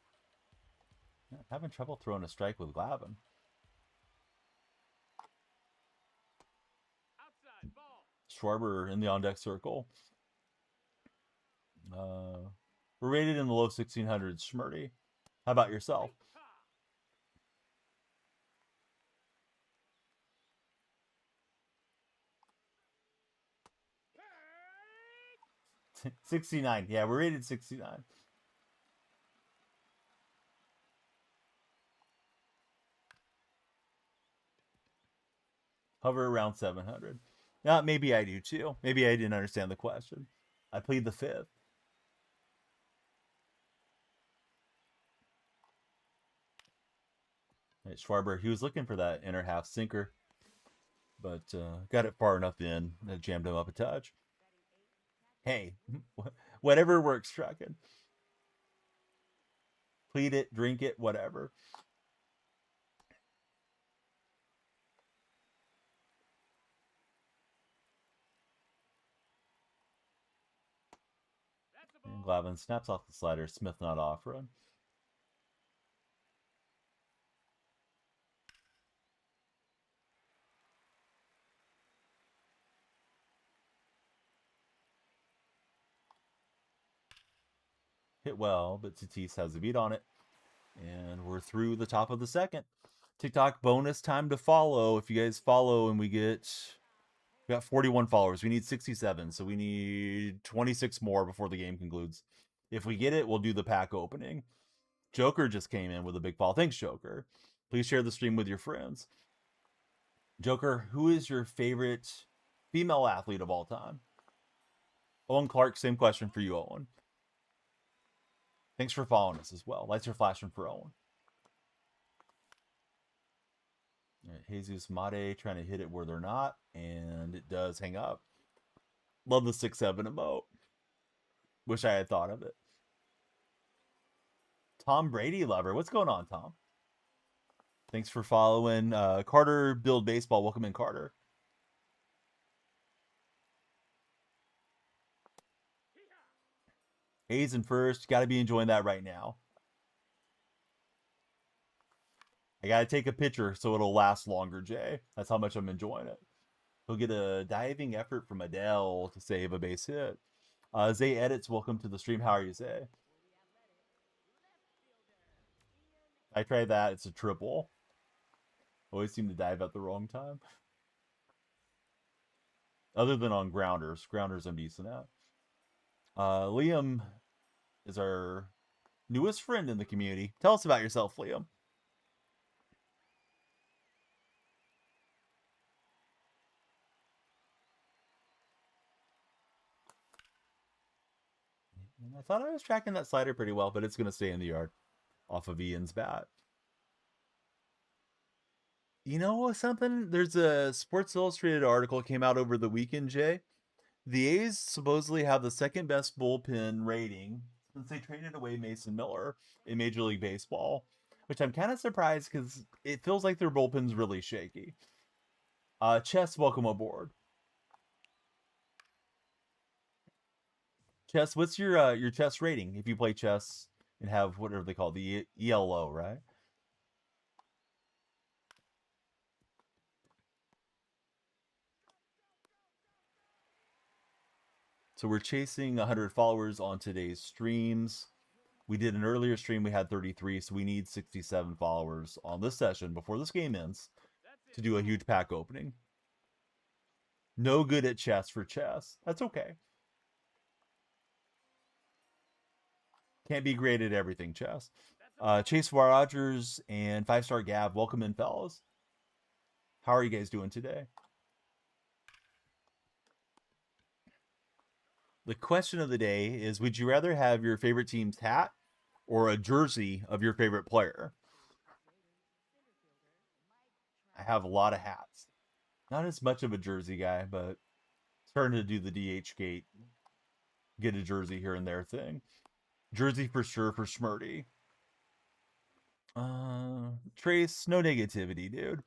A: Having trouble throwing a strike with Glavin. Schwarber in the on-deck circle. We're rated in the low 1600s. Schmurdy. How about yourself? $69. Yeah, we're rated 69. Hover around 700. Now, maybe I do too. Maybe I didn't understand the question. I played the fifth. Right, Schwarber, he was looking for that inner half sinker, but got it far enough in that jammed him up a touch. Hey, whatever works, Truckin'. Plead it, drink it, whatever. And Glavin snaps off the slider. Smith not offering. Hit well, but Tatis has a beat on it. And we're through the top of the second. TikTok bonus time to follow. If you guys follow and we got 41 followers. We need 67, so we need 26 more before the game concludes. If we get it, we'll do the pack opening. Joker just came in with a big follow. Thanks, Joker. Please share the stream with your friends. Joker, who is your favorite female athlete of all time? Owen Clark, same question for you, Owen. Thanks for following us as well. Lights are flashing for Owen. All right, Jesus Mate trying to hit it where they're not, and it does hang up. Love the 6-7 emote. Wish I had thought of it. Tom Brady lover. What's going on, Tom? Thanks for following. Carter Build Baseball. Welcome in, Carter. A's in first. Got to be enjoying that right now. I got to take a picture so it'll last longer, Jay. That's how much I'm enjoying it. He'll get a diving effort from Adele to save a base hit. Zay Edits, welcome to the stream. How are you, Zay? I tried that. It's a triple. Always seem to dive at the wrong time. Other than on grounders. Grounders I'm decent at. Liam is our newest friend in the community. Tell us about yourself, Liam. I thought I was tracking that slider pretty well, but it's going to stay in the yard off of Ian's bat. You know something? There's a Sports Illustrated article came out over the weekend, Jay. The A's supposedly have the second best bullpen rating since they traded away Mason Miller in Major League Baseball, which I'm kind of surprised because it feels like their bullpen's really shaky. Chess, welcome aboard. Chess, what's your chess rating if you play chess and have whatever they call the ELO, right? So we're chasing 100 followers on today's streams. We did an earlier stream, we had 33, so we need 67 followers on this session before this game ends to do a huge pack opening. No good at chess for chess. That's okay. Can't be great at everything, Chess. Chase Rogers and 5-star Gab, welcome in, fellas. How are you guys doing today? The question of the day is, would you rather have your favorite team's hat or a jersey of your favorite player? I have a lot of hats. Not as much of a jersey guy, but starting to do the DH gate, get a jersey here and there thing. Jersey for sure for Schmurdy. Trace, no negativity, dude.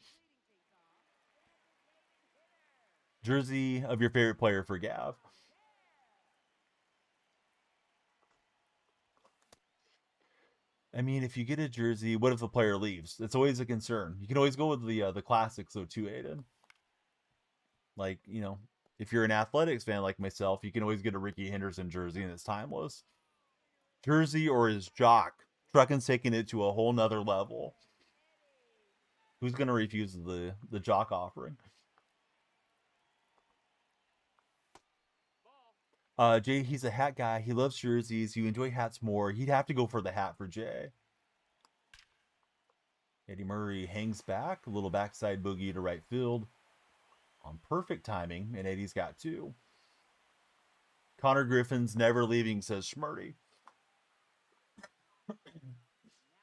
A: Jersey of your favorite player for Gav. I mean, if you get a jersey, what if the player leaves? It's always a concern. You can always go with the classics though too, Aiden. Like, you know, if you're an athletics fan like myself, you can always get a Ricky Henderson jersey and it's timeless. Jersey or his jock. Truckin's taking it to a whole nother level. Who's gonna refuse the jock offering? Jay, he's a hat guy. He loves jerseys. You enjoy hats more. He'd have to go for the hat for Jay. Eddie Murray hangs back. A little backside boogie to right field. On perfect timing, and Eddie's got two. Connor Griffin's never leaving, says Schmurdy.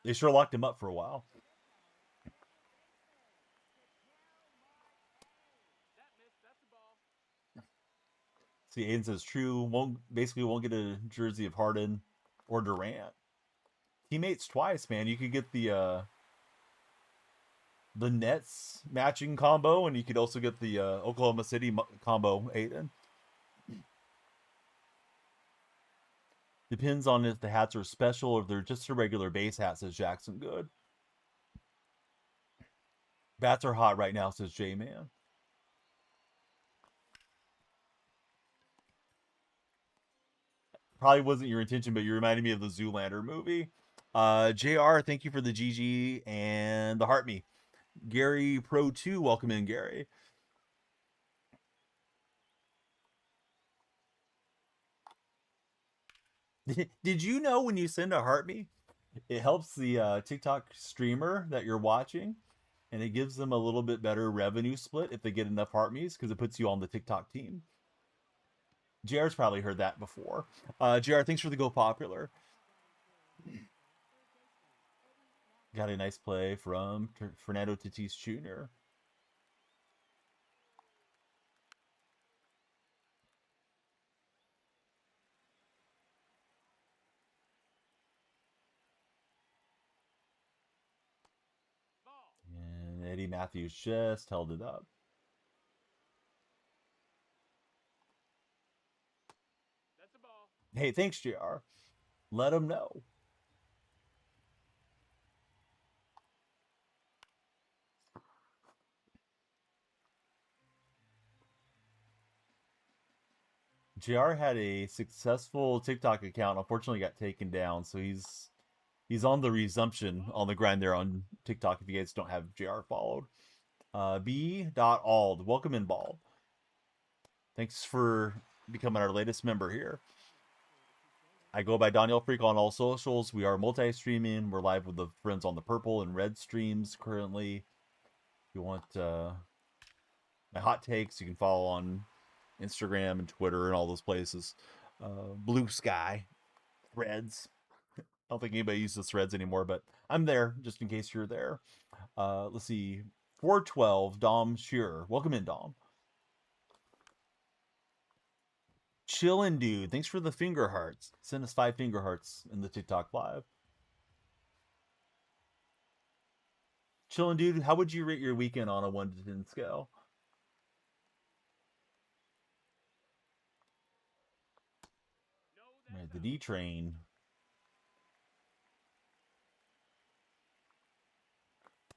A: They sure locked him up for a while. See, Aiden says true. Basically won't get a jersey of Harden or Durant. Teammates twice, man. You could get the Nets matching combo, and you could also get the Oklahoma City combo, Aiden. Depends on if the hats are special or if they're just a regular base hat, says Jackson Good. Bats are hot right now, says J-Man. Probably wasn't your intention, but you reminded me of the Zoolander movie. JR, thank you for the GG and the Heart Me. Gary Pro 2, welcome in, Gary. Did you know when you send a Heart Me, it helps the TikTok streamer that you're watching, and it gives them a little bit better revenue split if they get enough Heart Me's, because it puts you on the TikTok team. JR's probably heard that before. JR, thanks for the Go Popular. Got a nice play from Fernando Tatis Jr. And Eddie Matthews just held it up. That's a ball. Hey, thanks, JR. Let him know. JR had a successful TikTok account. Unfortunately, got taken down, so he's on the resumption on the grind there on TikTok. If you guys don't have JR followed, B.Ald, welcome in, Bald. Thanks for becoming our latest member here. I go by DonyellFreak on all socials. We are multi-streaming. We're live with the Friends on the Purple and Red streams currently. If you want my hot takes, you can follow on Instagram and Twitter and all those places. Blue Sky, Threads. I don't think anybody uses Threads anymore, but I'm there just in case you're there. Let's see. 412, Dom Shearer. Welcome in, Dom. Chillin' dude, thanks for the finger hearts. Send us 5 finger hearts in the TikTok live. Chillin' dude, how would you rate your weekend on a 1 to 10 scale? All right, the D train.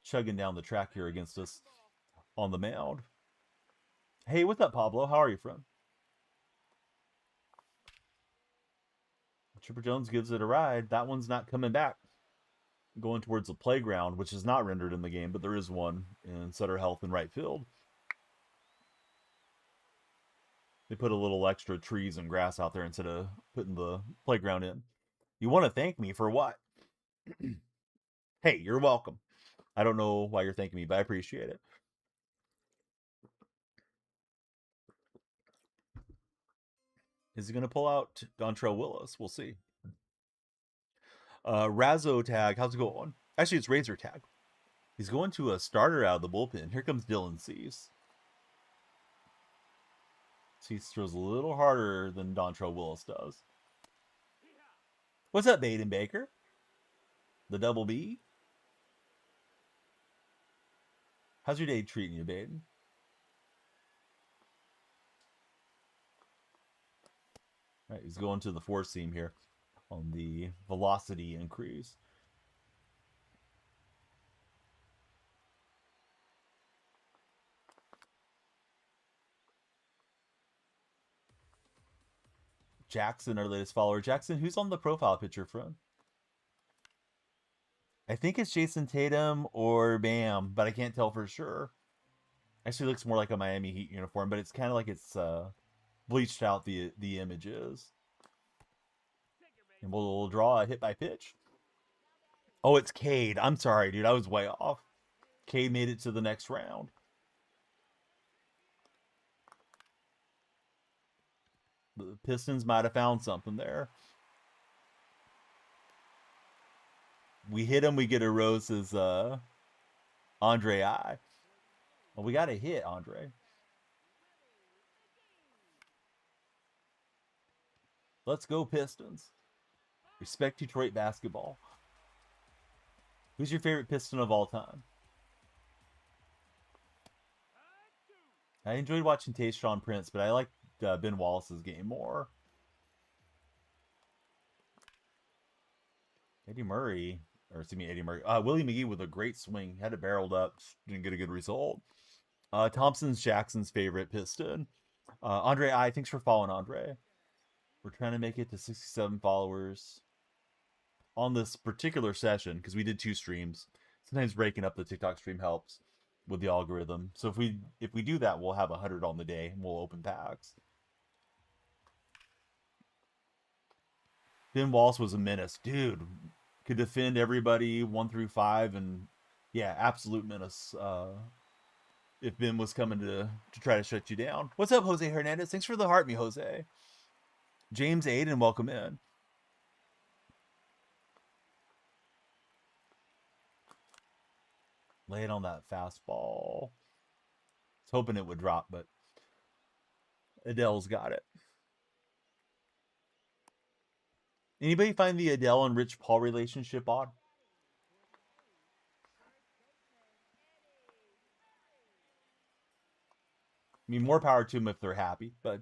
A: Chugging down the track here against us on the mound. Hey, what's up, Pablo? How are you, friend? Chipper Jones gives it a ride. That one's not coming back. Going towards the playground, which is not rendered in the game, but there is one in Sutter Health in right field. They put a little extra trees and grass out there instead of putting the playground in. You want to thank me for what? Hey, you're welcome. I don't know why you're thanking me, but I appreciate it. Is he going to pull out Dontrell Willis? We'll see. Razzo Tag, how's it going? Actually, it's Razor Tag. He's going to a starter out of the bullpen. Here comes Dylan Cease. Cease throws a little harder than Dontrell Willis does. What's up, Baden Baker? The double B? How's your day treating you, Baden? All right, he's going to the 4 seam here on the velocity increase. Jackson, our latest follower. Jackson, who's on the profile picture from? I think it's Jason Tatum or Bam, but I can't tell for sure. Actually looks more like a Miami Heat uniform, but it's kind of like it's bleached out the images. And we'll draw a hit by pitch. Oh, it's Cade. I'm sorry, dude. I was way off. Cade made it to the next round. The Pistons might have found something there. We hit him, we get a rose as Andre I. Well, we got a hit, Andre. Let's go, Pistons. Respect Detroit basketball. Who's your favorite Piston of all time? I enjoyed watching Tayshaun Prince, but I like Ben Wallace's game more. Eddie Murray. Willie McGee with a great swing. Had it barreled up. Didn't get a good result. Thompson's Jackson's favorite Piston. Andre I. Thanks for following, Andre. We're trying to make it to 67 followers on this particular session because we did 2 streams. Sometimes breaking up the TikTok stream helps with the algorithm. So if we do that, we'll have 100 on the day and we'll open packs. Ben Wallace was a menace, dude. Could defend everybody 1 through 5, and yeah, absolute menace. If Ben was coming to try to shut you down. What's up, Jose Hernandez? Thanks for the heart, me Jose. James Aiden, welcome in. Lay it on that fastball. I was hoping it would drop, but Adele's got it. Anybody find the Adele and Rich Paul relationship odd? I mean, more power to them if they're happy, but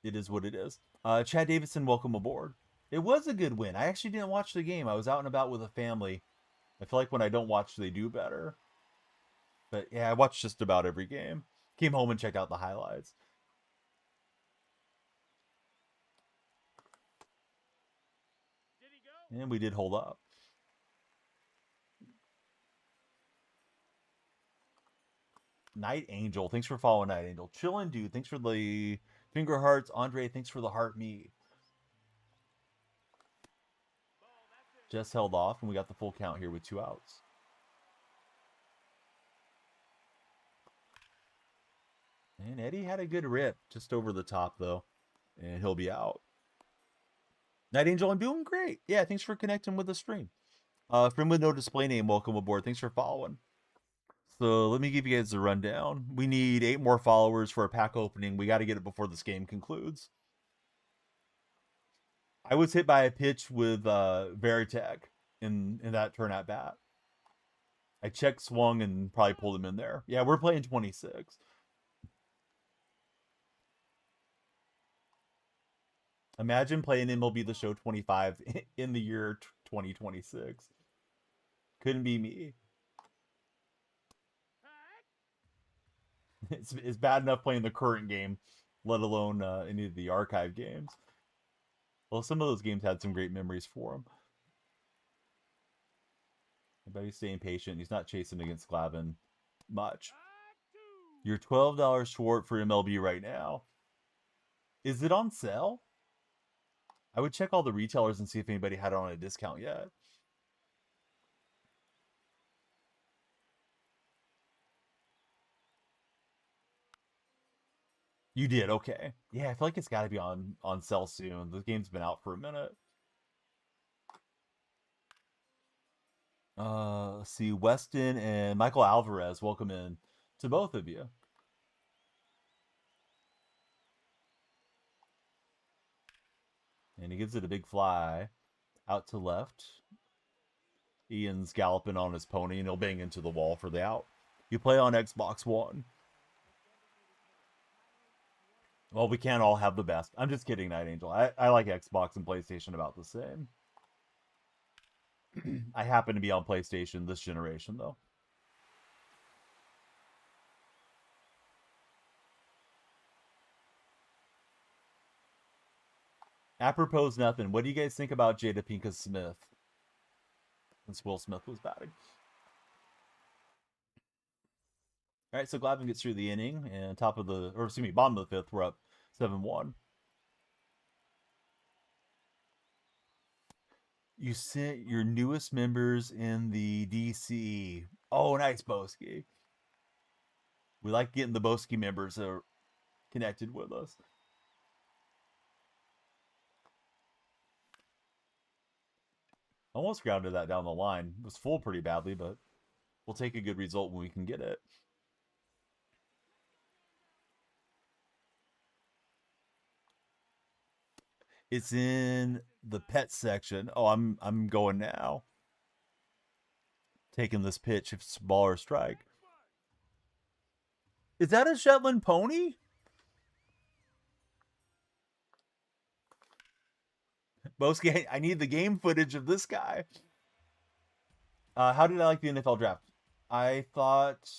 A: it is what it is. Chad Davidson, welcome aboard. It was a good win. I actually didn't watch the game. I was out and about with a family. I feel like when I don't watch, they do better. But yeah, I watched just about every game. Came home and checked out the highlights. And we did hold up. Night Angel, thanks for following Night Angel. Chillin' dude, thanks for the finger hearts. Andre, thanks for the heart me. Just held off, and we got the full count here with 2 outs. And Eddie had a good rip, just over the top, though. And he'll be out. Night Angel, I'm doing great. Yeah, thanks for connecting with the stream. Friend with no display name, welcome aboard. Thanks for following. So let me give you guys a rundown. We need 8 more followers for a pack opening. We got to get it before this game concludes. I was hit by a pitch with Veritek in that turn at bat. I checked, swung, and probably pulled him in there. Yeah, we're playing 26. Imagine playing MLB The Show 25 in the year 2026. Couldn't be me. It's bad enough playing the current game, let alone any of the archive games. Well, some of those games had some great memories for him. But he's staying patient. He's not chasing against Glavin much. You're $12 short for MLB right now. Is it on sale? I would check all the retailers and see if anybody had it on a discount yet. You did, okay. Yeah, I feel like it's got to be on sale soon. The game's been out for a minute. Let's see, Weston and Michael Alvarez, welcome in to both of you. And he gives it a big fly out to left. Ian's galloping on his pony, and he'll bang into the wall for the out. You play on Xbox One. Well, we can't all have the best. I'm just kidding, Night Angel. I like Xbox and PlayStation about the same. I happen to be on PlayStation this generation, though. Apropos nothing. What do you guys think about Jada Pinkett Smith? Since Will Smith was batting. All right, so Glavin gets through the inning, and bottom of the fifth, we're up 7-1. You sent your newest members in the DC. Oh, nice, Boski. We like getting the Boski members that are connected with us. Almost grounded that down the line. It was full pretty badly, but we'll take a good result when we can get it. It's in the pet section. Oh, I'm going now. Taking this pitch if it's ball or strike. Is that a Shetland pony? Boski, I need the game footage of this guy. How did I like the NFL draft? I thought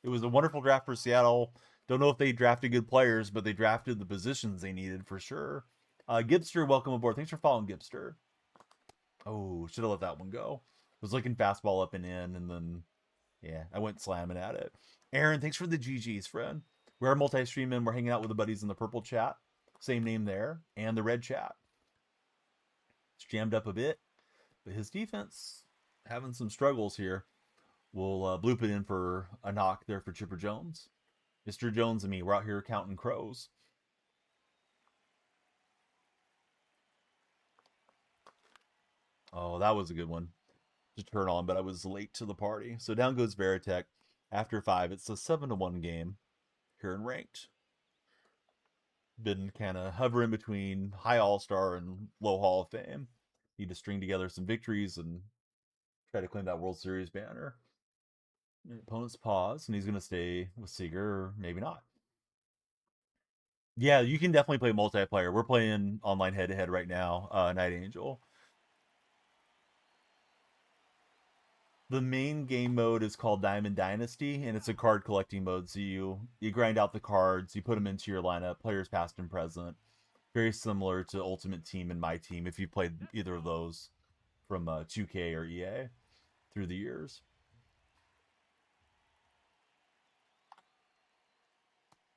A: it was a wonderful draft for Seattle. Don't know if they drafted good players, but they drafted the positions they needed for sure. Gibster, welcome aboard. Thanks for following, Gibster. Oh, should have let that one go. Was looking fastball up and in, and then, yeah, I went slamming at it. Aaron, thanks for the GGs, friend. We're multi-streaming. We're hanging out with the buddies in the purple chat. Same name there. And the red chat. It's jammed up a bit, but his defense having some struggles here. We'll bloop it in for a knock there for Chipper Jones. Mr. Jones and me, we're out here counting crows. Oh, that was a good one to turn on, but I was late to the party. So down goes Veritek. After 5, it's a 7-1 game here in ranked. Been kind of hovering between high all-star and low Hall of Fame. Need to string together some victories and try to claim that World Series banner. Opponent's pause, and he's going to stay with Seager, or maybe not. Yeah, you can definitely play multiplayer. We're playing online head-to-head right now, Night Angel. The main game mode is called Diamond Dynasty, and it's a card collecting mode. So you grind out the cards, you put them into your lineup, players past and present. Very similar to Ultimate Team and My Team, if you played either of those from 2K or EA through the years.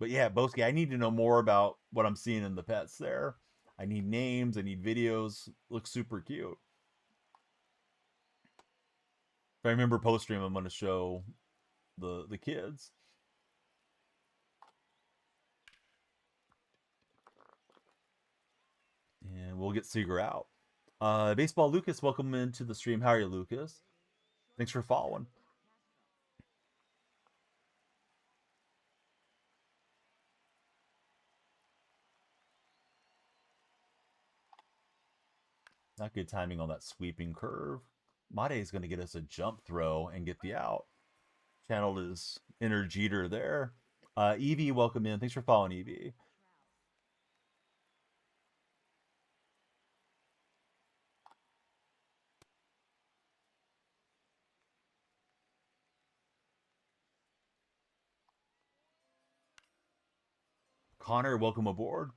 A: But yeah, Boski, I need to know more about what I'm seeing in the pets there. I need names, I need videos. Looks super cute. If I remember post-stream, I'm going to show the kids. And we'll get Seager out. Baseball Lucas, welcome into the stream. How are you, Lucas? Thanks for following. Not good timing on that sweeping curve. Mate is going to get us a jump throw and get the out. Channeled his inner Jeter there. Evie, welcome in. Thanks for following, Evie. Connor, welcome aboard.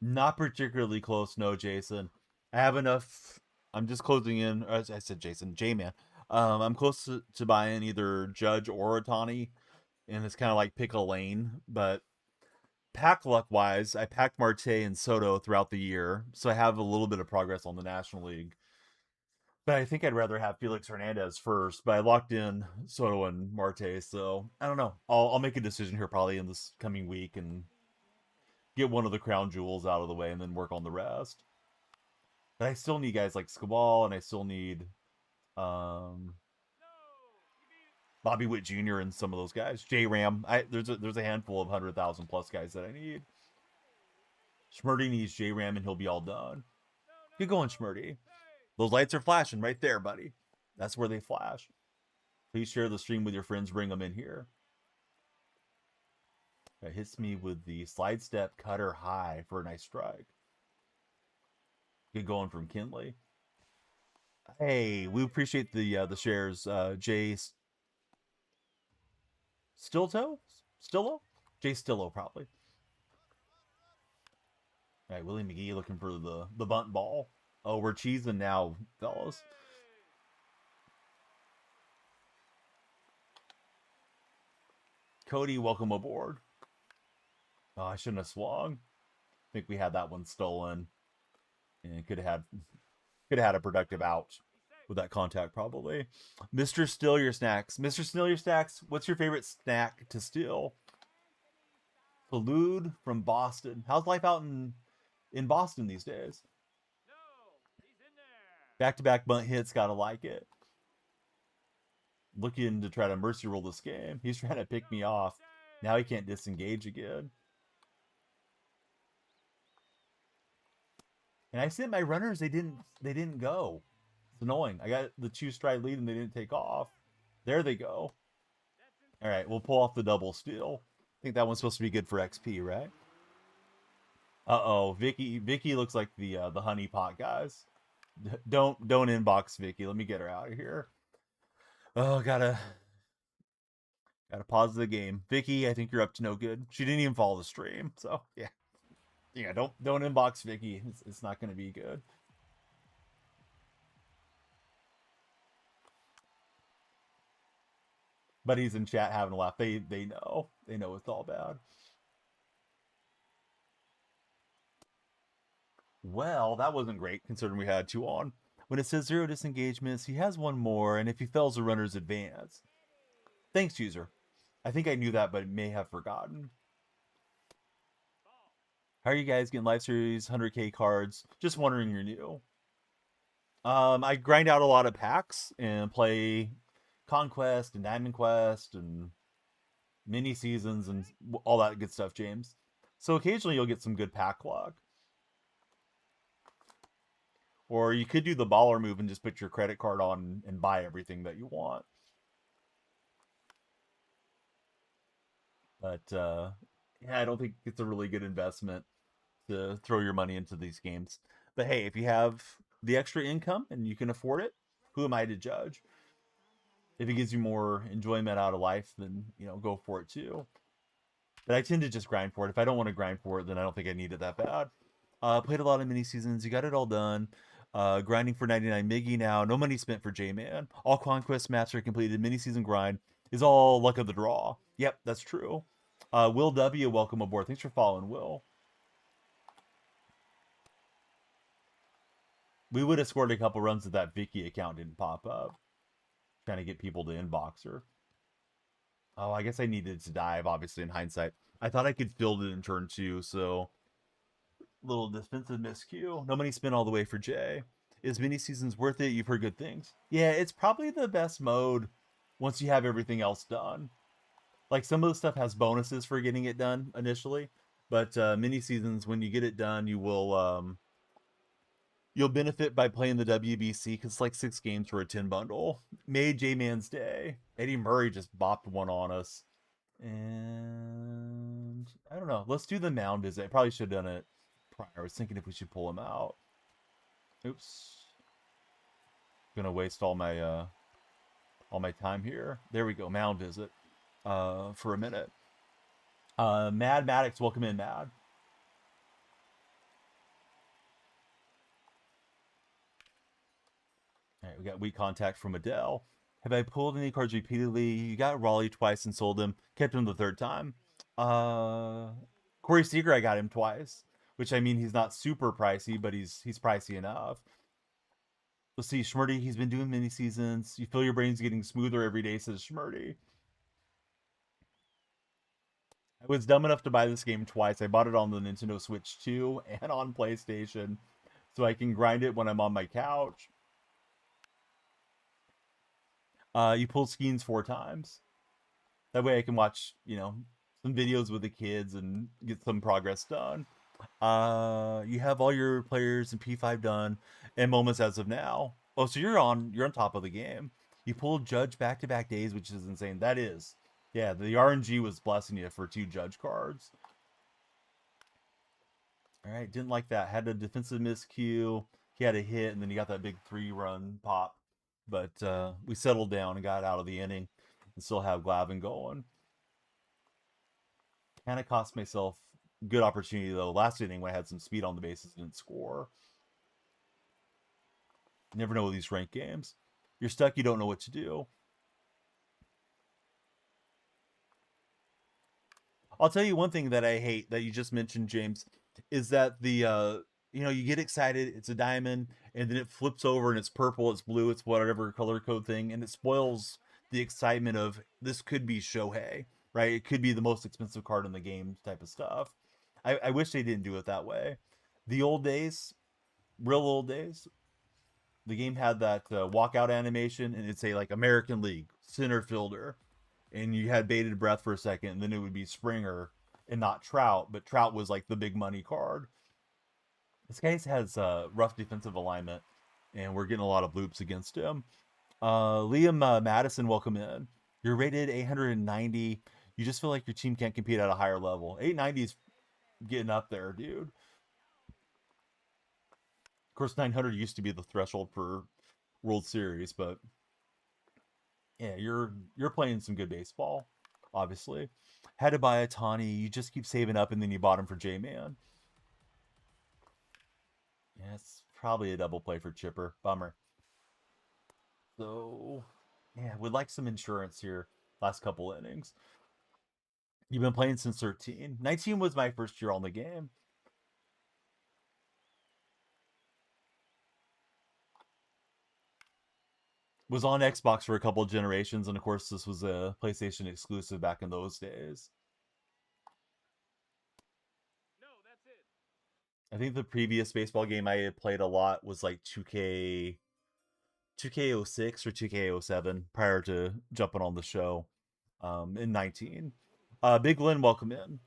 A: Not particularly close, no, Jason. I have enough. I'm just closing in. As I said, Jason, J-Man. I'm close to buying either Judge or Otani, and it's kind of like pick a lane. But pack luck wise, I packed Marte and Soto throughout the year, so I have a little bit of progress on the National League. But I think I'd rather have Felix Hernandez first. But I locked in Soto and Marte, so I don't know. I'll make a decision here probably in this coming week and get one of the crown jewels out of the way and then work on the rest. But I still need guys like Scabal, and I still need Bobby Witt Jr. and some of those guys. J-Ram. There's a handful of 100,000 plus guys that I need. Schmurdy needs J-Ram and he'll be all done. Good going, Schmurdy. Those lights are flashing right there, buddy. That's where they flash. Please share the stream with your friends. Bring them in here. That hits me with the slide step cutter high for a nice strike. Good going from Kinley. Hey, we appreciate the shares. Jay Stillo? Jay Stillo, probably. All right, Willie McGee looking for the bunt ball. Oh, we're cheesing now, fellas. Cody, welcome aboard. Oh, I shouldn't have swung. I think we had that one stolen. And could have had a productive out with that contact, probably. Mr. Still Your Snacks. Mr. Still Your Snacks, what's your favorite snack to steal? Falude from Boston. How's life out in Boston these days? Back-to-back bunt hits, gotta like it. Looking to try to mercy roll this game. He's trying to pick me off. Now he can't disengage again. And I sent my runners, they didn't go. It's annoying. I got the 2-stride lead and they didn't take off. There they go. All right, we'll pull off the double steal. I think that one's supposed to be good for XP, right? Uh-oh, Vicky looks like the honey pot guys. Don't inbox Vicky. Let me get her out of here. Oh, gotta pause the game. Vicky, I think you're up to no good. She didn't even follow the stream, so yeah. Don't inbox Vicky. It's not going to be good. But he's in chat having a laugh. They know it's all bad. Well, that wasn't great considering we had 2 on. When it says 0 disengagements, he has 1 more, and if he fails, the runner's advance. Thanks, user. I think I knew that, but may have forgotten. How are you guys getting Live Series 100K cards? Just wondering you're new. I grind out a lot of packs and play Conquest and Diamond Quest and mini seasons and all that good stuff, James. So occasionally you'll get some good pack luck. Or you could do the baller move and just put your credit card on and buy everything that you want. But yeah, I don't think it's a really good investment to throw your money into these games. But hey, if you have the extra income and you can afford it, who am I to judge? If it gives you more enjoyment out of life, then, go for it too. But I tend to just grind for it. If I don't want to grind for it, then I don't think I need it that bad. Played a lot of mini seasons. You got it all done. Grinding for 99 Miggy now. No money spent for J-Man. All Conquest maps are completed. Mini season grind is all luck of the draw. Yep, that's true. Will W, welcome aboard. Thanks for following, Will. We would have scored a couple runs if that Vicky account didn't pop up. Trying to get people to inbox her. Oh, I guess I needed to dive, obviously, in hindsight. I thought I could field it in turn 2, so... Little defensive miscue. No money spent all the way for Jay. Is mini seasons worth it? You've heard good things. Yeah, it's probably the best mode once you have everything else done. Like, some of the stuff has bonuses for getting it done initially. But mini seasons, when you get it done, you will... You'll benefit by playing the WBC because it's like 6 games for a 10 bundle. Made J-Man's day. Eddie Murray just bopped one on us. And I don't know. Let's do the mound visit. I probably should have done it prior. I was thinking if we should pull him out. Oops. Gonna waste all my time here. There we go. Mound visit. For a minute. Mad Maddox, welcome in, Mad. All right, we got weak contact from Adele. Have I pulled any cards repeatedly? You got Raleigh twice and sold him. Kept him the 3rd time. Corey Seager, I got him twice. Which, I mean, he's not super pricey, but he's pricey enough. Let's see, Schmurdy, he's been doing mini seasons. You feel your brain's getting smoother every day, says Schmurdy. I was dumb enough to buy this game twice. I bought it on the Nintendo Switch 2 and on PlayStation. So I can grind it when I'm on my couch. You pull Skeens 4 times. That way I can watch, some videos with the kids and get some progress done. You have all your players in P5 done and moments as of now. Oh, so you're on top of the game. You pulled Judge back-to-back days, which is insane. That is. Yeah, the RNG was blessing you for 2 Judge cards. All right, didn't like that. Had a defensive miscue. He had a hit, and then he got that big 3-run pop. But we settled down and got out of the inning and still have Glavin going. Kind of cost myself good opportunity, though. Last inning, when I had some speed on the bases, didn't score. You never know with these ranked games. You're stuck, you don't know what to do. I'll tell you one thing that I hate that you just mentioned, James, is that the you get excited, it's a diamond, and then it flips over and it's purple, it's blue, it's whatever color code thing, and it spoils the excitement of this could be Shohei, right? It could be the most expensive card in the game type of stuff. I wish they didn't do it that way. The old days, real old days, the game had that walkout animation, and it'd say like American League center fielder, and you had bated breath for a second, and then it would be Springer and not Trout, but Trout was like the big money card. This guy has rough defensive alignment, and we're getting a lot of bloops against him. Liam Madison, welcome in. You're rated 890. You just feel like your team can't compete at a higher level. 890 is getting up there, dude. Of course, 900 used to be the threshold for World Series, but yeah, you're playing some good baseball, obviously. Had to buy a Tawny. You just keep saving up, and then you bought him for J-Man. Yeah, it's probably a double play for Chipper. Bummer. So, yeah, would like some insurance here last couple innings. You've been playing since 13. 19 was my first year on the game. Was on Xbox for a couple of generations, and of course this was a PlayStation exclusive back in those days.
C: No, that's it.
A: I think the previous baseball game I had played a lot was like 2K06 or 2K07 prior to jumping on the show in 19. Big Lynn, welcome in.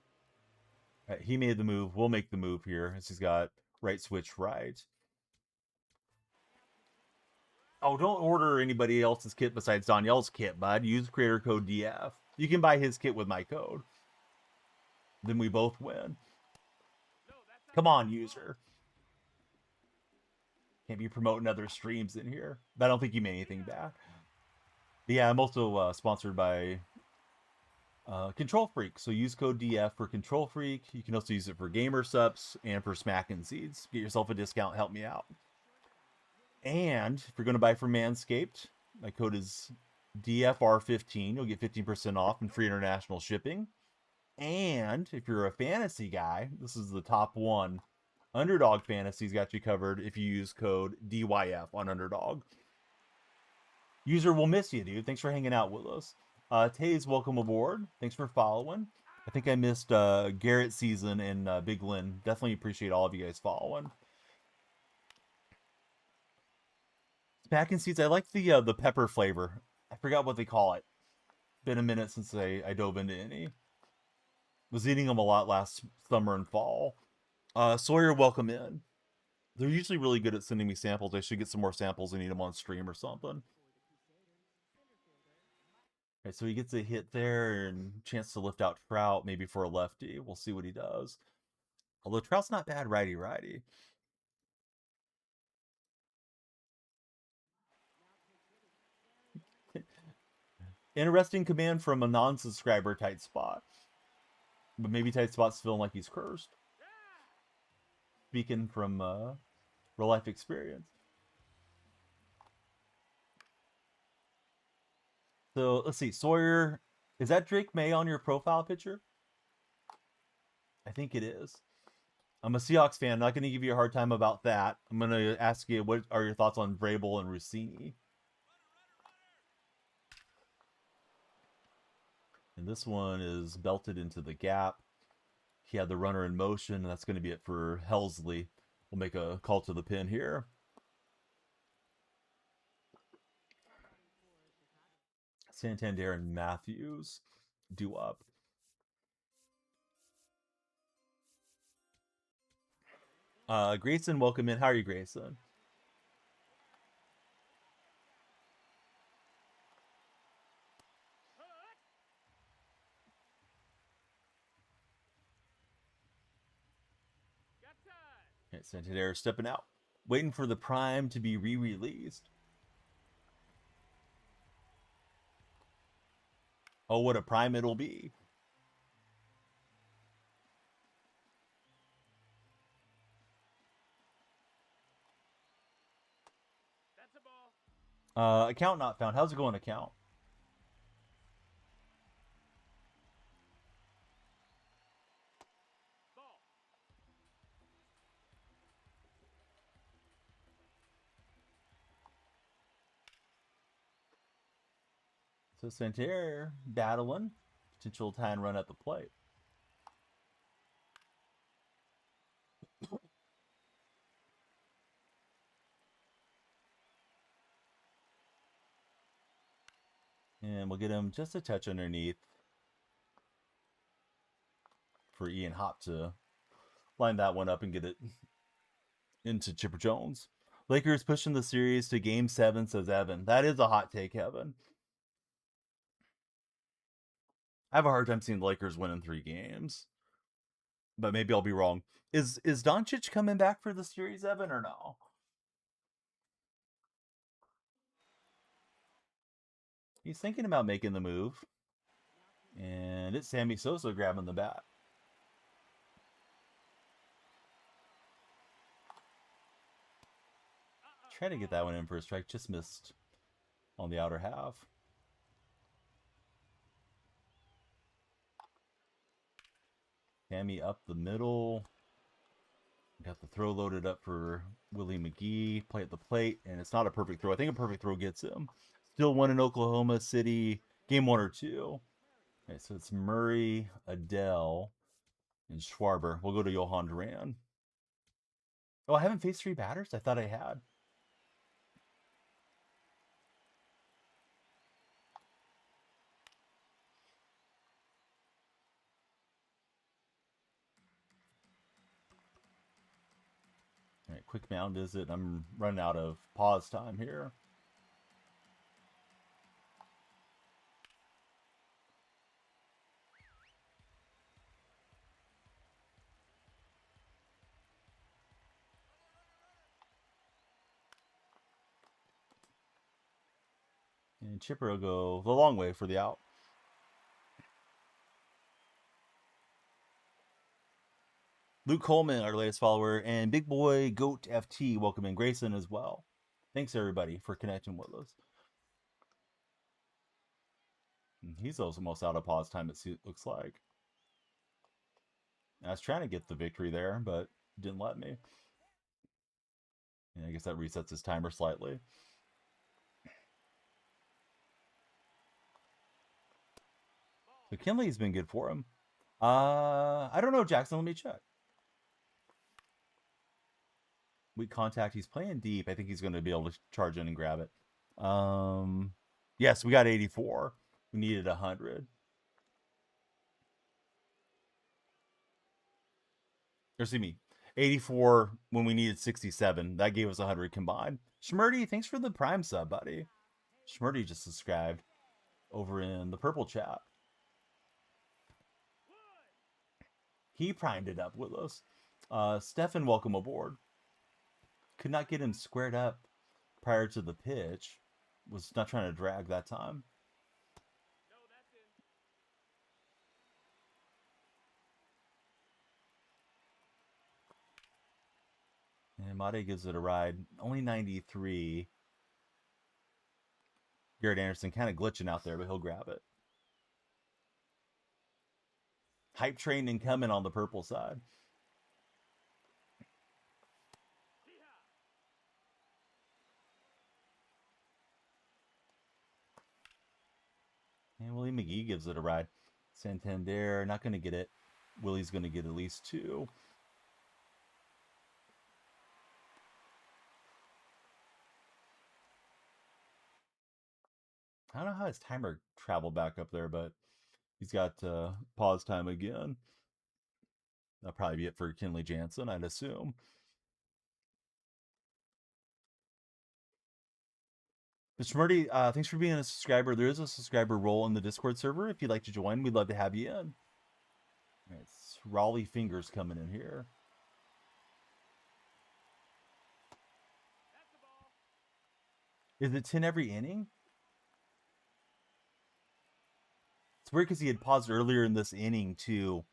A: Right, he made the move. We'll make the move here as he's got right switch right. Oh, don't order anybody else's kit besides Donyell's kit, bud. Use creator code DF. You can buy his kit with my code. Then we both win. Come on, user. Can't be promoting other streams in here. I don't think you made anything bad. But yeah, I'm also sponsored by DonyellFreak. So use code DF for DonyellFreak. You can also use it for Gamer Subs and for Smackin' Seeds. Get yourself a discount. Help me out. And if you're going to buy from Manscaped, my code is DFR15. You'll get 15% off and free international shipping. And if you're a fantasy guy, this is the top one. Underdog Fantasy's got you covered if you use code DYF on Underdog. User will miss you, dude. Thanks for hanging out with us. Taze, welcome aboard. Thanks for following. I think I missed Garrett Season and Big Lynn. Definitely appreciate all of you guys following. Smackin' Seeds, I like the pepper flavor. I forgot what they call it. Been a minute since I dove into any. Was eating them a lot last summer and fall. Sawyer, welcome in. They're usually really good at sending me samples. I should get some more samples and eat them on stream or something. Okay, so he gets a hit there and chance to lift out Trout, maybe for a lefty. We'll see what he does. Although Trout's not bad righty-righty. Interesting command from a non-subscriber, Tight Spot. But maybe Tight Spot's feeling like he's cursed. Speaking from real life experience. So let's see, Sawyer, is that Drake May on your profile picture? I think it is. I'm a Seahawks fan. I'm not going to give you a hard time about that. I'm going to ask you, what are your thoughts on Vrabel and Rossini? And this one is belted into the gap. He had the runner in motion, and that's going to be it for Helsley. We'll make a call to the pin here. Santander and Matthews do up. Grayson, welcome in. How are you, Grayson? Okay, Santander stepping out. Waiting for the Prime to be re-released. Oh, what a Prime it'll be. Account not found. How's it going, account? So Santerre battling. Potential tie and run at the plate. And we'll get him just a touch underneath for Ian Hop to line that one up and get it into Chipper Jones. Lakers pushing the series to Game 7, says Evan. That is a hot take, Evan. I have a hard time seeing the Lakers winning 3 games. But maybe I'll be wrong. Is Doncic coming back for the series, Evan, or no? He's thinking about making the move. And it's Sammy Sosa grabbing the bat. Try to get that one in for a strike. Just missed on the outer half. Sammy up the middle. Got the throw loaded up for Willie McGee. Play at the plate. And it's not a perfect throw. I think a perfect throw gets him. Still one in Oklahoma City. Game 1 or 2. Okay, so it's Murray, Adele, and Schwarber. We'll go to Johan Duran. Oh, I haven't faced 3 batters? I thought I had. All right, quick mound visit. I'm running out of pause time here. And Chipper will go the long way for the out. Luke Coleman, our latest follower, and Big Boy Goat FT, welcome in. Grayson as well. Thanks, everybody, for connecting with us. He's almost out of pause time, it looks like. I was trying to get the victory there, but didn't let me. Yeah, I guess that resets his timer slightly. So Kinley's been good for him. I don't know, Jackson. Let me check. Weak contact. He's playing deep. I think he's going to be able to charge in and grab it. Yes, we got 84. We needed 100. Or excuse me, 84 when we needed 67. That gave us 100 combined. Schmurdy, thanks for the Prime sub, buddy. Schmurdy just subscribed over in the purple chat. He primed it up with us. Stefan, welcome aboard. Could not get him squared up prior to the pitch. Was not trying to drag that time. And Mate gives it a ride. Only 93. Garrett Anderson kind of glitching out there, but he'll grab it. Hype train incoming on the purple side. And Willie McGee gives it a ride. Santander, not going to get it. Willie's going to get at least 2. I don't know how his timer traveled back up there, but he's got pause time again. That'll probably be it for Kenley Jansen, I'd assume. Mr. Murdy, thanks for being a subscriber. There is a subscriber role in the Discord server. If you'd like to join, we'd love to have you in. All right, it's Raleigh Fingers coming in here. Is it 10 every inning? It's weird because he had paused earlier in this inning, too.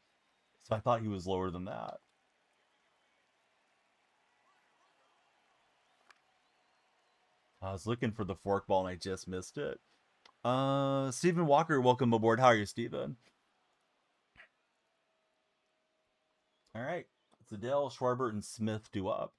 A: So I thought he was lower than that. I was looking for the forkball and I just missed it. Stephen Walker, welcome aboard. How are you, Stephen? All right. It's Adele, Schwarber, and Smith due up.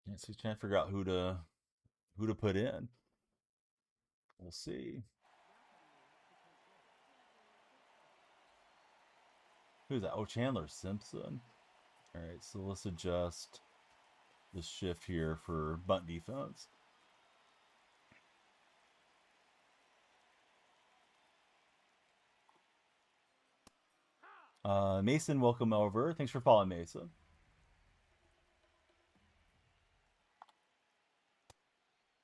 A: Yeah, so he's trying to figure out who to put in. We'll see. Who's that? Oh, Chandler Simpson. All right, so let's adjust the shift here for bunt defense. Mason, welcome over. Thanks for following, Mason.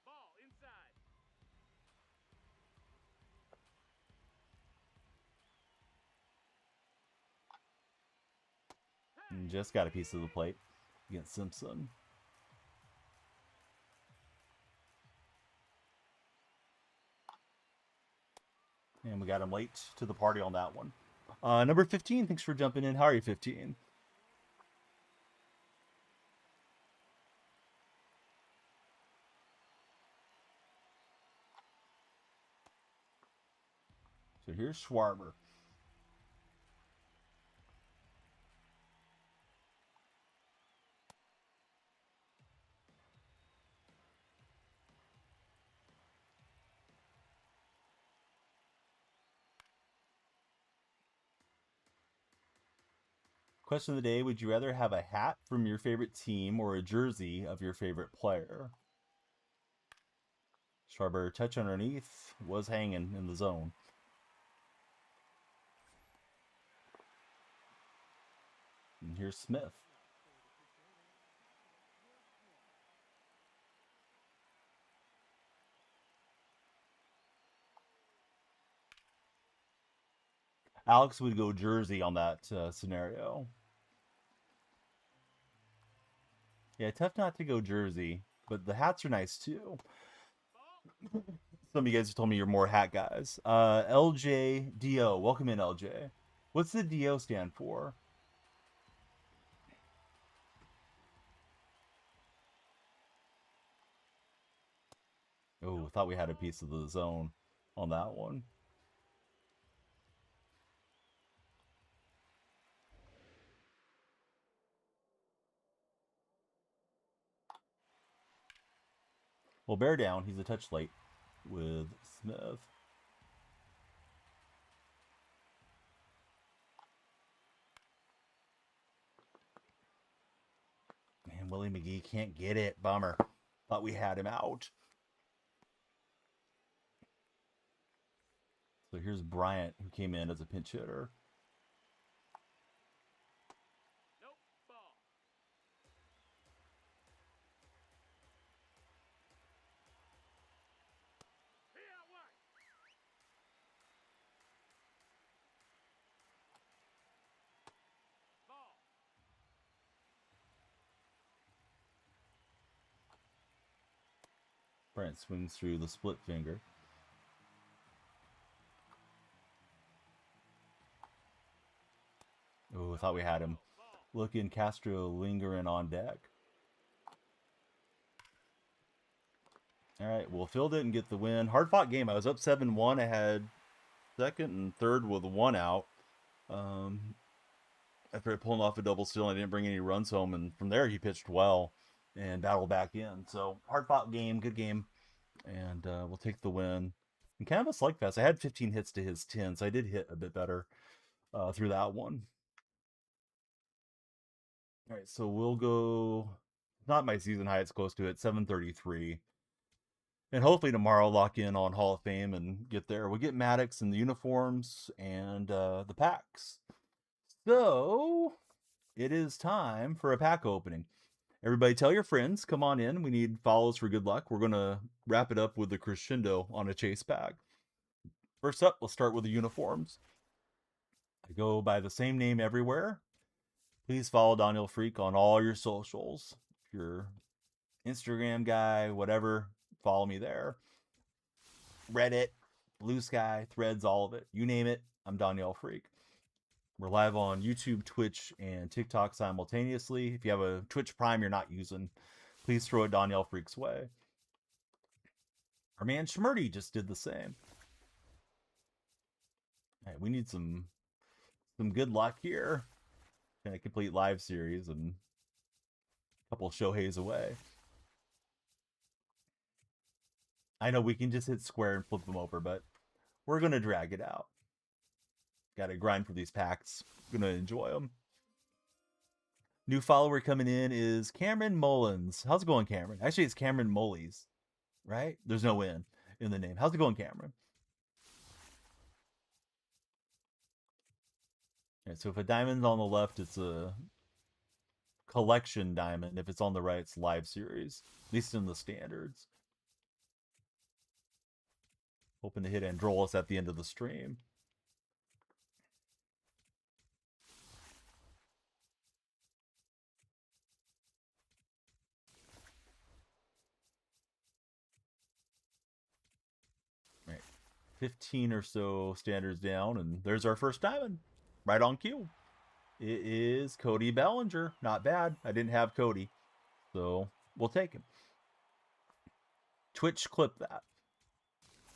C: Ball inside.
A: And just got a piece of the plate against Simpson. And we got him late to the party on that one. Number 15, thanks for jumping in. How are you, 15? So here's Schwarber. Question of the day, would you rather have a hat from your favorite team or a jersey of your favorite player? Schwarber, touch underneath, was hanging in the zone. And here's Smith. Alex would go jersey on that scenario. Yeah, tough not to go jersey, but the hats are nice too. Some of you guys have told me you're more hat guys. LJDO, welcome in, LJ. What's the DO stand for? Oh, thought we had a piece of the zone on that one. Well, bear down. He's a touch late with Smith. Man, Willie McGee can't get it. Bummer. Thought we had him out. So here's Bryant, who came in as a pinch hitter.
C: Nope. Ball. Here, what? Ball.
A: Bryant swings through the split finger. Oh, I thought we had him. Looking, Castro lingering on deck. All right, well, Phil didn't get the win. Hard-fought game. I was up 7-1. I had second and third with one out. After pulling off a double steal, I didn't bring any runs home, and from there he pitched well and battled back in. So hard-fought game, good game, and we'll take the win. And kind of a slugfest. I had 15 hits to his 10, so I did hit a bit better through that one. All right, so we'll go, not my season high, it's close to it, 733. And hopefully tomorrow lock in on Hall of Fame and get there. We'll get Maddox and the uniforms and the packs. So it is time for a pack opening. Everybody tell your friends, come on in. We need follows for good luck. We're going to wrap it up with the crescendo on a chase pack. First up, let's start with the uniforms. I go by the same name everywhere. Please follow DonyellFreak on all your socials. If you're Instagram guy, whatever, follow me there. Reddit, Blue Sky, Threads, all of it. You name it, I'm DonyellFreak. We're live on YouTube, Twitch, and TikTok simultaneously. If you have a Twitch Prime you're not using, please throw it DonyellFreak's way. Our man Schmurdy just did the same. All right, we need some good luck here. Kind of complete live series and a couple of Shoheis away. I know we can just hit square and flip them over, but we're going to drag it out. Got to grind for these packs. Going to enjoy them. New follower coming in is Cameron Mullins. How's it going, Cameron? Actually, it's Cameron Mullies, right? There's no N in the name. How's it going, Cameron? All right, so if a diamond's on the left, it's a collection diamond. If it's on the right, it's live series, at least in the standards. Hoping to hit Androlis at the end of the stream. All right, 15 or so standards down, and there's our first diamond. Right on cue. It is Cody Bellinger. Not bad. I didn't have Cody, so we'll take him. Twitch clip that.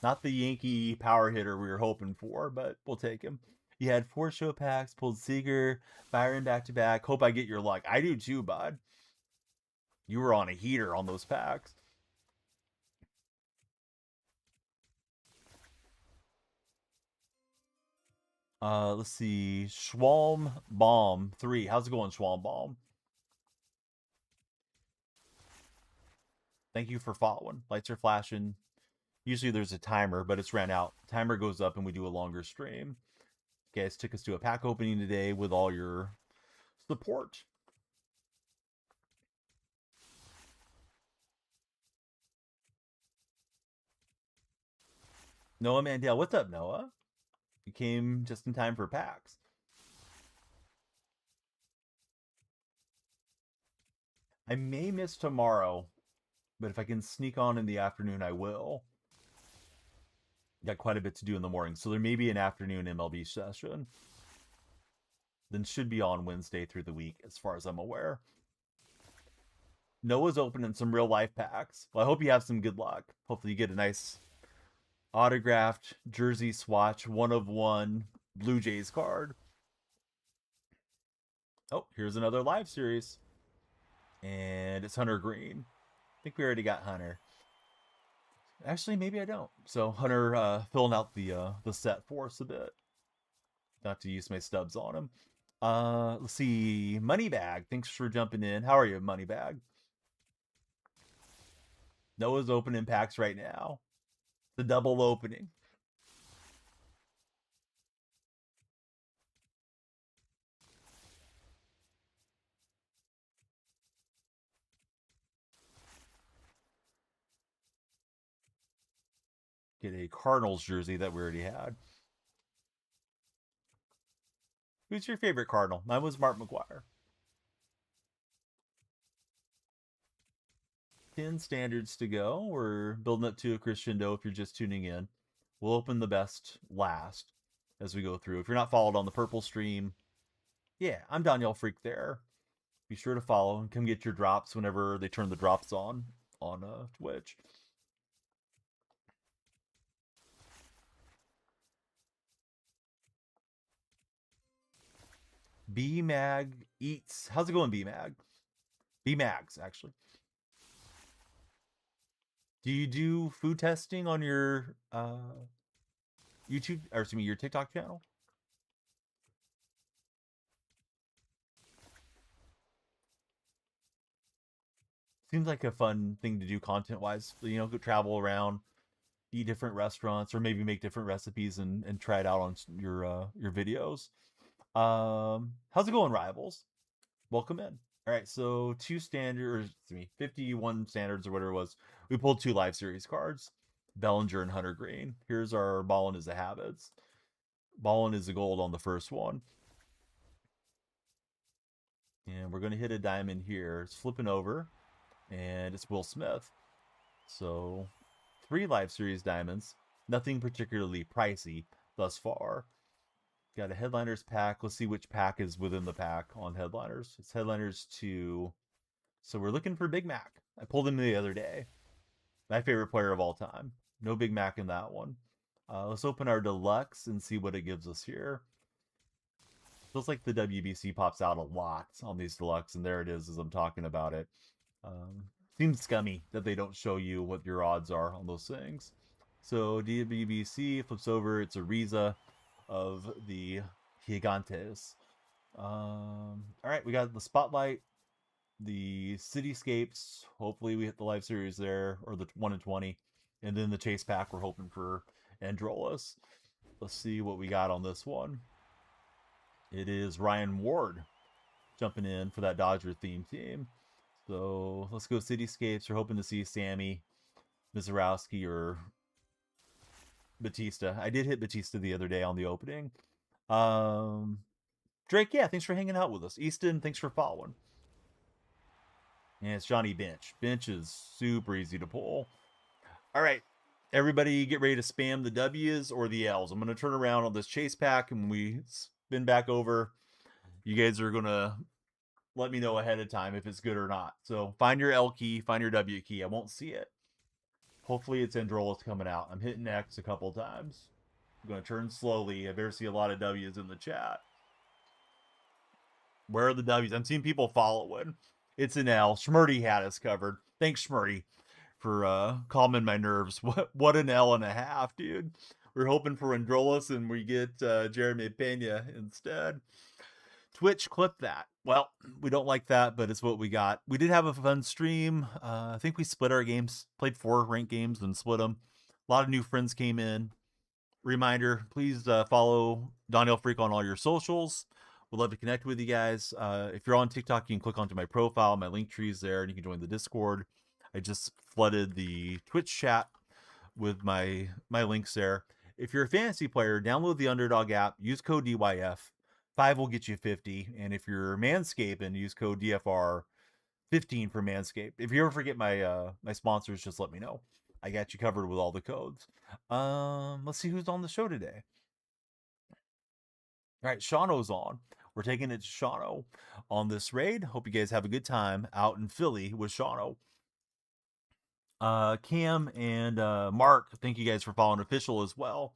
A: Not the Yankee power hitter we were hoping for, but we'll take him. You had 4 show packs, pulled Seager, Byron back-to-back. Hope I get your luck. I do too, bud. You were on a heater on those packs. Let's see. Schwalm Bomb 3. How's it going, Schwalm Bomb? Thank you for following. Lights are flashing. Usually there's a timer, but it's ran out. Timer goes up and we do a longer stream. You guys took us to a pack opening today with all your support. Noah Mandel. What's up, Noah? You came just in time for packs. I may miss tomorrow, but if I can sneak on in the afternoon, I will. Got quite a bit to do in the morning, so there may be an afternoon MLB session. Then should be on Wednesday through the week, as far as I'm aware. Noah's opening some real life packs. Well, I hope you have some good luck. Hopefully you get a nice autographed jersey swatch, 1/1 Blue Jays card. Oh, here's another live series. And it's Hunter Green. I think we already got Hunter. Actually, maybe I don't. So Hunter filling out the set for us a bit. Not to use my stubs on him. Let's see. Moneybag. Thanks for jumping in. How are you, Moneybag? Noah's opening packs right now. The double opening. Get a Cardinals jersey that we already had. Who's your favorite Cardinal? Mine was Mark McGwire. 10 standards to go. We're building up to a crescendo if you're just tuning in. We'll open the best last as we go through. If you're not followed on the purple stream, yeah, I'm DonyellFreak there. Be sure to follow and come get your drops whenever they turn the drops on Twitch. B-Mag Eats. How's it going, B-Mag? B-Mags, actually. Do you do food testing on your YouTube, or excuse me, your TikTok channel? Seems like a fun thing to do content-wise. You know, go travel around, eat different restaurants, or maybe make different recipes and try it out on your videos. How's it going, Rivals? Welcome in. All right, so 2 standards, 51 standards or whatever it was. We pulled 2 live series cards, Bellinger and Hunter Green. Here's our Ballin' is the Habits. Ballin' is the gold on the first one. And we're going to hit a diamond here. It's flipping over. and it's Will Smith. So 3 Live Series diamonds. Nothing particularly pricey thus far. Got a Headliners pack. Let's see which pack is within the pack on Headliners. It's Headliners 2. So we're looking for Big Mac. I pulled him the other day. My favorite player of all time. No Big Mac in that one. Let's open our Deluxe and see what it gives us here. Feels like the WBC pops out a lot on these Deluxe, and there it is as I'm talking about it. Seems scummy that they don't show you what your odds are on those things. So WBC flips over. It's a Riza of the Gigantes. All right, we got the Spotlight, the Cityscapes. Hopefully we hit the Live Series there, or the 1 in 20. And then the Chase Pack, we're hoping for Androlas. Let's see what we got on this one. It is Ryan Ward jumping in for that Dodger theme team. So let's go Cityscapes. We're hoping to see Sammy, Mizorowski, or Batista. I did hit Batista the other day on the opening. Drake, yeah, thanks for hanging out with us. Easton, thanks for following. And it's Johnny Bench. Bench is super easy to pull. All right, everybody get ready to spam the W's or the L's. I'm going to turn around on this Chase Pack, and when we spin back over, you guys are going to let me know ahead of time if it's good or not. So find your L key, find your W key. I won't see it. Hopefully it's Androlas coming out. I'm hitting X a couple times. I'm going to turn slowly. I better see a lot of W's in the chat. Where are the W's? I'm seeing people following. It's an L. Schmurdy had us covered. Thanks, Schmurdy, for calming my nerves. What an L and a half, dude. We're hoping for Androlas, and we get Jeremy Pena instead. Twitch, clip that. Well, we don't like that, but it's what we got. We did have a fun stream. I think we split our games, played 4 ranked games and split them. A lot of new friends came in. Reminder, please follow DonyellFreak on all your socials. We'd love to connect with you guys. If you're on TikTok, you can click onto my profile. My link tree is there, and you can join the Discord. I just flooded the Twitch chat with my links there. If you're a fantasy player, download the Underdog app. Use code DYF. 5 will get you 50. And if you're Manscaping, use code DFR 15 for Manscaped. If you ever forget my my sponsors, just let me know. I got you covered with all the codes. Let's see who's on the show today. All right, Shawno's on. We're taking it to Shawno on this raid. Hope you guys have a good time out in Philly with Shawno. Cam and Mark, thank you guys for following official as well.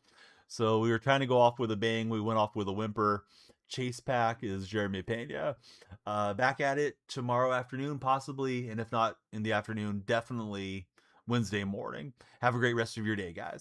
A: So we were trying to go off with a bang. We went off with a whimper. Chase Pack is Jeremy Pena. Back at it tomorrow afternoon, possibly. And if not in the afternoon, definitely Wednesday morning. Have a great rest of your day, guys.